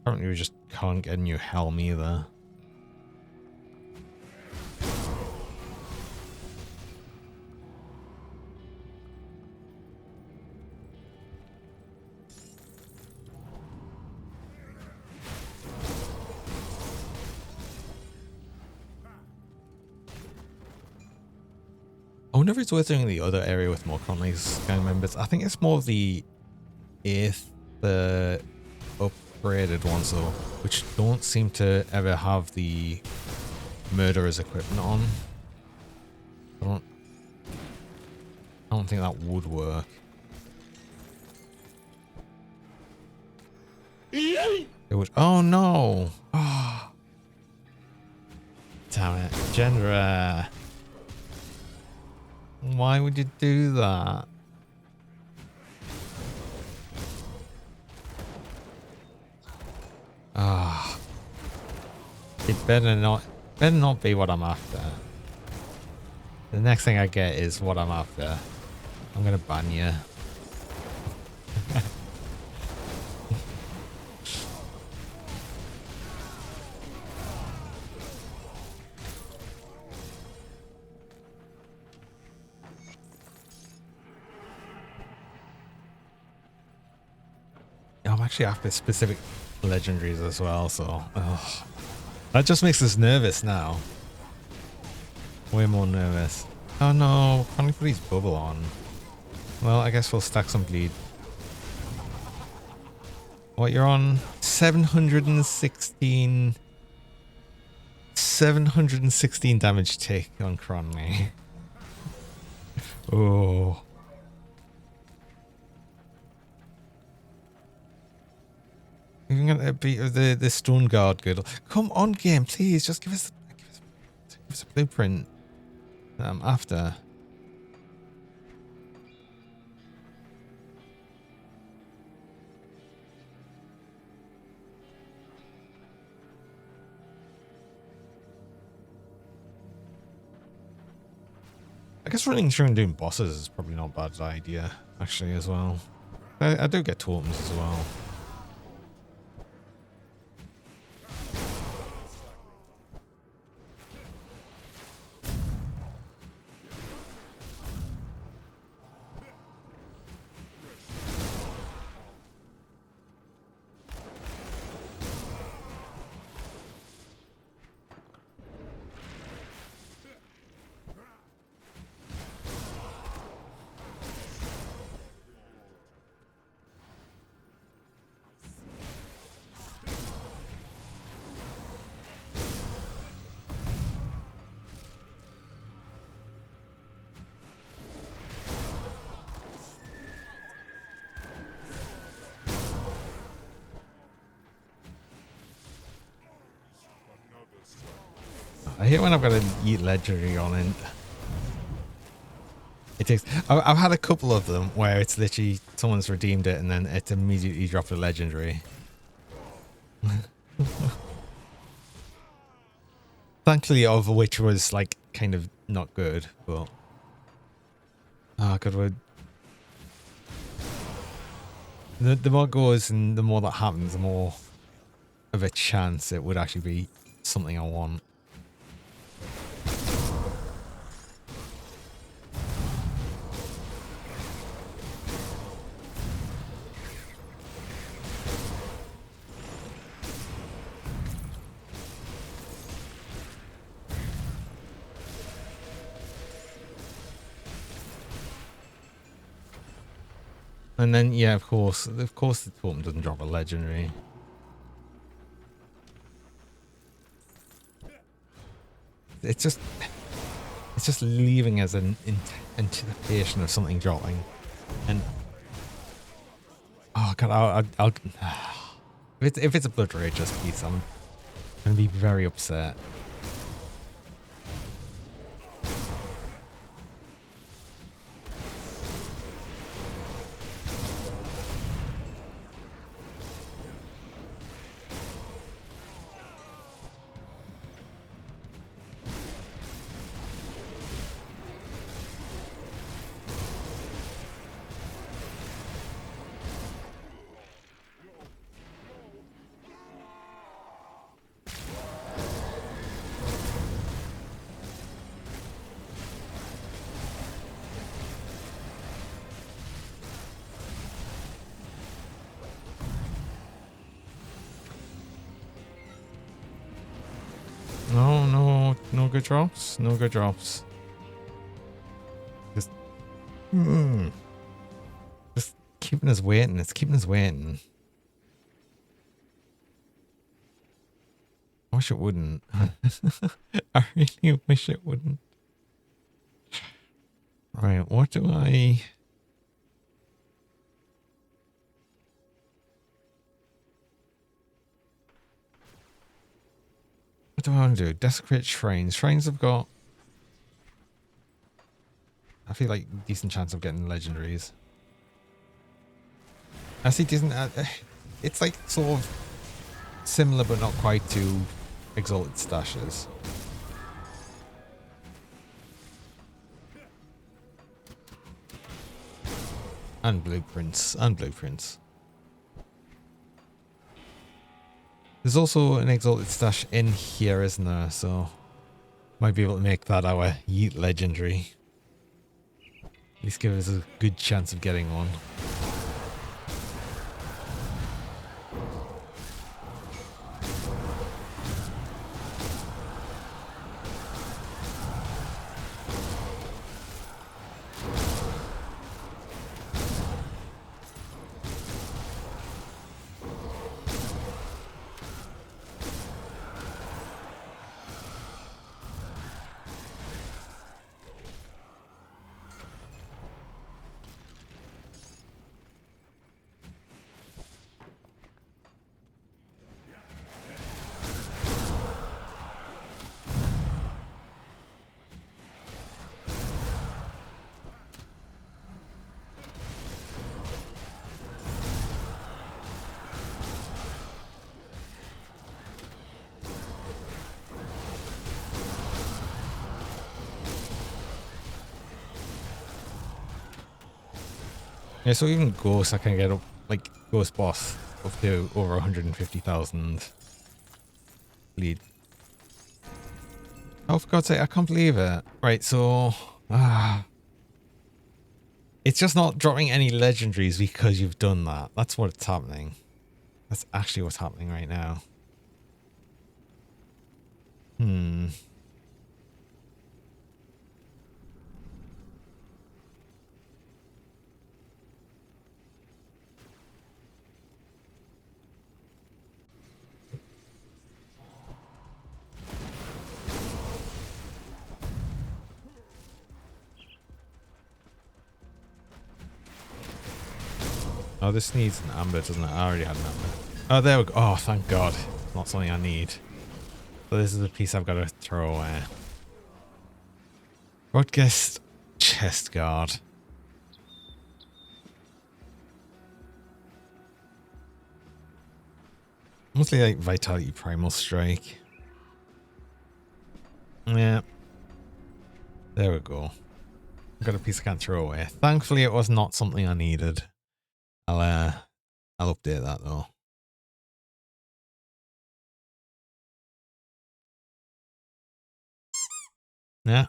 Apparently we just can't get a new helm either. I wonder if it's worth doing the other area with more colonies gang members. I think it's more of the 8th, the upgraded ones though, which don't seem to ever have the murderer's equipment on. I don't think that would work. It would. Oh no! Oh. Damn it, Gendra. Why would you do that? Ah, it better not be what I'm after. The next thing I get is what I'm after. I'm gonna ban you. actually after specific legendaries as well, so that just makes us nervous now. Way more nervous. Oh no, can't we put his bubble on? Well, I guess we'll stack some bleed. What, you're on 716 damage take on Cronley. Oh. Even gonna beat the Stone Guard girdle. Come on, game, please, just give us a blueprint that I'm after. I guess running through and doing bosses is probably not a bad idea, actually, as well. I do get totems as well. I hate when I've got to eat legendary on it. It takes. I've had a couple of them where it's literally someone's redeemed it and then it's immediately dropped a legendary. Thankfully, of which was like kind of not good, but oh god, the more it goes and the more that happens, the more of a chance it would actually be something I want. And then, yeah, of course, the totem doesn't drop a legendary. It's just leaving as an anticipation of something dropping, and oh god, I'll if it's a blood rage just piece, I'm gonna be very upset. No good drops. No good drops. Just keeping us waiting. It's keeping us waiting. I wish it wouldn't. I really wish it wouldn't. Right, what do I... What do I want to do? Desecrate shrines. Shrines have got... I feel like decent chance of getting legendaries. I see decent... it's like sort of similar but not quite to Exalted Stashes. And blueprints. And blueprints. There's also an Exalted Stash in here, isn't there? So might be able to make that our Yeet legendary. At least give us a good chance of getting one. Yeah, so even Ghost, I can get up, like, Ghost Boss up to over 150,000 lead. Oh, for God's sake, I can't believe it. Right, so... it's just not dropping any legendaries because you've done that. That's what's happening. That's actually what's happening right now. Hmm. Oh, this needs an amber, doesn't it? I already had an amber. Oh, there we go. Oh, thank God. Not something I need. So this is the piece I've got to throw away. Broadcast chest guard. Mostly like Vitality Primal Strike. Yeah. There we go. I've got a piece I can't throw away. Thankfully, it was not something I needed. I'll update that though. Yeah.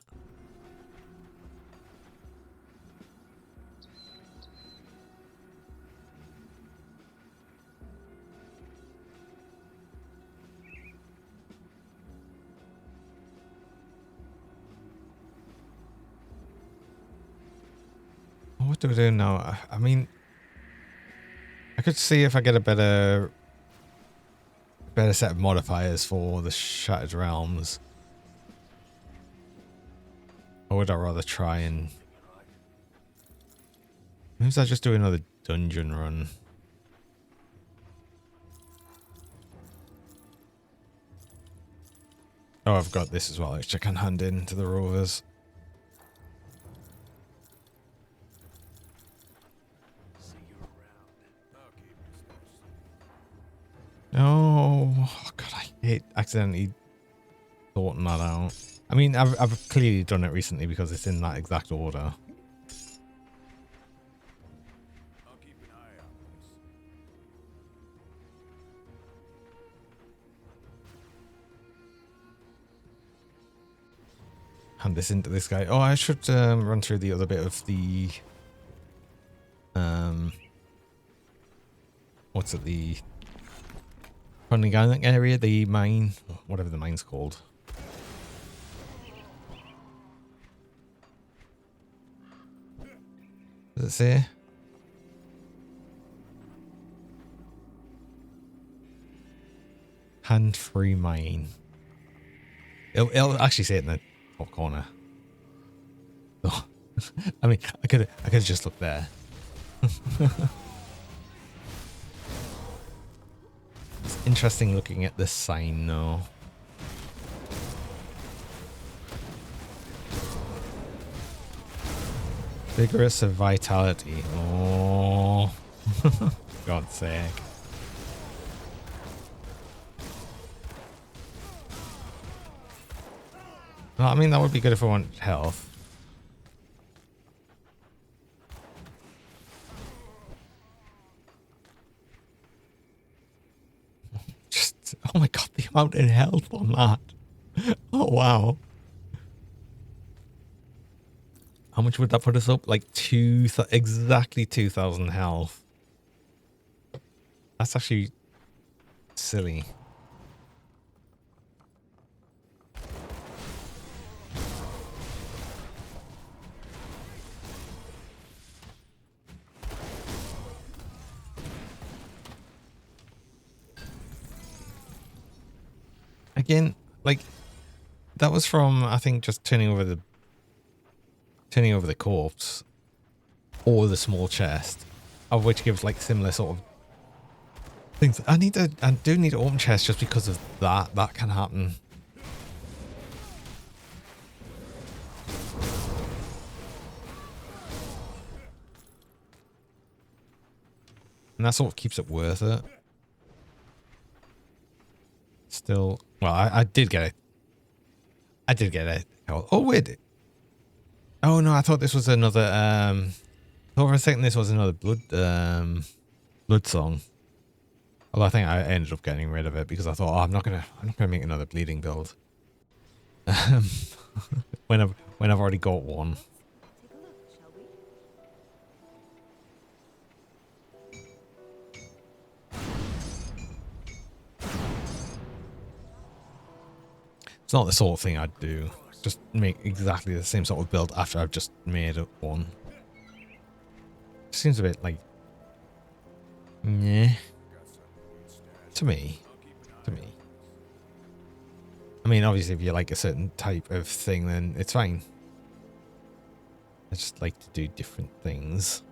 What do we do now? I mean, I could see if I get a better set of modifiers for the Shattered Realms. Or would I rather try and... maybe I just do another dungeon run. Oh, I've got this as well, which I can hand in to the rovers. Oh, God, I hate accidentally sorting that out. I mean, I've clearly done it recently because it's in that exact order. I'll keep an eye on this. Hand this into this guy. Oh, I should run through the other bit of the... what's it? The... funding area, the mine, whatever the mine's called. Does it say? Hand-free mine. It'll actually say it in the top corner. Oh. I mean, I could just look there. It's interesting looking at this sign though. Vigorous of vitality. Oh, God's sake. Well, I mean, that would be good if I want health. Just, oh my God, the amount in health on that. Oh, wow. How much would that put us up? Like exactly 2,000 health. That's actually silly. Again, like that was from, I think, just turning over the corpse or the small chest, of which gives like similar sort of things. I do need to open chest just because of that. That can happen. And that's what keeps it worth it. Still, well, I did get it. I did get it. Oh, wait. Oh, no, I thought this was another Thought for a second this was another blood song. Although I think I ended up getting rid of it because I thought, oh, I'm not gonna make another bleeding build. when I've already got one. Take a look, shall we? It's not the sort of thing I'd do. Just make exactly the same sort of build after I've just made up one. Seems a bit like, yeah. To me. I mean, obviously, if you like a certain type of thing, then it's fine. I just like to do different things.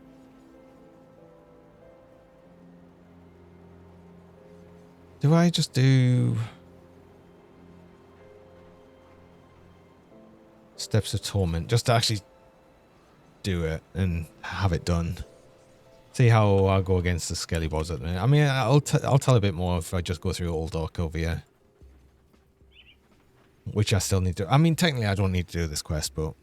Do I just do Steps of Torment just to actually do it and have it done? See how I'll go against the Skelly boss at the minute. I mean, I'll tell a bit more if I just go through Old Orc over here. Which I still need to... I mean, technically I don't need to do this quest, but...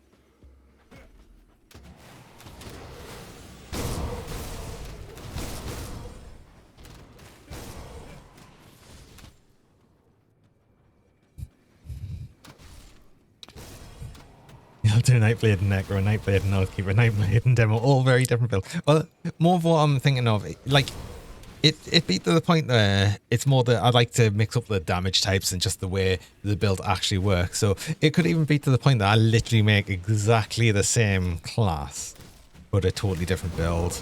You'll do Nightblade and Necro, Nightblade and Oathkeeper, Nightblade and Demo, all very different builds. Well, more of what I'm thinking of, like... It beat to the point where it's more that I like to mix up the damage types and just the way the build actually works. So it could even be to the point that I literally make exactly the same class, but a totally different build.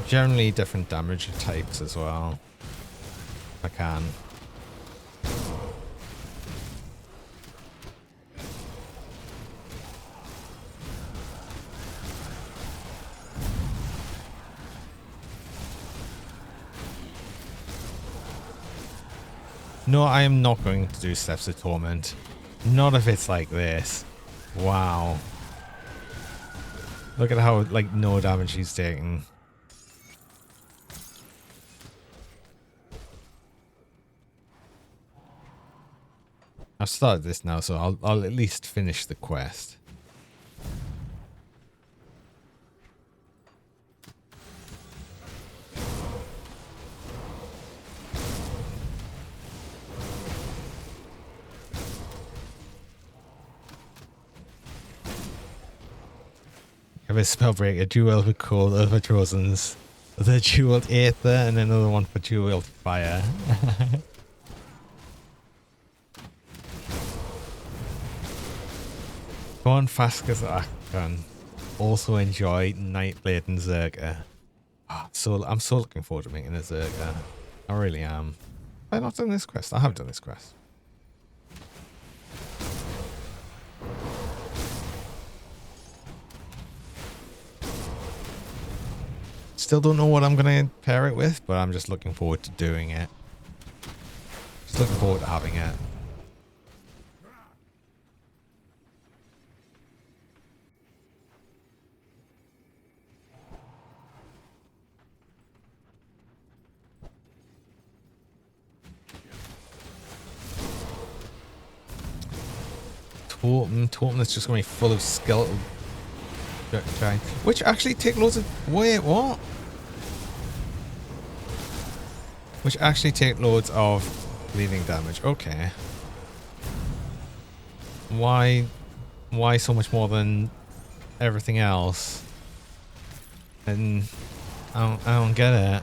Generally different damage types as well. If I can. No, I am not going to do Steps of Torment. Not if it's like this. Wow. Look at how, like, no damage he's taking. I've started this now, so I'll at least finish the quest. You have a Spellbreaker, dual with cold, other Trojans, the jeweled Aether, and another one for jeweled Fire. Go on fast as I can. Also enjoy Nightblade and Zerga. Oh, I'm so looking forward to making a Zerga. I really am. Have I not done this quest? I have done this quest. Still don't know what I'm going to pair it with, but I'm just looking forward to doing it. Just looking forward to having it. Totem that's just going to be full of skeletal giants, which actually take loads of... Wait, what? Which actually take loads of bleeding damage. Okay. Why so much more than everything else? And I don't get it.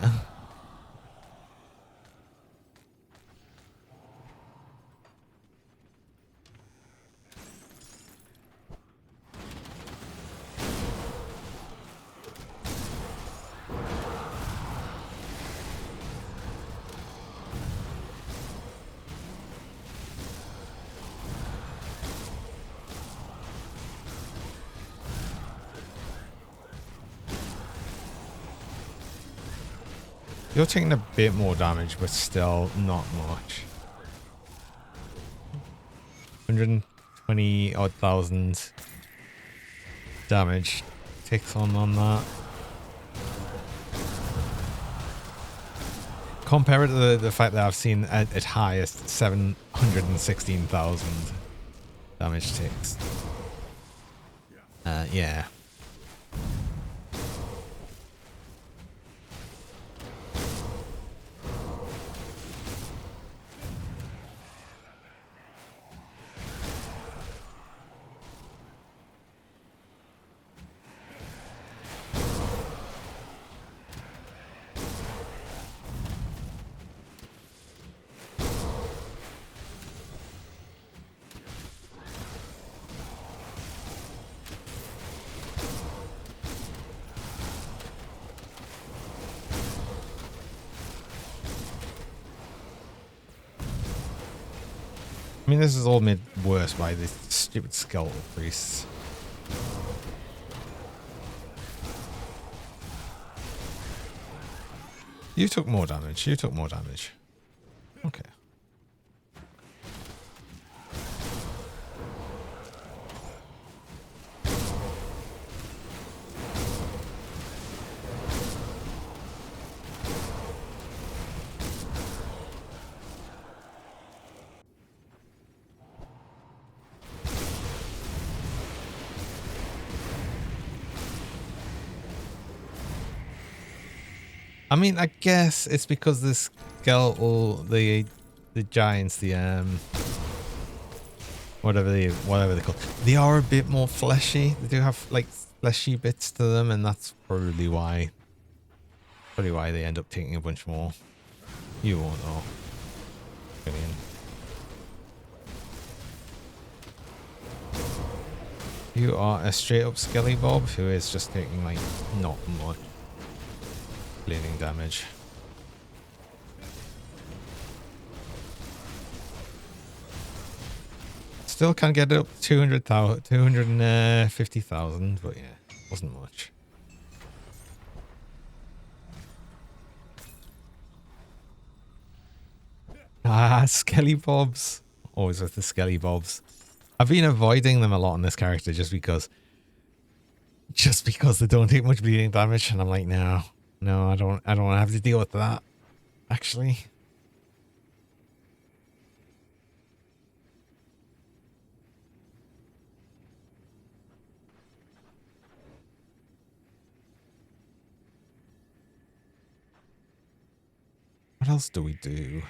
You're taking a bit more damage, but still not much. 120 odd thousand damage takes on that. Compare it to the fact that I've seen at highest 716,000 damage ticks. Yeah. I mean, this is all made worse by these stupid skeletal priests. You took more damage. You took more damage. Okay. I mean, I guess it's because the skeletal, the giants, the whatever they call, they are a bit more fleshy. They do have like fleshy bits to them, and that's probably why they end up taking a bunch more. You won't know. Brilliant. You are a straight up skelly bob who is just taking like not much bleeding damage. Still can't get up 250,000, but yeah, wasn't much. Ah, skelly bobs. Always with the skelly bobs. I've been avoiding them a lot on this character just because they don't take much bleeding damage, and I'm like, no, I don't want to have to deal with that. Actually. What else do we do?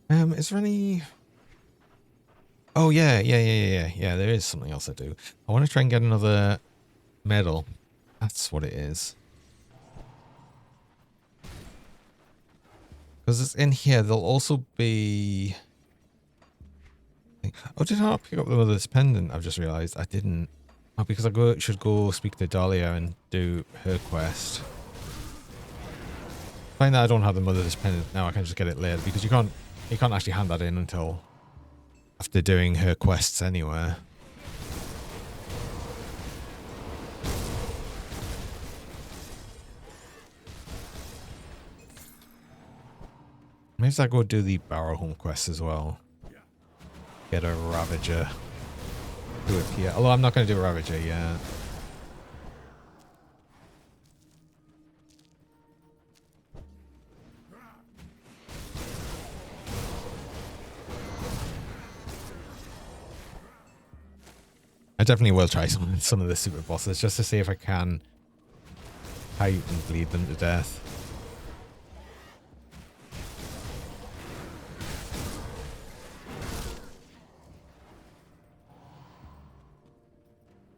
Is there any... Oh, yeah, there is something else I do. I want to try and get another medal. That's what it is. Because it's in here, there'll also be... Oh, did I not pick up the Mother's Pendant? I've just realised I didn't. Oh, because I should go speak to Dahlia and do her quest. Find that I don't have the Mother's Pendant now, I can just get it later, because you can't actually hand that in until after doing her quests anywhere. Maybe I go do the Barrow Home quest as well. Get a Ravager to appear. Although I'm not going to do a Ravager yet. I definitely will try some of the super bosses just to see if I can fight and bleed them to death.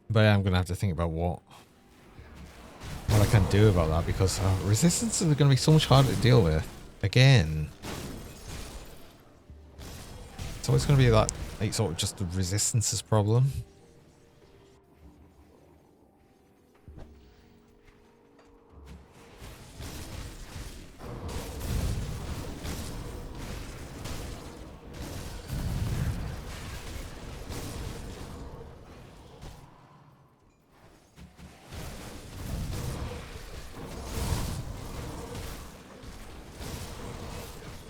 But yeah, I'm going to have to think about what I can do about that, because resistances are going to be so much harder to deal with. Again. It's always going to be that, like, sort of just the resistances problem.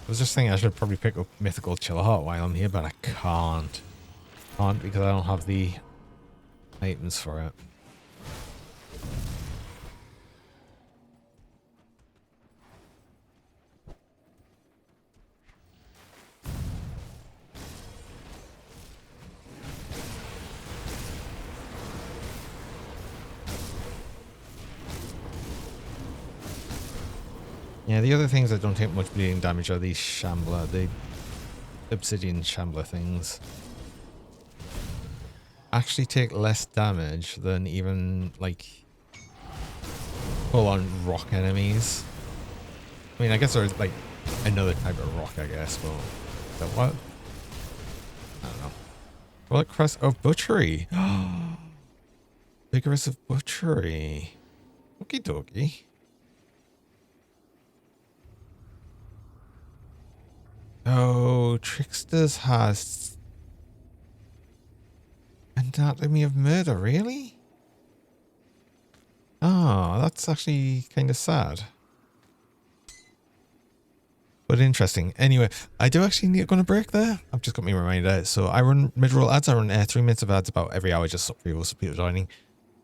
I was just thinking I should probably pick up Mythical Chillerheart while I'm here, but I can't. Because I don't have the items for it. Yeah, the other things that don't take much bleeding damage are these shambler, the obsidian shambler things. Actually take less damage than even like full on rock enemies. I mean, I guess there's like another type of rock, I guess, but what? I don't know. Well, crest of butchery. Vigorous of butchery. Okie dokie. Oh, Tricksters has anatomy of murder, really? Oh, that's actually kind of sad. But interesting. Anyway, I do actually need to go on a break there. I've just got me reminder. So I run mid-roll ads. I run 3 minutes of ads about every hour just for people joining.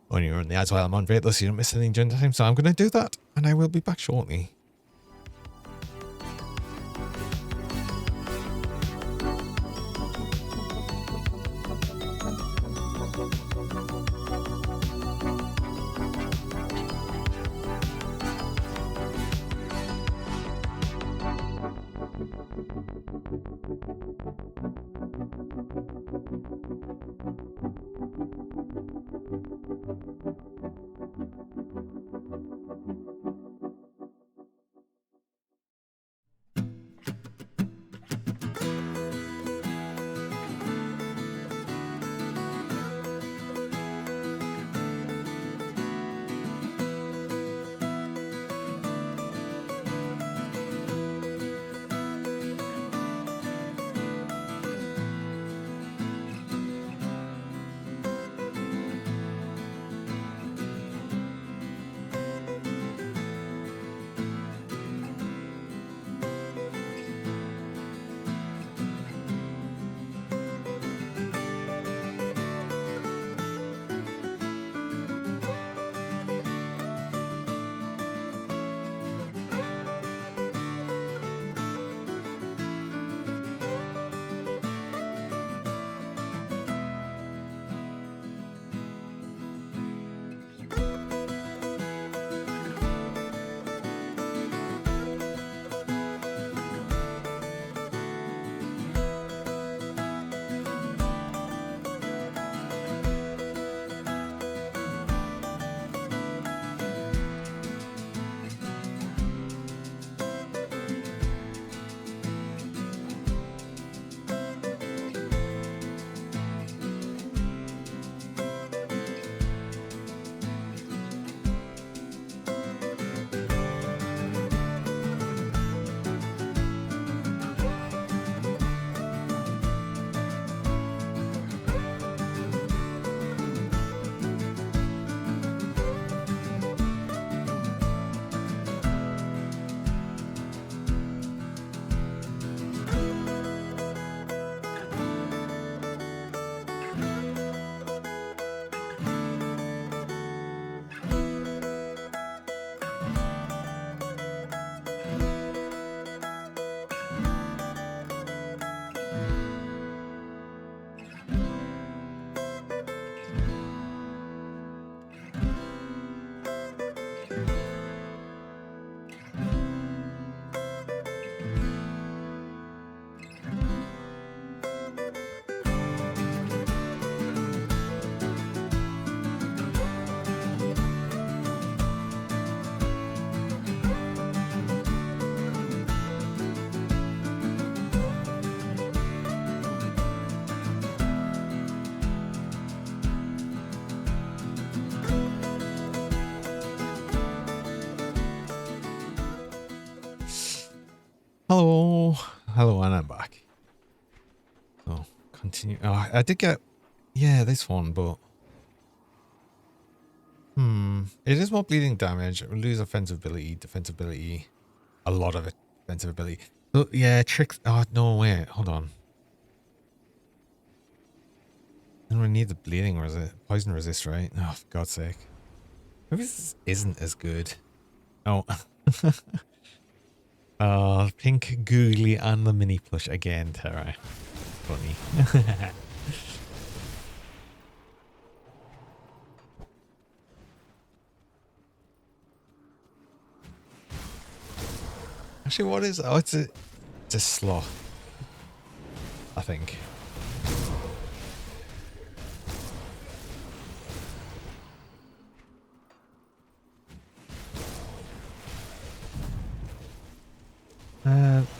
When you run the ads while I'm on break, so you don't miss anything during the time. So I'm going to do that, and I will be back shortly. Hello. Hello, and I'm back. So, continue. Oh, I did get, yeah, this one, but... It is more bleeding damage. We lose offensive ability, defensive ability. A lot of it, defensive ability. So, yeah, tricks... Oh, no, wait. Hold on. I don't need the bleeding resist, poison resist, right? Oh, for God's sake. Maybe this isn't as good. Oh. Pink Googly and the mini plush again, Terra. Funny. Actually, what is... Oh, it's a sloth, I think.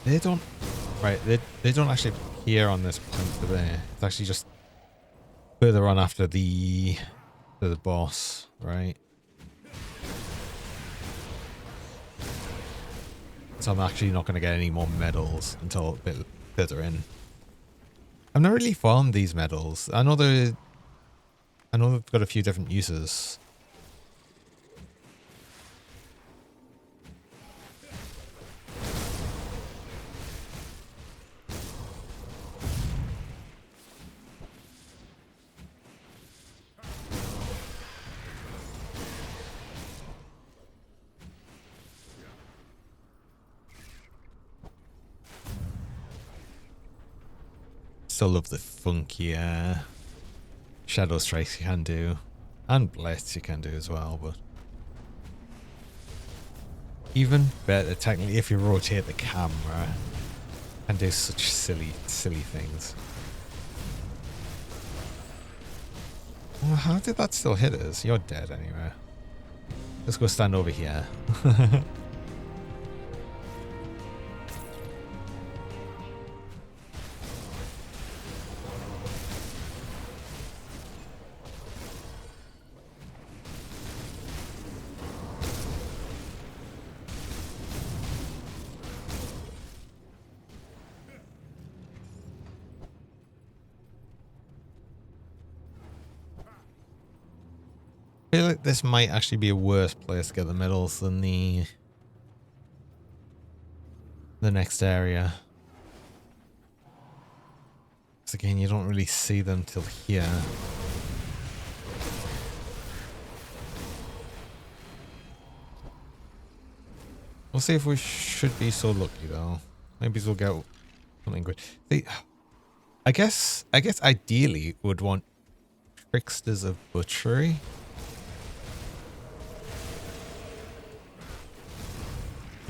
They don't... Right, they don't actually appear on this point today. It's actually just further on after the boss, right? So I'm actually not going to get any more medals until a bit further in. I've never really farmed these medals. I know they've got a few different uses. Still love the funky shadow strikes you can do, and blitz you can do as well, but even better technically if you rotate the camera and do such silly things. Well, how did that still hit us? You're dead anyway. Let's go stand over here. I feel like this might actually be a worse place to get the medals than the next area. Because again, you don't really see them till here. We'll see if we should be so lucky though. Maybe we'll get something good. See, I guess ideally would want Tricksters of Butchery.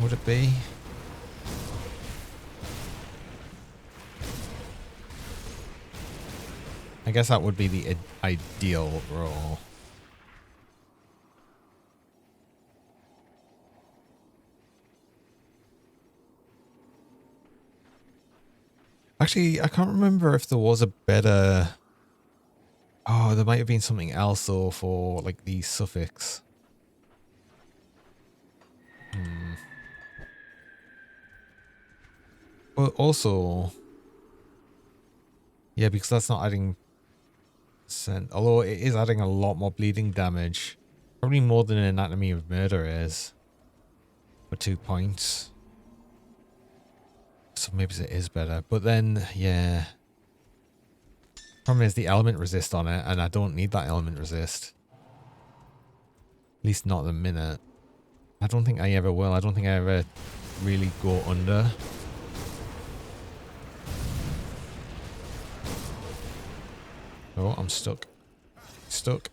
Would it be? I guess that would be the ideal role. Actually, I can't remember if there was a better... Oh, there might have been something else though for like the suffix. But also... Yeah, because that's not adding... Although it is adding a lot more bleeding damage. Probably more than Anatomy of Murder is. For 2 points. So maybe it is better. But then, yeah. Problem is the element resist on it, and I don't need that element resist. At least not at the minute. I don't think I ever will. I don't think I ever really go under. Oh, I'm stuck. Stuck.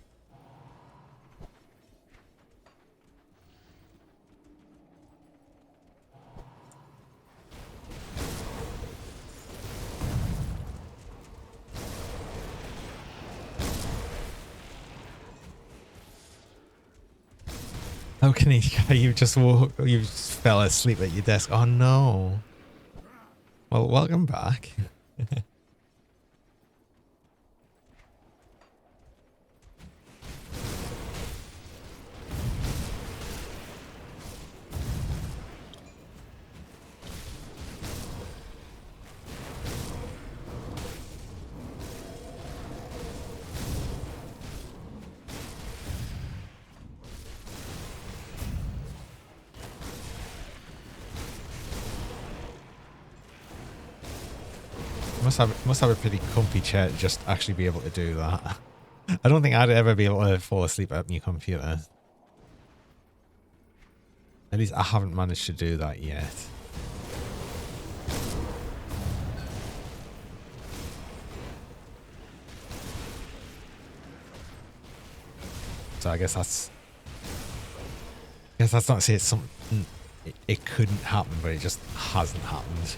How can you just fell asleep at your desk? Oh no. Well, welcome back. Must have a pretty comfy chair to just actually be able to do that. I don't think I'd ever be able to fall asleep at my computer. At least I haven't managed to do that yet. So I guess that's not to say it's something it couldn't happen, but it just hasn't happened.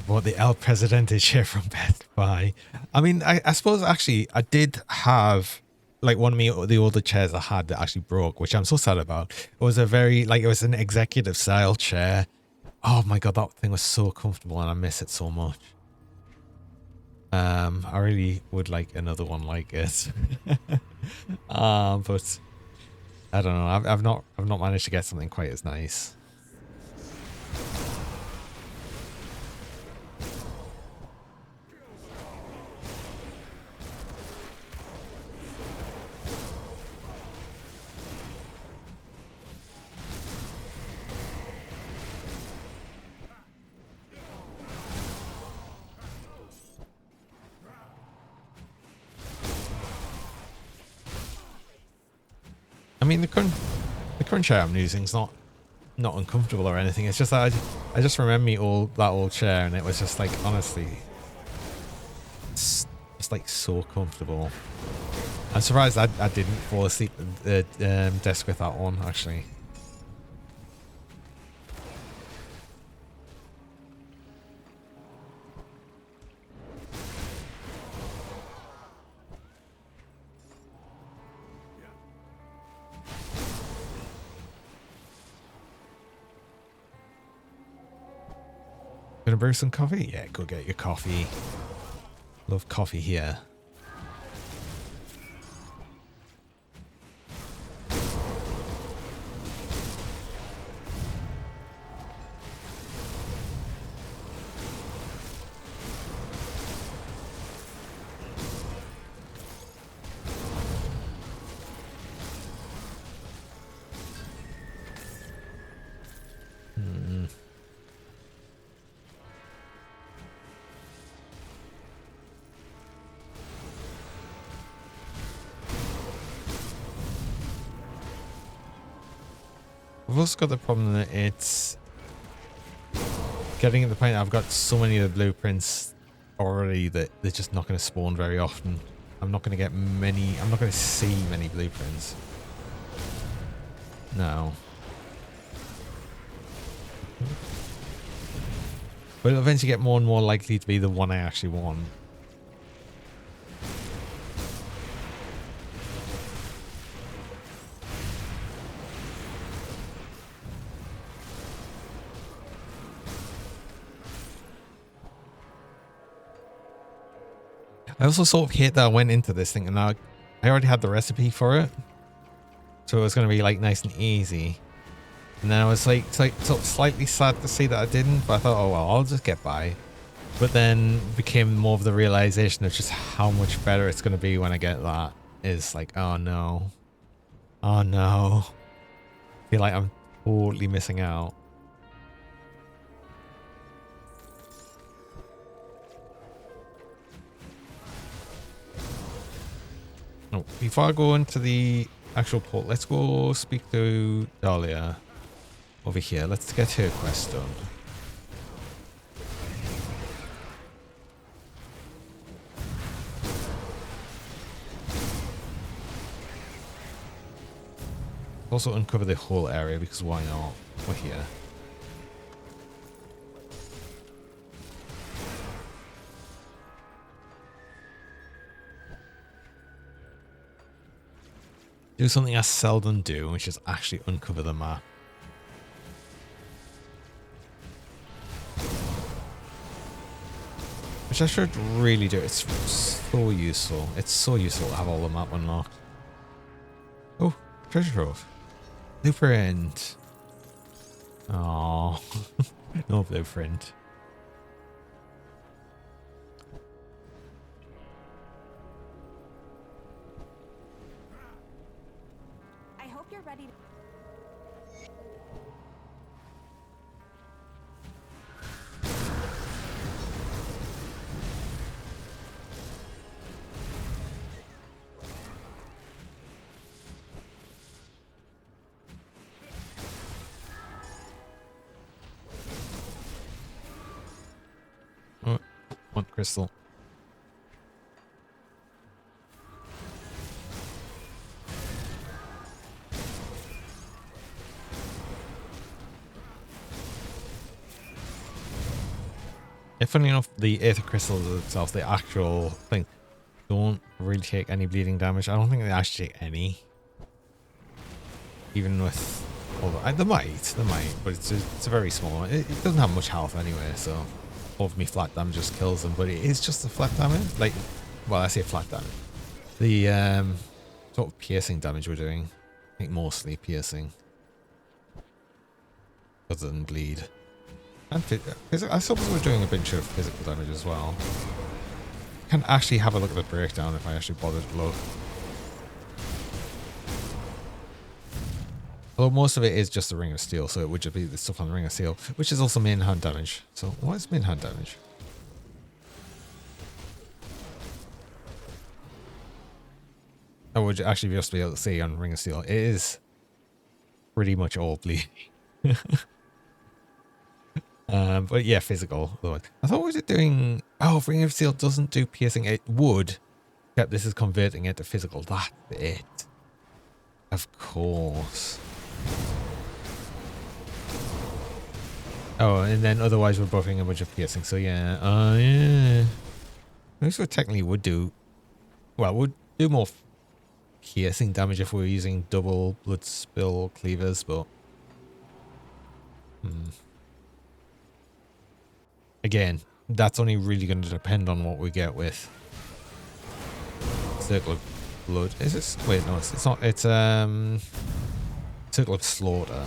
What the El Presidente chair from Best Buy. I mean, I suppose actually I did have like one of the older chairs I had that actually broke, which I'm so sad about. It was a very like it was an executive style chair. Oh my god, that thing was so comfortable and I miss it so much. I really would like another one like it. But I don't know. I've not managed to get something quite as nice. I mean, the current chair I'm using is not uncomfortable or anything. It's just that I just remember that old chair, and it was just like honestly, it's just like so comfortable. I'm surprised I didn't fall asleep at the desk with that one actually. Gonna brew some coffee? Yeah, go get your coffee. Love coffee here. I've also got the problem that it's getting at the point I've got so many of the blueprints already that they're just not going to spawn very often. I'm not going to get many, I'm not going to see many blueprints. No. But it'll eventually get more and more likely to be the one I actually want. I also sort of hate that I went into this thing and I already had the recipe for it. So it was going to be like nice and easy. And then I was like sort of slightly sad to see that I didn't, but I thought, oh well, I'll just get by. But then became more of the realization of just how much better it's going to be when I get that. Is like, oh no. Oh no. I feel like I'm totally missing out. Oh, before I go into the actual port, let's go speak to Dahlia over here. Let's get her quest done. Also uncover the whole area because why not? We're here. Do something I seldom do, which is actually uncover the map. Which I should really do. It's so useful. It's so useful to have all the map unlocked. Oh, treasure trove. Blueprint. Oh, no blueprint. I hope you're ready to... crystal. Yeah, funny enough, the Aether Crystals itself, the actual thing, don't really take any bleeding damage. I don't think they actually take any. Even with all the, they might, but it's a very small. It doesn't have much health anyway, so all of me flat damage just kills them. But it is just the flat damage. Like, well, I say flat damage. The sort of piercing damage we're doing. I think mostly piercing, other than bleed. And I suppose we're doing a bunch of physical damage as well. I can actually have a look at the breakdown if I actually bother to look. Although most of it is just the Ring of Steel, so it would just be the stuff on the Ring of Steel, which is also main hand damage. So what is main hand damage? I would actually just be able to see on Ring of Steel. It is pretty much all bleeding. But yeah, physical. I thought was it doing... Oh, if Ring of Steel doesn't do piercing, it would. Yep, this is converting it to physical. That's it. Of course. Oh, and then otherwise we're buffing a bunch of piercing. So yeah. Yeah. This would technically would do... Well, would do more piercing damage if we were using double blood spill cleavers, but... Again, that's only really going to depend on what we get with Circle of Blood. Is it? Wait, no, it's not. It's Circle of Slaughter.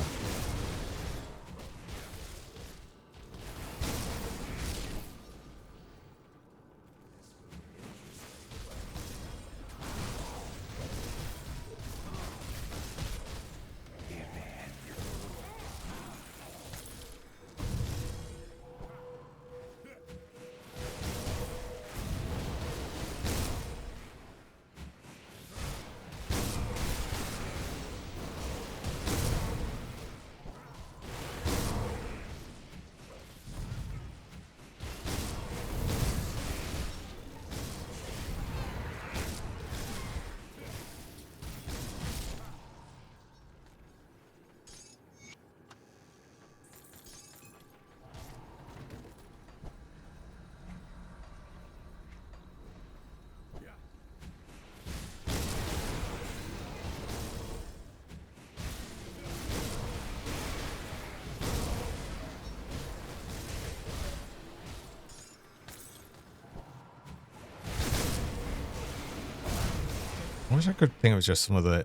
I wish I could think of just some of the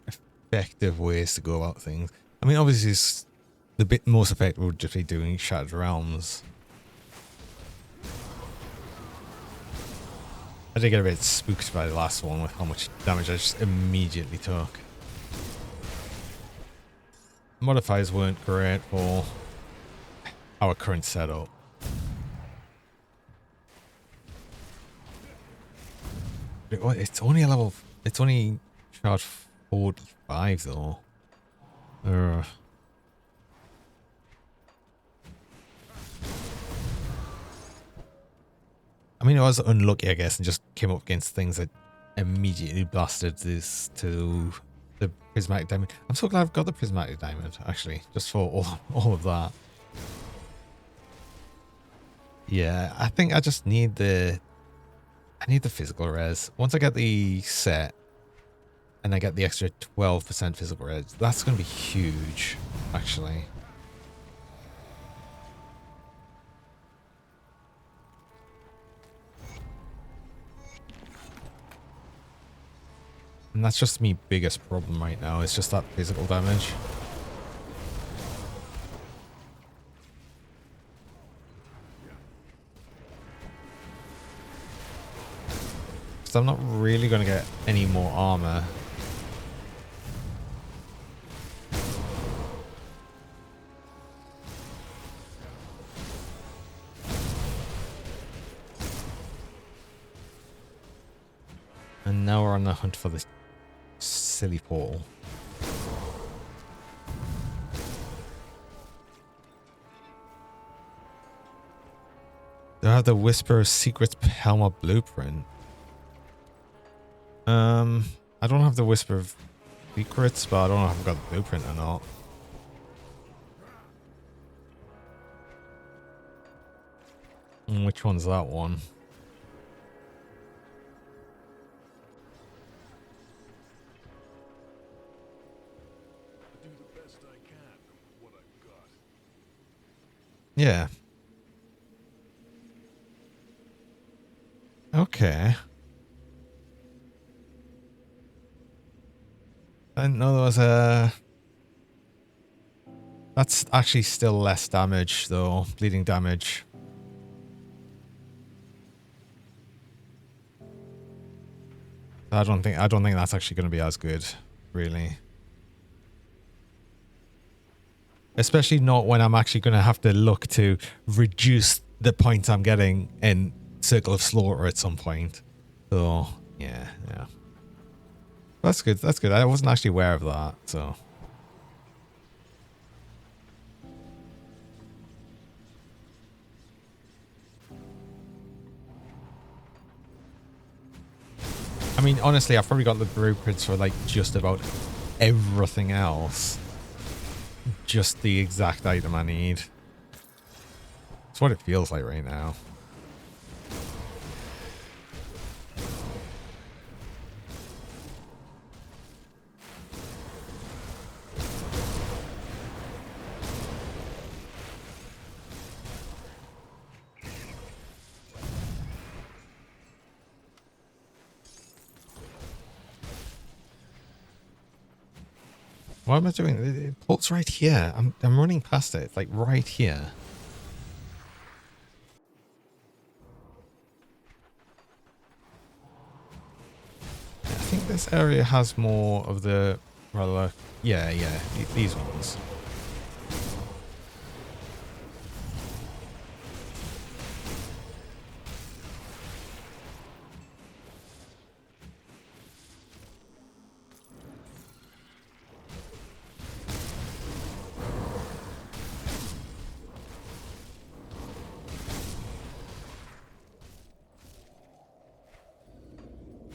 effective ways to go about things. I mean, obviously, the bit most effective would just be doing Shattered Realms. I did get a bit spooked by the last one with how much damage I just immediately took. Modifiers weren't great for our current setup. It's only a level... It's only charge 45 though. I mean, I was unlucky, I guess, and just came up against things that immediately blasted this to the Prismatic Diamond. I'm so glad I've got the Prismatic Diamond, actually, just for all of that. Yeah, I think I just need the... I need the physical res. Once I get the set and I get the extra 12% physical res, that's going to be huge, actually. And that's just my biggest problem right now. It's just that physical damage. So I'm not really going to get any more armor. And now we're on the hunt for this silly portal. I have the Whisper of Secrets Helmet Blueprint? I don't have the Whisper of Secrets, but I don't know if I've got the blueprint or not. Which one's that one? Do the best I can with what I've got. Yeah. Okay. I didn't know there was a... That's actually still less damage, though. Bleeding damage. I don't think that's actually going to be as good, really. Especially not when I'm actually going to have to look to reduce the points I'm getting in Circle of Slaughter at some point. So, yeah. That's good, that's good. I wasn't actually aware of that, so... I mean, honestly, I've probably got the blueprints for, like, just about everything else. Just the exact item I need. That's what it feels like right now. What am I doing? It port's right here. I'm running past it. It's like right here. I think this area has more of the rather. Yeah, these ones.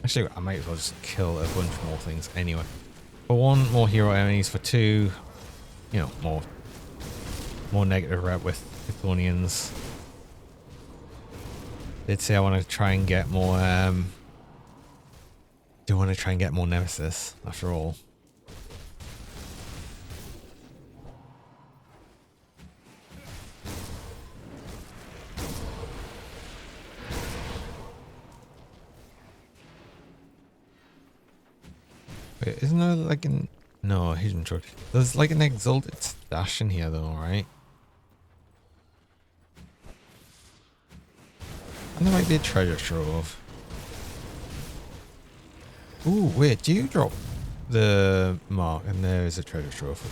Actually, I might as well just kill a bunch more things anyway. For one, more hero enemies. For two, you know, more negative rep with Chthonians. Did say I want to try and get more. Do want to try and get more Nemesis after all. Wait, isn't there like an... No, hidden treasure. There's like an exalted stash in here though, right? And there might be a treasure trove. Ooh, wait, do you drop the mark? And there is a treasure trove.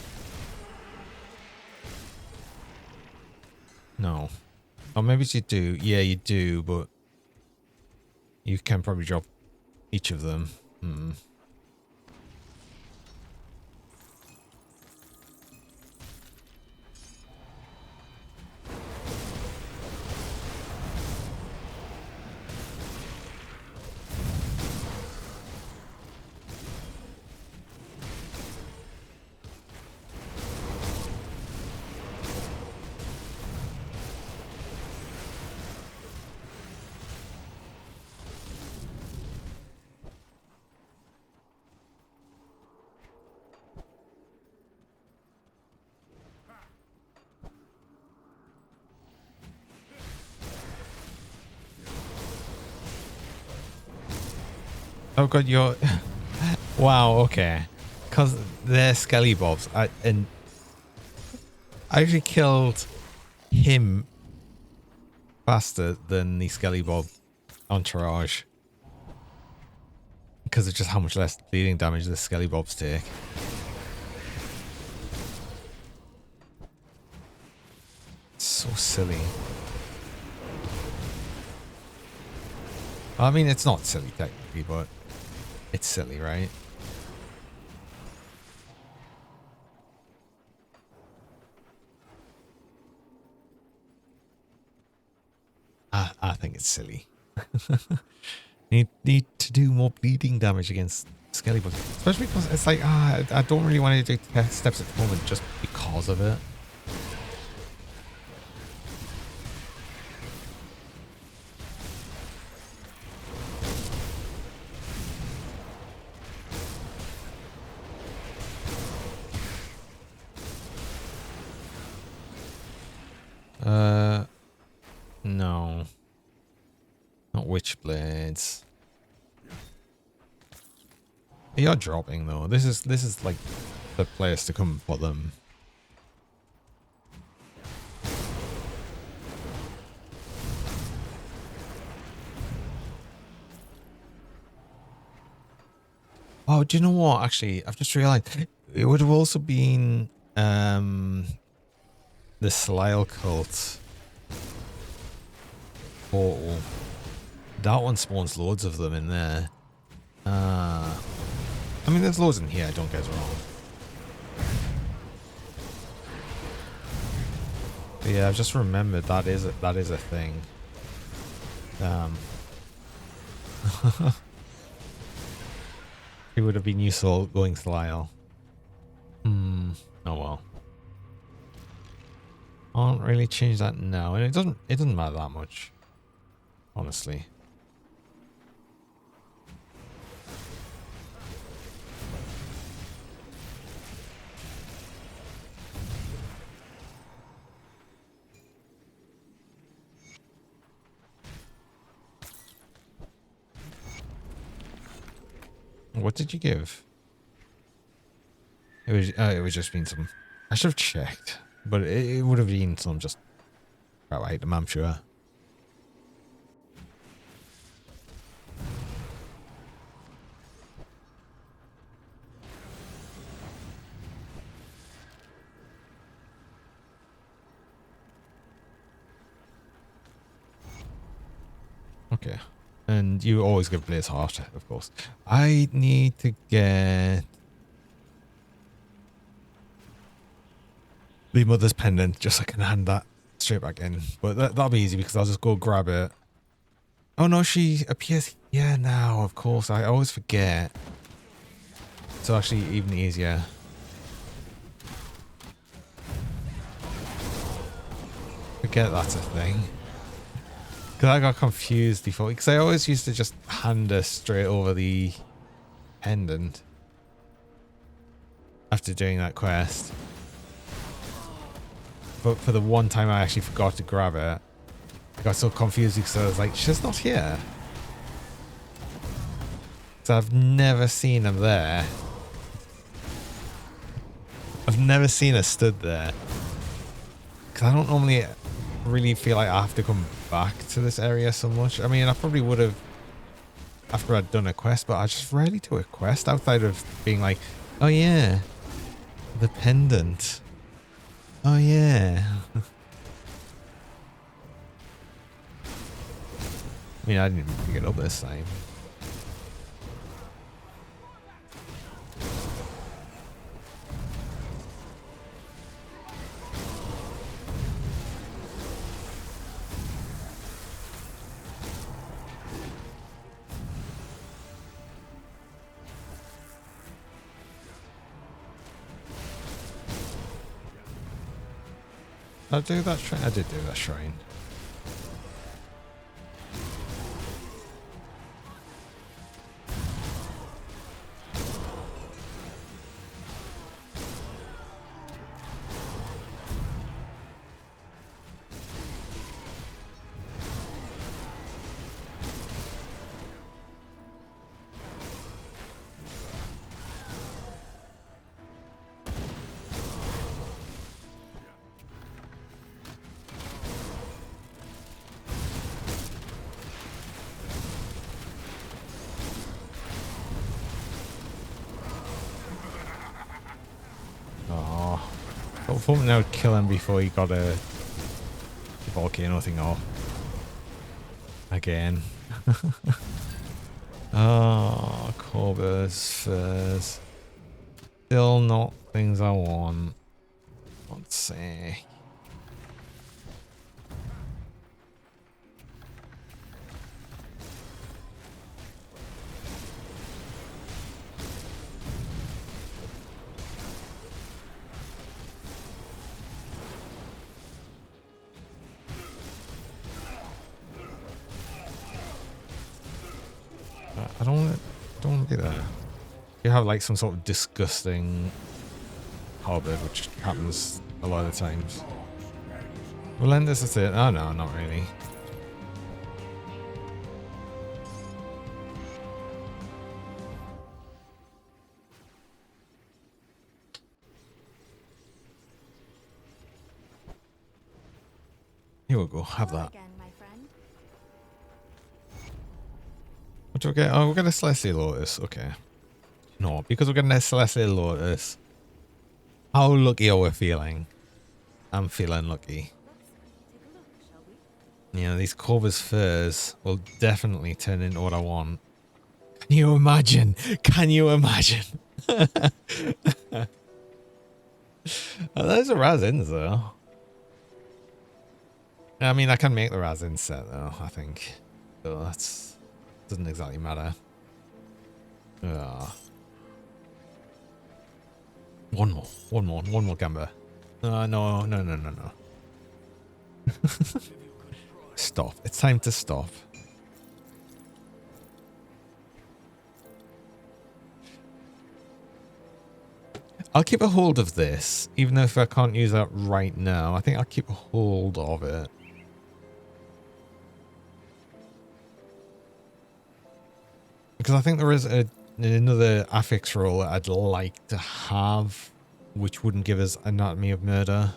No. Or maybe you do. Yeah, you do, but you can probably drop each of them. Oh god, you're... Wow, okay. Because they're Skelly Bobs. And I actually killed him faster than the Skelly Bob entourage. Because of just how much less bleeding damage the Skelly Bobs take. It's so silly. I mean, it's not silly technically, but it's silly, right? I think it's silly. need to do more bleeding damage against skelly bugs, especially because it's like I don't really want to do test steps at the moment just because of it. No. Not witchblades. You're dropping though. This is like the place to come for them. Oh, do you know what? Actually, I've just realized it would have also been the Slial cult portal. That one spawns loads of them in there. I mean, there's loads in here, don't get us wrong. But yeah, I've just remembered that is a thing. It would have been useful going Slial. Oh well. Can't really change that now, and it doesn't matter that much, honestly. What did you give? It was just been some. I should have checked, but it would have been some just crap item, I'm sure. Okay. And you always give Blaze Heart, of course. I need to get the Mother's Pendant, just so I can hand that straight back in. But that'll be easy because I'll just go grab it. Oh no, she appears here now, of course. I always forget. So actually even easier. Forget that's a thing. Because I got confused before. Because I always used to just hand her straight over the pendant after doing that quest. But for the one time I actually forgot to grab it, I got so confused because I was like, she's not here. So I've never seen him there. I've never seen her stood there. Because I don't normally really feel like I have to come back to this area so much. I mean, I probably would have after I'd done a quest, but I just rarely do a quest outside of being like, oh yeah, the pendant. Oh yeah. I mean, I didn't even pick it up this time. Did I do that shrine? I did do that shrine. Hoping I would kill him before he got a volcano thing off. Again. Oh, Corvus furs. Still not things I want. Let's see. I don't want to be there. You have like some sort of disgusting harbor, which happens a lot of the times. Relentless is it? Oh no, not really. Here we go, have Hello that. again, my friend. What do we get? Oh, we got a Celestial Lotus. Okay. No, because we're getting a Celestial Lotus. How lucky are we feeling? I'm feeling lucky. Let's take a look, shall we? You know, these Corvus furs will definitely turn into what I want. Can you imagine? Can you imagine? Oh, those are Razins, though. I mean, I can make the Razin set, though, I think. So that's... doesn't exactly matter. One more Gamba. No. Stop. It's time to stop. I'll keep a hold of this, even though if I can't use that right now. I think I'll keep a hold of it. Because I think there is another affix roll that I'd like to have, which wouldn't give us Anatomy of Murder.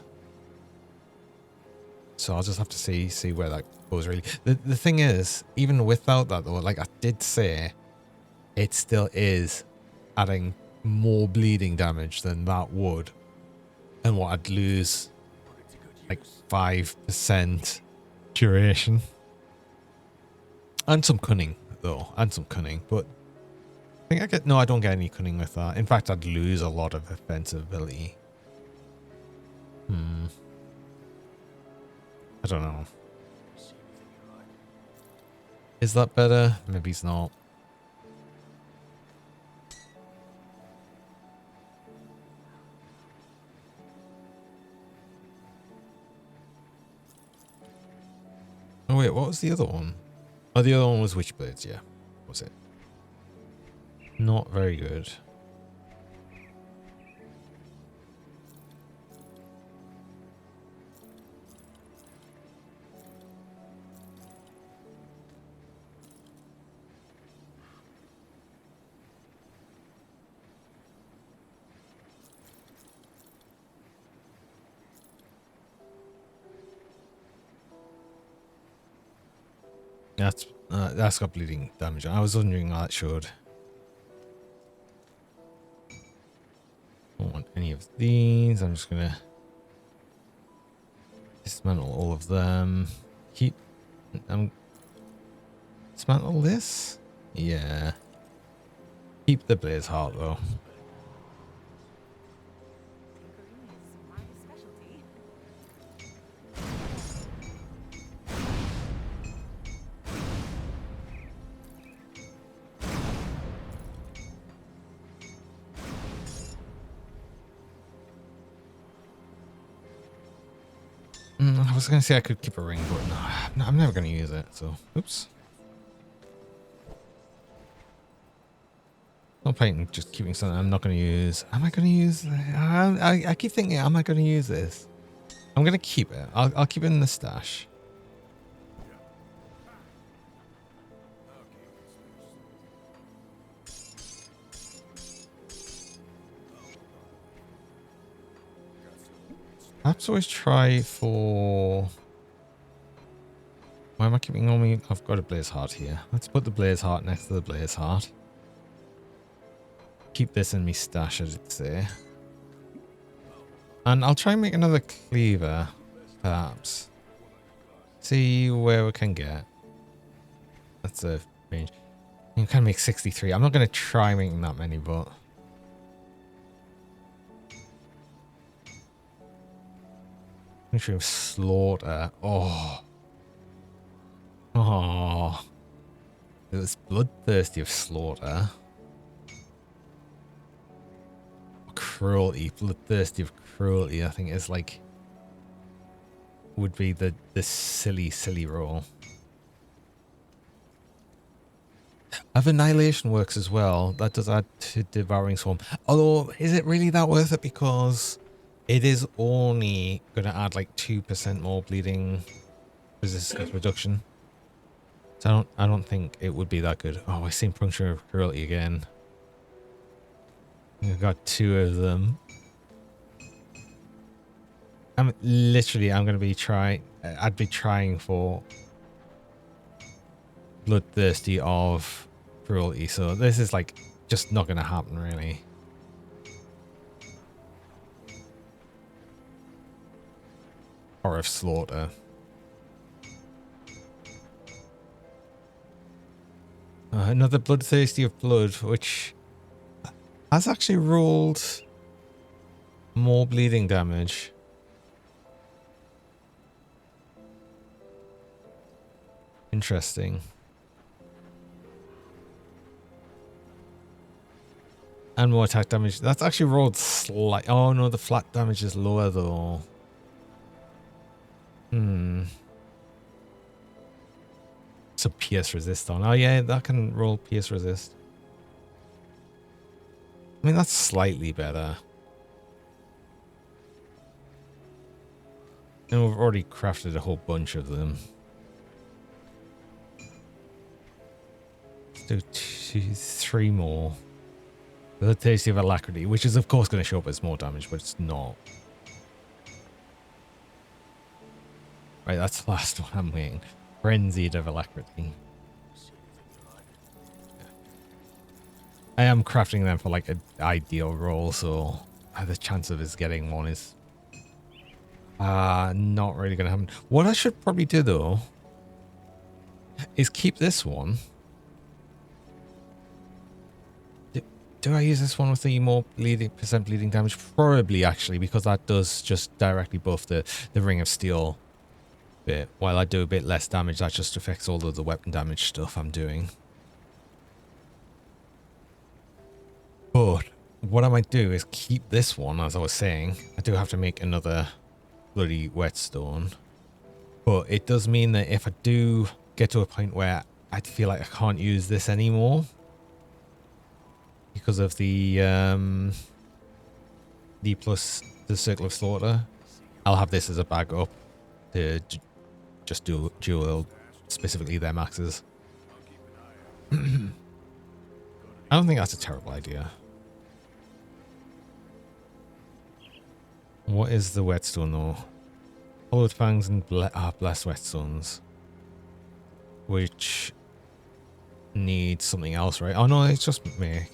So I'll just have to see where that goes, really. The thing is, even without that, though, like I did say, it still is adding more bleeding damage than that would. And what I'd lose, like 5% duration. And some cunning, though. And some cunning. But I think I get... No, I don't get any cunning with that. In fact, I'd lose a lot of offensive ability. I don't know. Is that better? Maybe it's not. Oh wait, what was the other one? Oh, the other one was Witchblades, yeah. Was it? Not very good. That's got bleeding damage. I was wondering how that showed. Don't want any of these. I'm just gonna dismantle all of them. Keep dismantle this? Yeah. Keep the Blaze Heart though. Tinkering is my specialty. I was gonna say I could keep a ring, but no, I'm never gonna use it. So, oops. No point in just keeping something I'm not gonna use. Am I gonna use? I keep thinking, am I gonna use this? I'm gonna keep it. I'll keep it in the stash. Perhaps always try for... Why am I keeping on me? I've got a Blaze Heart here. Let's put the Blaze Heart next to the Blaze Heart. Keep this in me stash, as it say. And I'll try and make another cleaver, perhaps. See where we can get. That's a range. You can make 63. I'm not going to try making that many, but... Country of Slaughter. Oh. Oh. It was Bloodthirsty of Slaughter. Cruelty. Bloodthirsty of Cruelty, I think is like... would be the silly roll. Have Annihilation works as well. That does add to Devouring Swarm. Although, is it really that worth it? Because it is only going to add like 2% more bleeding resistance reduction. So I don't think it would be that good. Oh, I seen Puncture of Cruelty again. I've got 2 of them. I'm going to be I'd be trying for Bloodthirsty of Cruelty. So this is like just not going to happen really. Or of Slaughter. Another Bloodthirsty of Blood, which has actually rolled more bleeding damage. Interesting. And more attack damage. That's actually rolled slight. Oh no, the flat damage is lower though. So pierce resist on. Oh yeah, that can roll pierce resist. I mean, that's slightly better. And we've already crafted a whole bunch of them. Let's do 3 more. The Tasty of Alacrity, which is of course going to show up as more damage, but it's not. Right, that's the last one I'm waiting. Frenzied of Alacrity. I am crafting them for like an ideal roll, so the chance of us getting one is not really going to happen. What I should probably do though is keep this one. Do I use this one with the more percent bleeding damage? Probably actually, because that does just directly buff the Ring of Steel bit. While I do a bit less damage, that just affects all of the weapon damage stuff I'm doing. But what I might do is keep this one, as I was saying. I do have to make another bloody whetstone. But it does mean that if I do get to a point where I feel like I can't use this anymore, because of the plus the Circle of Slaughter, I'll have this as a backup to just do dual specifically their maxes. I don't think that's a terrible idea. What is the whetstone though? Hollowed Fangs and Blessed Whetstones, which need something else, right? Oh no, it's just make.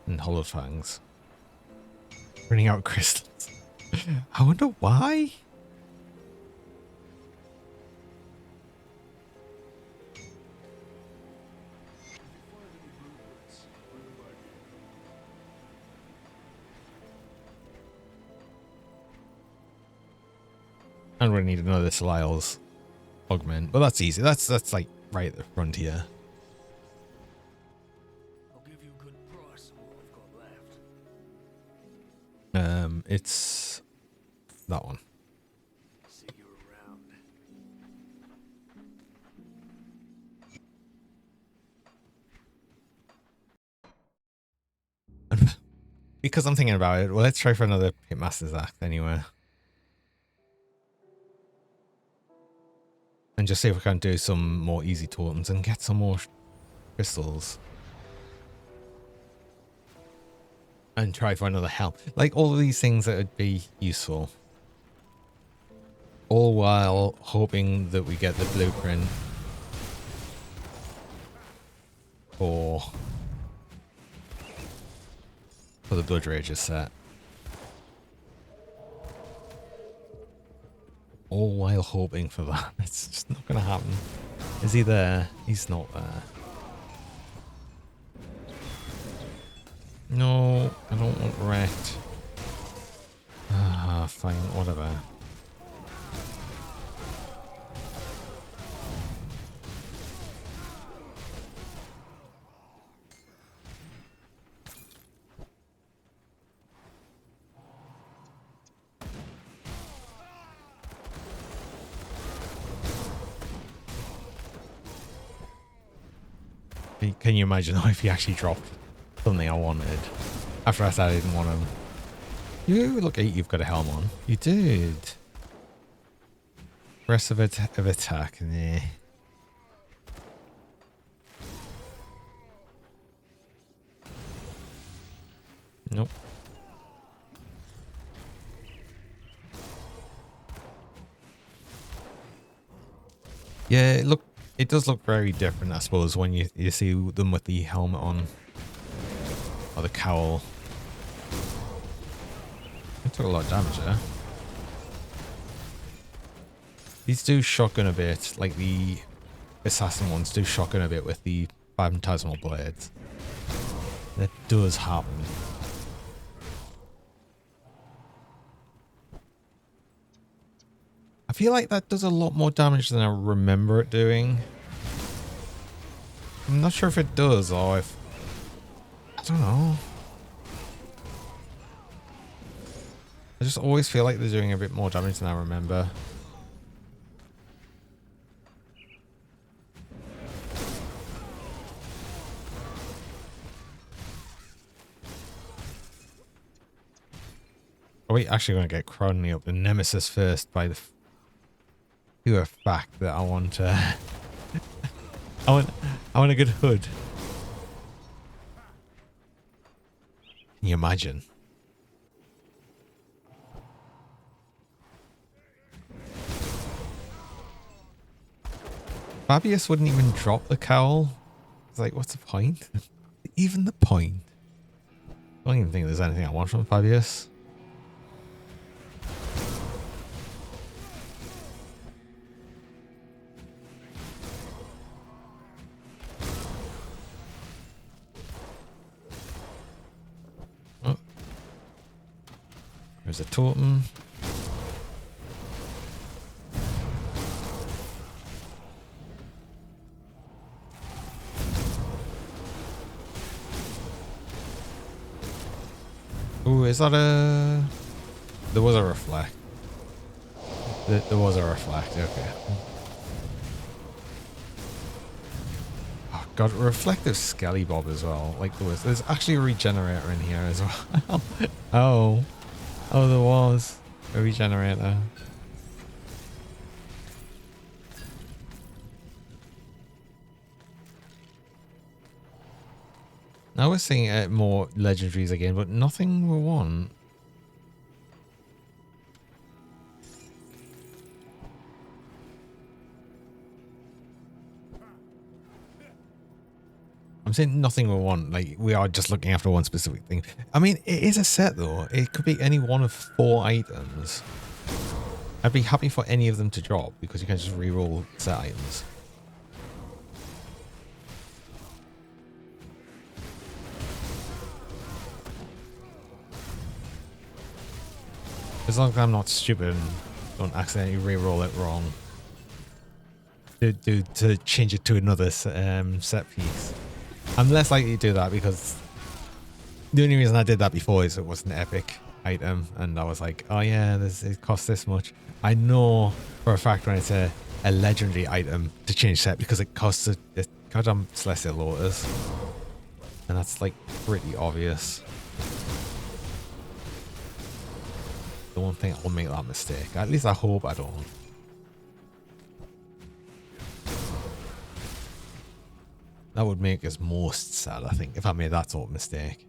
And Hollowed Fangs. Running out of crystals. I wonder why. And we need another Salile's augment, but that's easy. That's like right at the front here. I'll give you a good price on what I've got left. It's that one. See you around. Because I'm thinking about it, well, let's try for another Pitmaster's Act anyway. And just see if we can do some more easy totems and get some more crystals. And try for another helm. Like all of these things that would be useful. All while hoping that we get the blueprint for the Blood Rages set. All while hoping for that. It's just not going to happen. Is he there? He's not there. No, I don't want wrecked. Ah, fine, whatever. Can you imagine if he actually dropped something I wanted after I said I didn't want him? You look, you've got a helm on. You did. Rest of attack. Nah. Nope. Yeah, look, it does look very different, I suppose, when you see them with the helmet on. Or the cowl. It took a lot of damage there. These do shotgun a bit, like the assassin ones do shotgun a bit with the phantasmal blades. That does happen. I feel like that does a lot more damage than I remember it doing. I'm not sure if it does or if... I don't know. I just always feel like they're doing a bit more damage than I remember. Are we actually going to get crowding up the Nemesis first by the pure fact that I want I want a good hood. Can you imagine? Fabius wouldn't even drop the cowl. It's like, what's the point? Even the point. I don't even think there's anything I want from Fabius. Oh. There's a totem. Ooh, is that a... There was a reflect. There was a reflect, okay. Oh god, reflective skelly bob as well. Like there's actually a regenerator in here as well. Oh. Oh, there was a regenerator. Now we're seeing more legendaries again, but nothing we want. I'm saying nothing we want, like we are just looking after one specific thing. I mean, it is a set though. It could be any one of 4 items. I'd be happy for any of them to drop because you can just reroll set items. As long as I'm not stupid and don't accidentally re-roll it wrong. To change it to another set piece. I'm less likely to do that because the only reason I did that before is it was an epic item and I was like, oh yeah, it costs this much. I know for a fact when it's a legendary item to change set because it costs a goddamn Celestial Lotus. And that's like pretty obvious. Don't think I'll make that mistake. At least I hope I don't. That would make us most sad, I think, if I made that sort of mistake.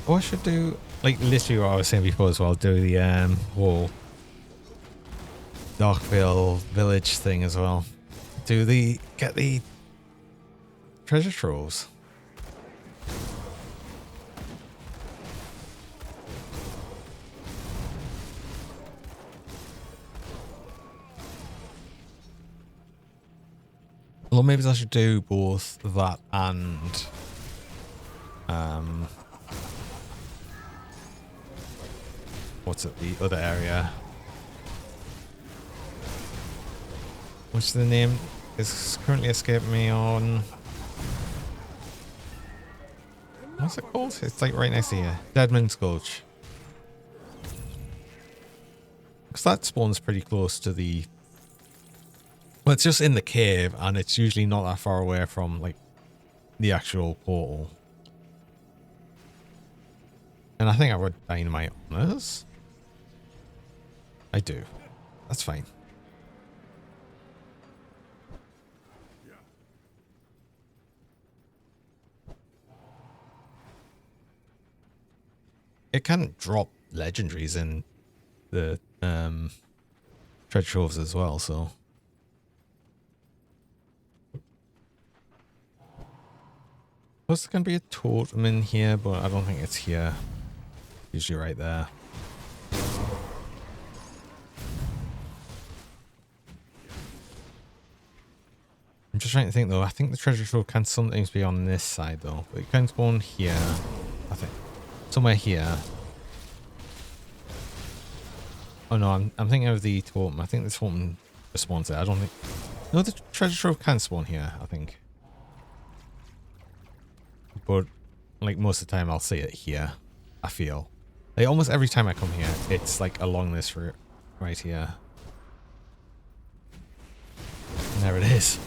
What I should do, like literally what I was saying before as well, do the whole Darkvale village thing as well. Get the treasure troves. Well, maybe I should do both that and What's it? The other area. What's the name? Is currently escaping me on. What's it called? It's like right next to here. Deadman's Gulch. Because that spawns pretty close to the. Well, it's just in the cave, and it's usually not that far away from like the actual portal. And I think I would dynamite on this. I do. That's fine. It can drop legendaries in the treasure troves as well, so. There's going to be a totem in here, but I don't think it's here. Usually right there. I'm just trying to think though. I think the treasure trove can sometimes be on this side though. But it can spawn here. I think. Somewhere here. Oh no, I'm thinking of the totem. I think the totem spawns there. I don't think. No, the treasure trove can spawn here, I think. But like most of the time I'll see it here. I feel. Like almost every time I come here, it's like along this route right here. And there it is.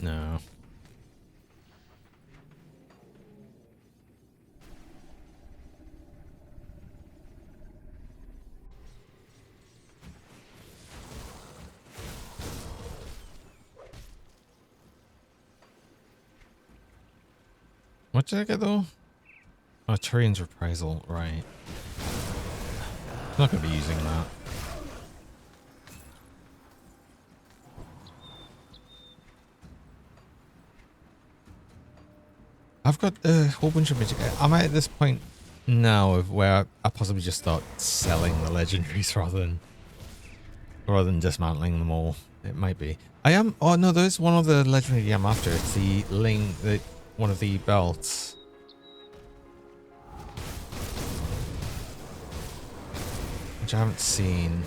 No. What did I get though? Oh, Tyrion's Reprisal, right. I'm not going to be using that. I've got a whole bunch of magic. I'm at this point now of where I possibly just start selling the legendaries rather than dismantling them all. It might be. I am. Oh no, there's one of the legendary I'm after. It's the Ling, one of the belts. Which I haven't seen.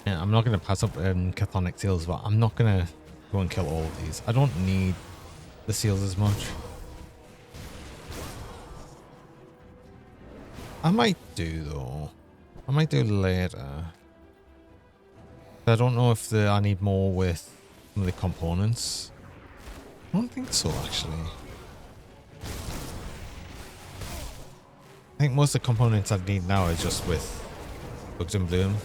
I'm not going to pass up Chthonic seals, but I'm not going to go and kill all of these. I don't need the seals as much. I might do, though. I might do later. I don't know if I need more with some of the components. I don't think so, actually. I think most of the components I need now is just with Bugs and Bloom.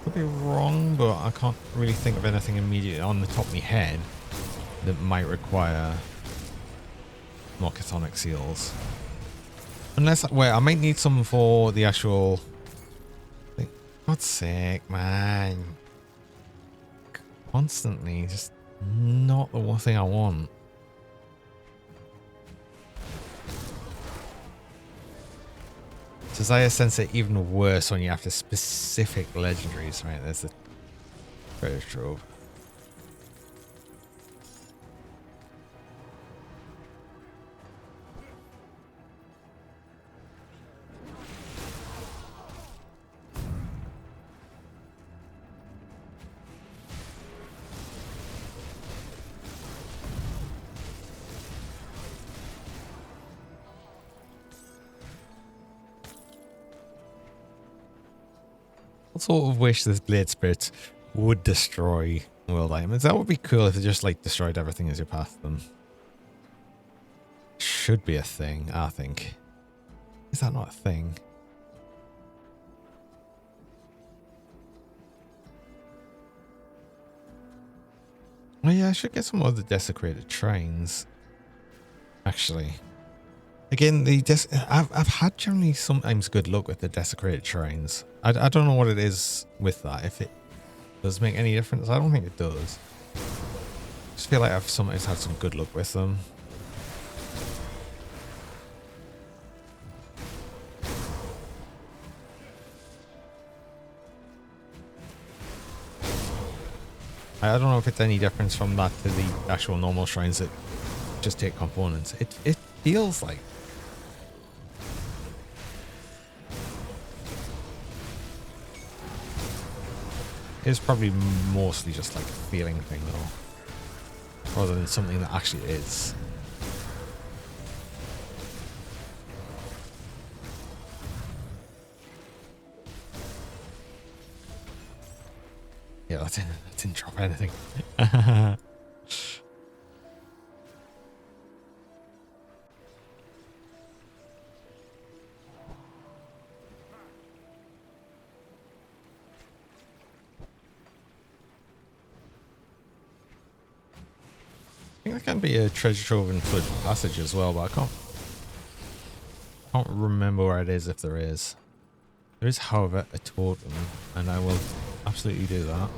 Could be wrong, but I can't really think of anything immediately on the top of my head that might require more Chthonic seals. Unless, wait, I might need some for the actual. God's sake, man! Constantly, just not the one thing I want. Desire Sensor even worse when you have to specific legendaries, right? There's the treasure trove. I sort of wish this Blade Spirit would destroy world items. That would be cool if they just like destroyed everything as you passed them. Should be a thing, I think. Is that not a thing? Oh yeah, I should get some other desecrated trains. Actually. Again, I've had generally sometimes good luck with the desecrated trains. I don't know what it is with that. If it does make any difference, I don't think it does. I just feel like I've sometimes had some good luck with them. I don't know if it's any difference from that to the actual normal shrines that just take components. It feels like. It's probably mostly just like a feeling thing though, rather than something that actually is. Yeah, that didn't drop anything. I think there can be a treasure trove in Flood Passage as well, but I can't remember where it is if there is. There is, however, a totem, and I will absolutely do that.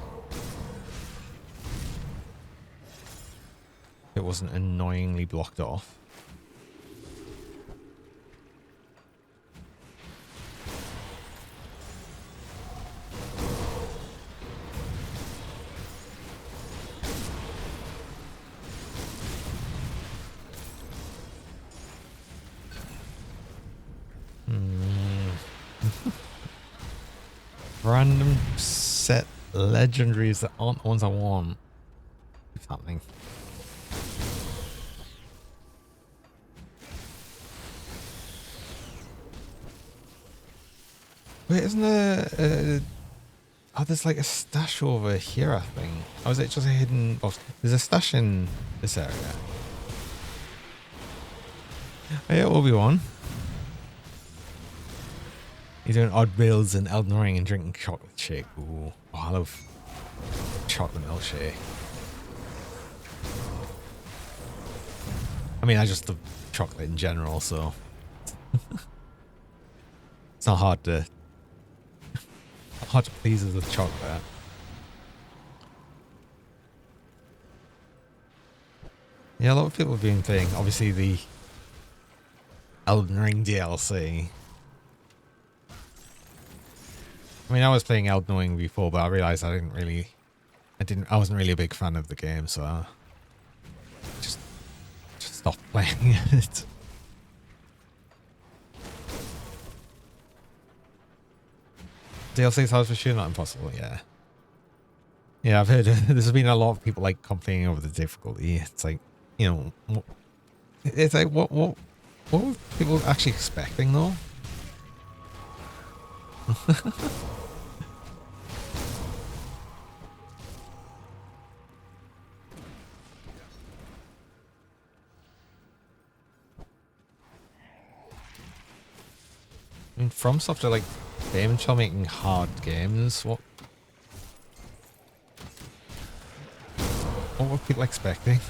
It wasn't annoyingly blocked off. Random set legendaries that aren't the ones I want. Keep happening. Wait, isn't there oh, there's like a stash over here, I think. Or is it just a hidden box? There's a stash in this area. Oh yeah, Obi-Wan. You're doing odd builds in Elden Ring and drinking chocolate shake. Ooh. Oh, I love chocolate milkshake. I mean, I just love chocolate in general, so it's not hard to please us with chocolate. Yeah, a lot of people have been playing, obviously, the Elden Ring DLC. I mean, I was playing Elden Ring before, but I realized I wasn't really a big fan of the game, so I just stopped playing it. DLC sounds for sure not impossible, yeah. Yeah, I've heard there's been a lot of people like complaining over the difficulty. It's like, you know, it's like what were people actually expecting though? I mean, From Software, like, famous for making hard games. What were people expecting?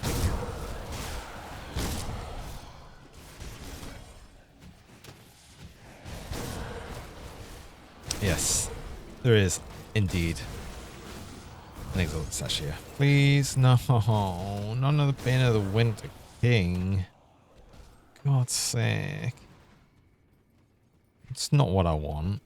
Yes, there is indeed an exalted sash here. Please, no, none of the Bane of the Winter King. God's sake. It's not what I want.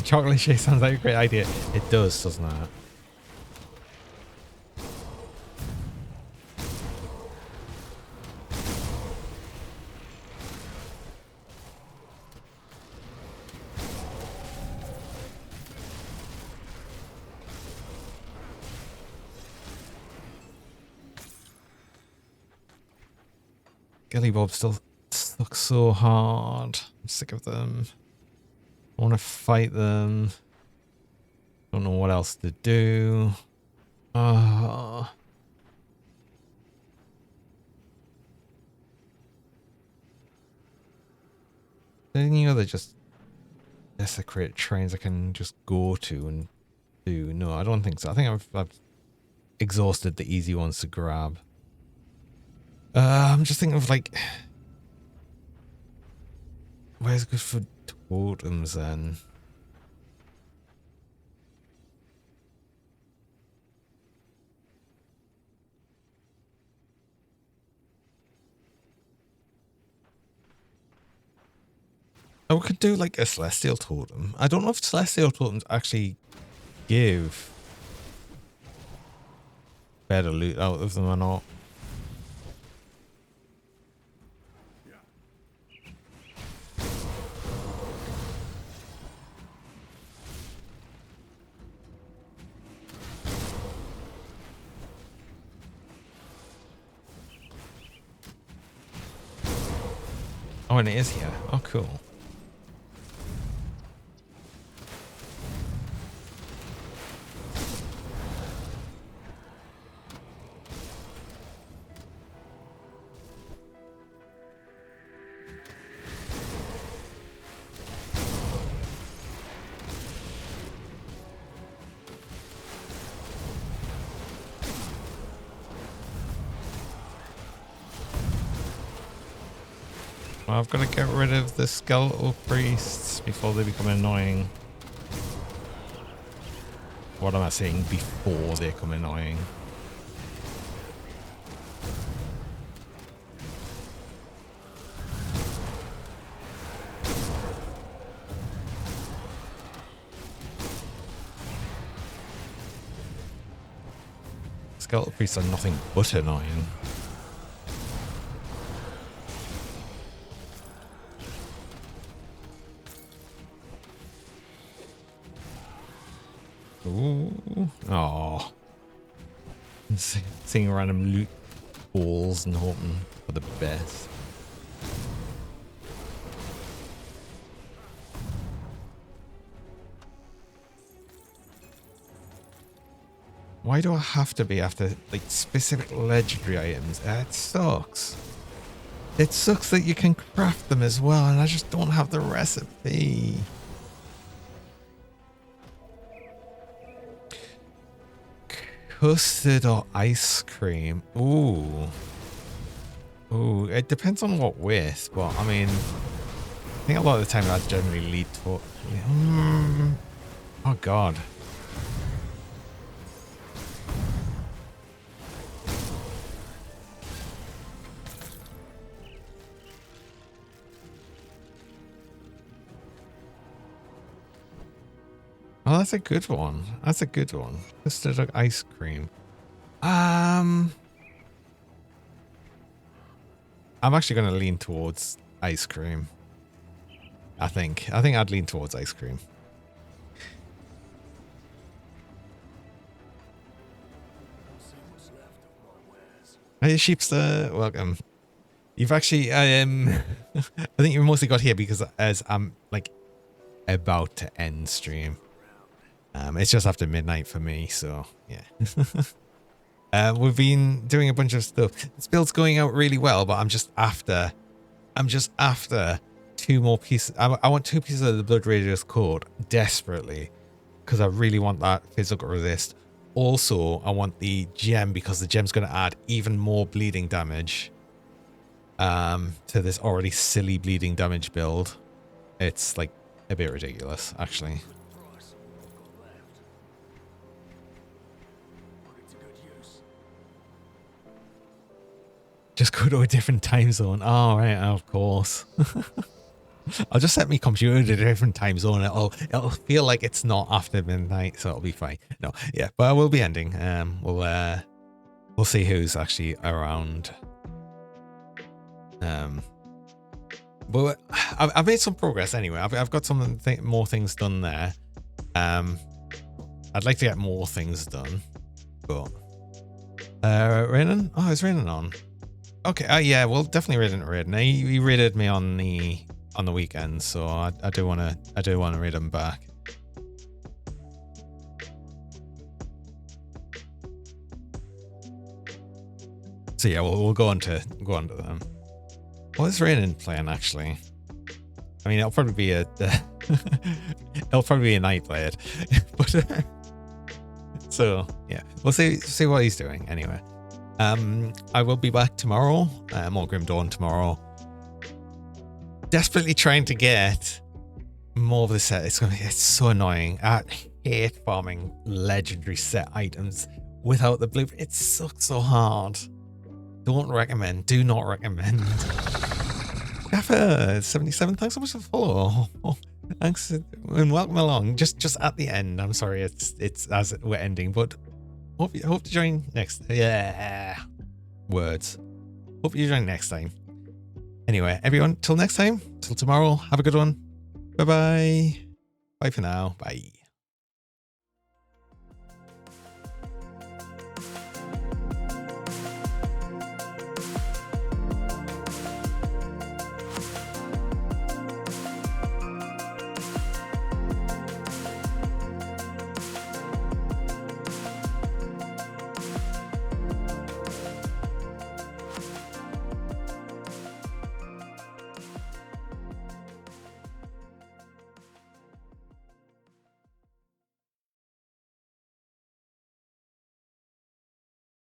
Chocolate shake sounds like a great idea. It does, doesn't it? Skelly Bob still suck so hard. I'm sick of them. I want to fight them. Don't know what else to do. Any other just desecrate trains I can just go to and do? No, I don't think so. I think I've exhausted the easy ones to grab. I'm just thinking of like, where's good for totems then? Oh, we could do like a celestial totem. I don't know if celestial totems actually give better loot out of them or not. Oh, and it is here. Oh, cool. Well, I've got to get rid of the skeletal priests before they become annoying. What am I saying? Before they become annoying. Skeletal priests are nothing but annoying. Ooh. Oh. Seeing random loot balls and hoping for the best. Why do I have to be after like specific legendary items? It sucks. It sucks that you can craft them as well and I just don't have the recipe. Custard or ice cream? Ooh. Ooh, it depends on what with, but I mean, I think a lot of the time that generally lead to... Oh god. Oh, that's a good one. That's a good one. Custard or ice cream. I'm actually going to lean towards ice cream. I think I'd lean towards ice cream. Hey, Sheepster, welcome. You've actually, I think you mostly got here because as I'm like about to end stream. It's just after midnight for me, so yeah. We've been doing a bunch of stuff. This build's going out really well, but I'm just after 2 more pieces. I want 2 pieces of the Blood Radius Code desperately because I really want that physical resist. Also, I want the gem because the gem's going to add even more bleeding damage to this already silly bleeding damage build. It's like a bit ridiculous, actually. Just go to a different time zone. Oh, right, of course. I'll just set my computer to a different time zone. It'll feel like it's not after midnight, so it'll be fine. No, yeah, but I will be ending. We'll see who's actually around. But I've made some progress anyway. I've got some more things done there. I'd like to get more things done, but raining. Oh, it's raining on. Okay, yeah, well, definitely raid into raiding. He raided me on the weekend, so I do want to raid him back. So yeah, we'll go on to them. What is Raiden playing actually? I mean, it'll probably be it'll probably be a night blade, but so yeah, we'll see what he's doing anyway. I will be back tomorrow, more Grim Dawn tomorrow. Desperately trying to get more of the set. It's so annoying. I hate farming legendary set items without the blueprint. It sucks so hard. Don't recommend. Do not recommend. Gaffer, 77, thanks so much for the follow. Oh, thanks and welcome along. Just at the end. I'm sorry, it's as we're ending, but hope to join next. Yeah, words. Hope you join next time. Anyway, everyone, till next time, till tomorrow. Have a good one. Bye bye. Bye for now. Bye.